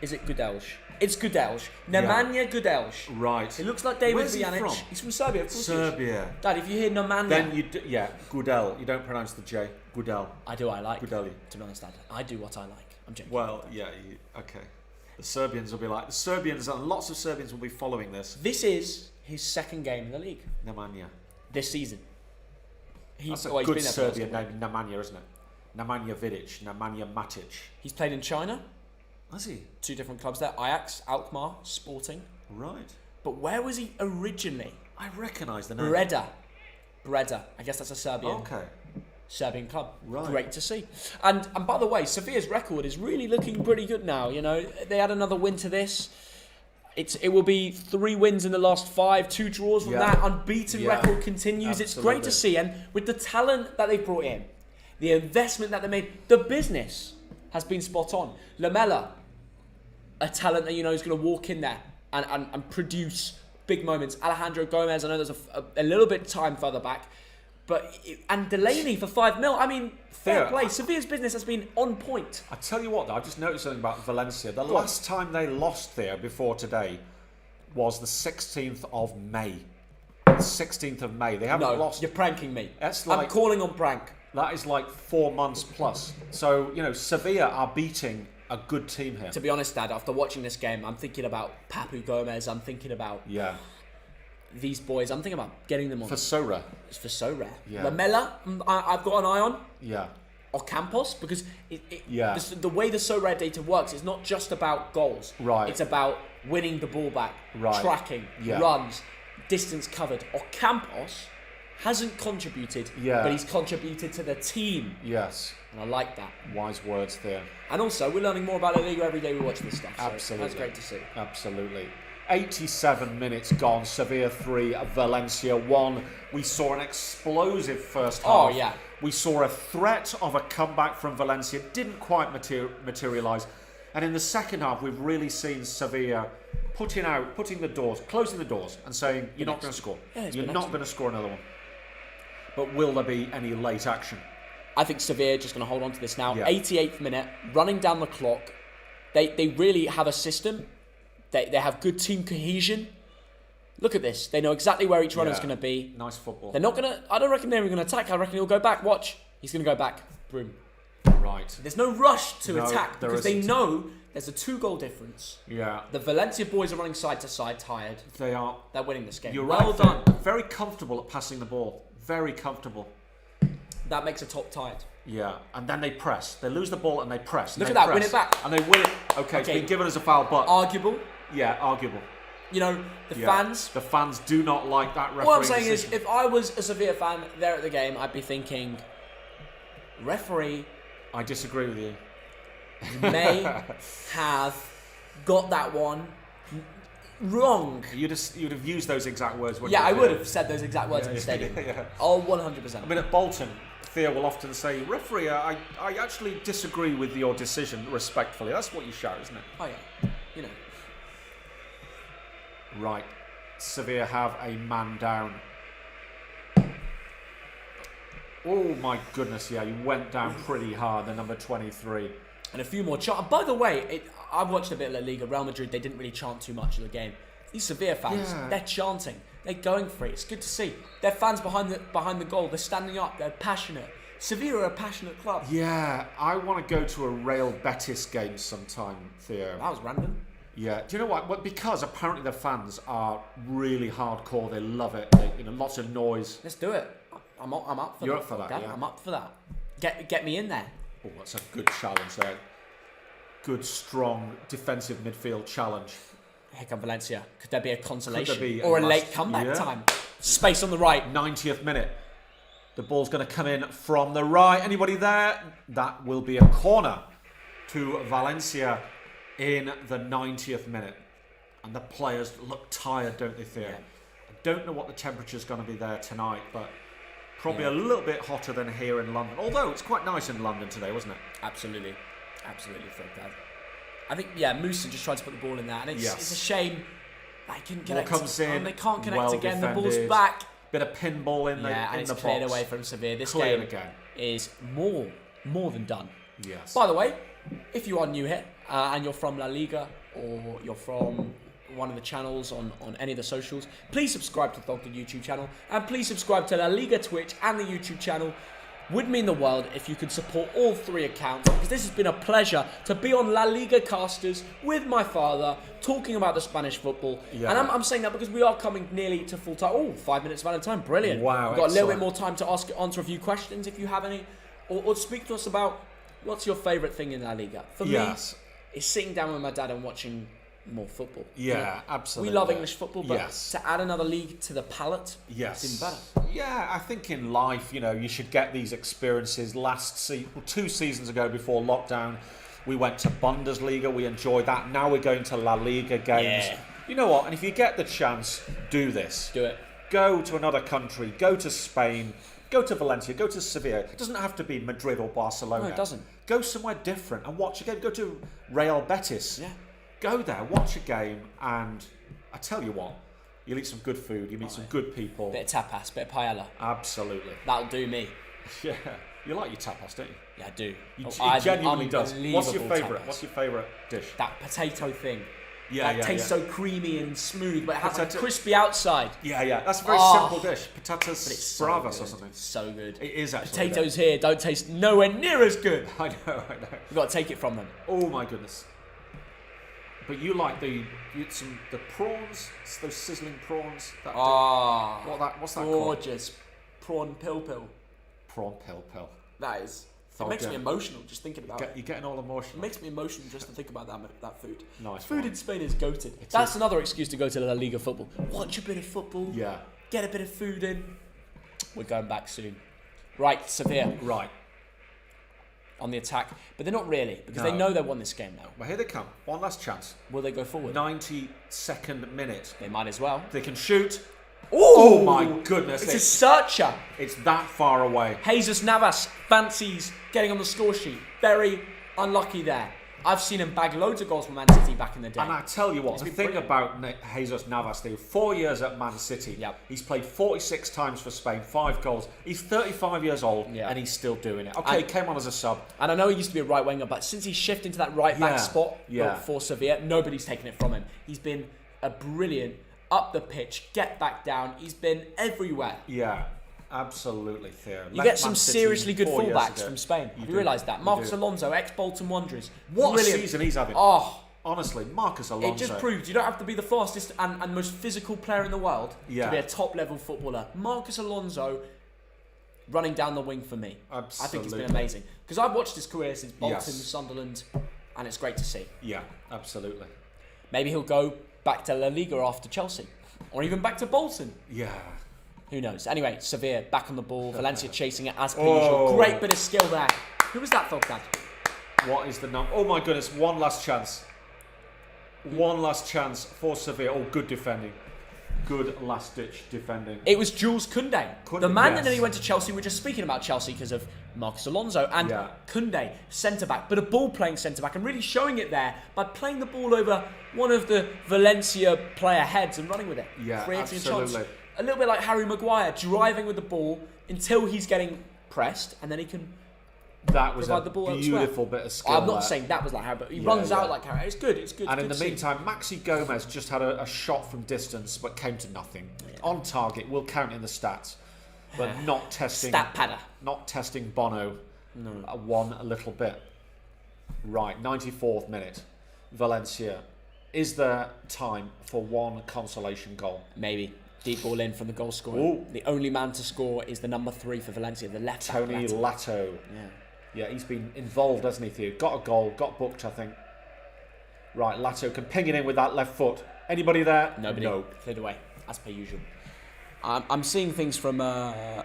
Is it Gudelj? It's Gudelj. Nemanja Gudelj. Right. It looks like David Where's he Vjanic. from? He's from Serbia, of course. Serbia. Dad, if you hear Nemanja... Then Gudel. You don't pronounce the J. Gudel. I do what I like. Gudeli. To be honest, Dad. I do what I like. I'm joking. Well, yeah, okay. The Serbians will be like... The Serbians, and lots of Serbians will be following this. This is his second game in the league. Nemanja. This season. That's a good Serbian name, Nemanja, isn't it? Nemanja Vidic, Nemanja Matic. He's played in China. Has he? 2 different clubs there. Ajax, Alkmaar, Sporting. Right. But where was he originally? I recognise the name. Breda. I guess that's a Serbian club. Right. Great to see. And by the way, Sevilla's record is really looking pretty good now. They had another win to this. It will be 3 wins in the last 5, 2 draws from that. Unbeaten record continues. Absolutely. It's great to see. And with the talent that they brought in, the investment that they made, the business has been spot on. Lamela, a talent that is going to walk in there and produce big moments. Alejandro Gomez, I know there's a little bit time further back. And Delaney for 5 mil. I mean, fair play. Sevilla's business has been on point. I tell you what, though, I've just noticed something about Valencia. The last time they lost there before today was the 16th of May. The 16th of May. They haven't lost. You're pranking me. I'm calling on prank. That is like 4 months plus. So, Sevilla are beating a good team here. To be honest, Dad, after watching this game, I'm thinking about Papu Gomez. I'm thinking about these boys. I'm thinking about getting them on. For so rare. It's for so rare. Yeah. Lamela, I've got an eye on. Yeah. Or Campos, because the way the so rare data works, it's not just about goals. Right. It's about winning the ball back, tracking, runs, distance covered. Or Campos hasn't contributed, but he's contributed to the team. Yes. And I like that. Wise words there. And also, we're learning more about LaLiga every day we watch this stuff. So Absolutely. That's great to see. Absolutely. 87 minutes gone. Sevilla 3, Valencia 1. We saw an explosive first half. Oh, yeah. We saw a threat of a comeback from Valencia. Didn't quite materialise. And in the second half, we've really seen Sevilla closing the doors and saying, you're not going to score. Yeah, you're not going to score another one. But will there be any late action? I think Sevilla are just going to hold on to this now. Yeah. 88th minute, running down the clock. They really have a system. They have good team cohesion. Look at this. They know exactly where each runner's going to be. Nice football. They're not going to... I don't reckon they're going to attack. I reckon he'll go back. Watch. He's going to go back. Boom. Right. There's no rush to attack there because they isn't. know there's a 2-goal difference. Yeah. The Valencia boys are running side to side, tired. They are. They're winning this game. You're well right, done. they're very comfortable at passing the ball. Very comfortable. That makes a top tired. Yeah. And then they press. They lose the ball and they press. Look at that. Win it back. And they win it. Okay, it's been given as a foul, but... Arguable. Yeah, arguable. You know, the fans... The fans do not like that referee What I'm saying decision. is, if I was a Sevilla fan there at the game, I'd be thinking, referee... I disagree with you. may have got that one wrong. You'd have used those exact words, wouldn't Yeah, you? I would have said those exact words in the stadium. Yeah. Oh, 100%. I mean, at Bolton, Theo will often say, referee, I actually disagree with your decision respectfully. That's what you shout, isn't it? Oh, yeah. You know. Right. Sevilla have a man down. Oh, my goodness, yeah, he went down pretty hard, the number 23. And a few more chants. By the way, I've watched a bit of LaLiga. Real Madrid, they didn't really chant too much of the game. These Sevilla fans, they're chanting. They're going for it. It's good to see. They're fans behind the goal. They're standing up. They're passionate. Sevilla are a passionate club. Yeah, I want to go to a Real Betis game sometime, Theo. That was random. Yeah, do you know what? Well, because apparently the fans are really hardcore. They love it. Lots of noise. Let's do it. I'm up for that. You're up for that, Dad, yeah. I'm up for that. Get me in there. Oh, that's a good challenge there. Good, strong defensive midfield challenge. Here come Valencia. Could there be a consolation? Could there be or a a late must- comeback yeah. time? Space on the right. 90th minute. The ball's going to come in from the right. Anybody there? That will be a corner to Valencia in the 90th minute. And the players look tired, don't they, Theo? Yeah. I don't know what the temperature's going to be there tonight, but probably a little bit hotter than here in London. Although it's quite nice in London today, wasn't it? Absolutely, Fred. Dad. I think Musa just tried to put the ball in there, and it's a shame they couldn't connect. Ball comes in, and they can't connect well again. defended. The ball's back. Bit of pinball in the and it's the cleared box. away from Sevilla. This Cleared game again. is more than done. Yes. By the way, if you are new here and you're from La Liga or you're from one of the channels on any of the socials, please subscribe to Thogden YouTube channel and please subscribe to La Liga Twitch and the YouTube channel. Would mean the world if you could support all 3 accounts, because this has been a pleasure to be on La Liga Casters with my father talking about the Spanish football. Yeah. And I'm saying that because we are coming nearly to full time. Oh, 5 minutes of time. Brilliant. Wow, We've got a little bit excellent. more time to answer a few questions if you have any, or speak to us about what's your favourite thing in La Liga. For me, it's sitting down with my dad and watching more football. Yeah, absolutely. We love English football, but Yes. to add another league to the palate, Yes. it's even better. Yeah, I think in life, you should get these experiences. 2 seasons ago before lockdown, we went to Bundesliga. We enjoyed that. Now we're going to La Liga games. Yeah. You know what? And if you get the chance, do this. Do it. Go to another country. Go to Spain. Go to Valencia. Go to Sevilla. It doesn't have to be Madrid or Barcelona. No, it doesn't. Go somewhere different and watch a game. Go to Real Betis. Yeah. Go there, watch a game, and I tell you what, you'll eat some good food, you'll meet some good people. Bit of tapas, bit of paella. Absolutely. That'll do me. Yeah. You like your tapas, don't you? Yeah, I do. It genuinely does. What's your favourite? tapas. What's your favourite dish? That potato thing. Yeah, that tastes so creamy and smooth, but it has like a Potato- crispy outside. Yeah. That's a very Oh. simple dish. Patatas But it's so bravas good. or something. So good. It is actually. Potatoes here don't taste nowhere near as good. I know. We've got to take it from them. Oh my goodness. But you like the prawns, those sizzling prawns. What's that called? Gorgeous. Prawn pill. Prawn pill. That is. It Thogden. makes me emotional just thinking about it. You're getting all emotional. It makes me emotional just to think about that food. Nice Food one. in Spain is goated. That's another excuse to go to La Liga football. Watch a bit of football. Yeah. Get a bit of food in. We're going back soon. Right, Sevilla Right. on the attack. But they're not really, because they No. know they've won this game now. Well, here they come. One last chance. Will they go forward? 92nd minute. They might as well. They can shoot. Ooh! Oh my goodness. It's a searcher. It's that far away. Jesus Navas fancies getting on the score sheet. Very unlucky there. I've seen him bag loads of goals for Man City back in the day. And I tell you what, the thing about Jesus Navas, 4 years at Man City, he's played 46 times for Spain, 5 goals. He's 35 years old, and he's still doing it. Okay, he came on as a sub. And I know he used to be a right winger, but since he's shifted into that right back spot for Sevilla, nobody's taken it from him. He's been a brilliant up the pitch, get back down. He's been everywhere. Yeah. Absolutely, Theo. You get some seriously good fullbacks from Spain. Have you realised that? Marcos Alonso, ex-Bolton Wanderers. What a season he's having. Oh, honestly, Marcos Alonso. It just proves you don't have to be the fastest and most physical player in the world to be a top-level footballer. Marcos Alonso running down the wing for me. Absolutely. I think it's been amazing. Because I've watched his career since Bolton, Sunderland, and it's great to see. Yeah, absolutely. Maybe he'll go back to LaLiga after Chelsea. Or even back to Bolton. Yeah. Who knows? Anyway, Sevilla back on the ball. Valencia chasing it as per usual. Great bit of skill there. Who was that, Thogden? What is the number? Oh my goodness, one last chance. One last chance for Sevilla. Oh, good defending. Good last-ditch defending. It was Jules Koundé. The man that nearly went to Chelsea. We're just speaking about Chelsea because of Marcos Alonso. And Koundé, centre-back, but a ball-playing centre-back. And really showing it there by playing the ball over one of the Valencia player heads and running with it. Yeah, creating absolutely. a chance. A little bit like Harry Maguire, driving with the ball until he's getting pressed, and then he can provide the ball elsewhere. Beautiful bit of skill. I'm not saying that was like Harry, but he runs out like Harry. It's good. It's good. And in the meantime, Maxi Gomez just had a shot from distance, but came to nothing. Yeah. On target, will count in the stats, but not testing. Stat padder. Not testing Bono. No. One little bit. Right, 94th minute. Valencia. Is there time for one consolation goal? Maybe. Deep ball in from the goal scorer. The only man to score is the number 3 for Valencia, the left back. Tony Lato. Yeah, he's been involved, hasn't he, Theo? Got a goal, got booked, I think. Right, Lato can ping it in with that left foot. Anybody there? Nobody. No. Cleared away, as per usual. I'm seeing things from. I'm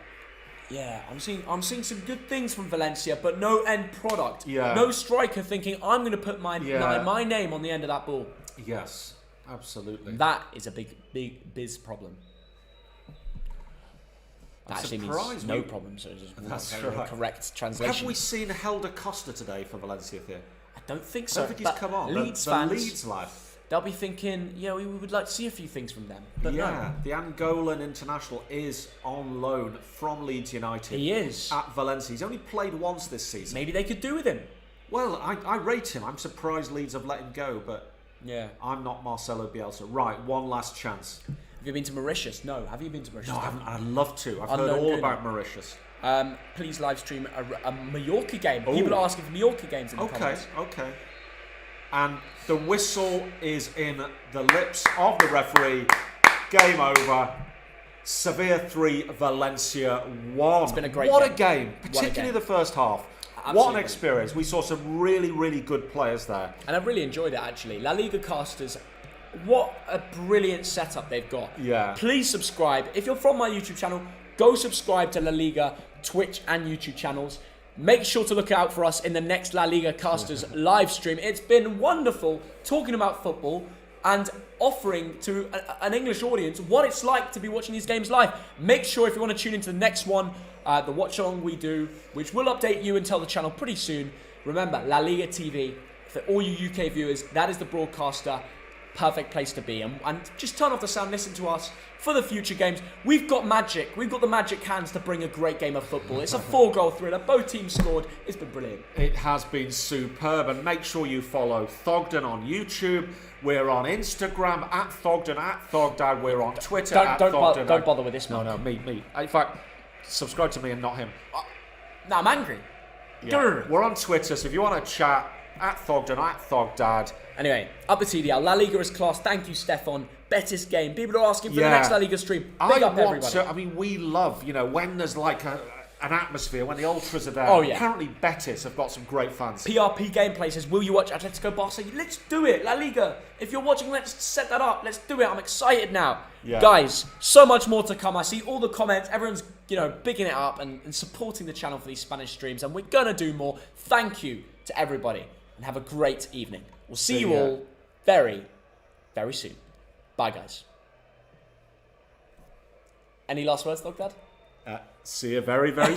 seeing some good things from Valencia, but no end product. Yeah. No striker thinking I'm going to put my name on the end of that ball. Yes, absolutely. That is a big biz problem. That actually means no problem, so it's just correct translation. Have we seen Helder Costa today for Valencia, Theo? I don't think so. I don't think he's come on. Leeds the fans, Leeds lad. They'll be thinking, we would like to see a few things from them. But no. The Angolan international is on loan from Leeds United. He is. At Valencia. He's only played once this season. Maybe they could do with him. Well, I rate him. I'm surprised Leeds have let him go, but I'm not Marcelo Bielsa. Right, one last chance. Have you been to Mauritius? No. Have you been to Mauritius? No, I haven't. I'd love to. I've heard all about Mauritius. Please live stream a Mallorca game. People are asking for Mallorca games in the comments. Okay. And the whistle is in the lips of the referee. Game over. Sevilla 3, Valencia 1. It's been a great game. What a game. Particularly the first half. Absolutely. What an experience. We saw some really, really good players there. And I've really enjoyed it, actually. La Liga casters, what a brilliant setup they've got. Yeah. Please subscribe. If you're from my YouTube channel, go subscribe to La Liga Twitch and YouTube channels. Make sure to look out for us in the next La Liga Casters live stream. It's been wonderful talking about football and offering to an English audience what it's like to be watching these games live. Make sure if you want to tune into the next one, the watch along we do, which will update you and tell the channel pretty soon. Remember, La Liga TV, for all you UK viewers, that is the broadcaster. Perfect place to be. And just turn off the sound, listen to us for the future games. We've got magic. We've got the magic hands to bring a great game of football. It's a 4-goal thriller. Both teams scored. It's been brilliant. It has been superb. And make sure you follow Thogden on YouTube. We're on Instagram at Thogden, at Thogdad. We're on Twitter at Thogden. Don't bother with this, man. No, me. In fact, subscribe to me and not him. No, I'm angry. Yeah. We're on Twitter, so if you want to chat, at Thogden, at Thogdad. Anyway, up the TDL. La Liga is class. Thank you, Stefan. Betis game. People are asking for the next La Liga stream. Big up everybody. We love, when there's like an atmosphere, when the ultras are there. Oh, yeah. Apparently Betis have got some great fans. PRP Gameplay says, will you watch Atletico Barca? Let's do it. La Liga. If you're watching, let's set that up. Let's do it. I'm excited now. Yeah. Guys, so much more to come. I see all the comments. Everyone's, bigging it up and supporting the channel for these Spanish streams. And we're going to do more. Thank you to everybody. And have a great evening. We'll see you all very, very soon. Bye, guys. Any last words, Thogdad? See you very, very soon.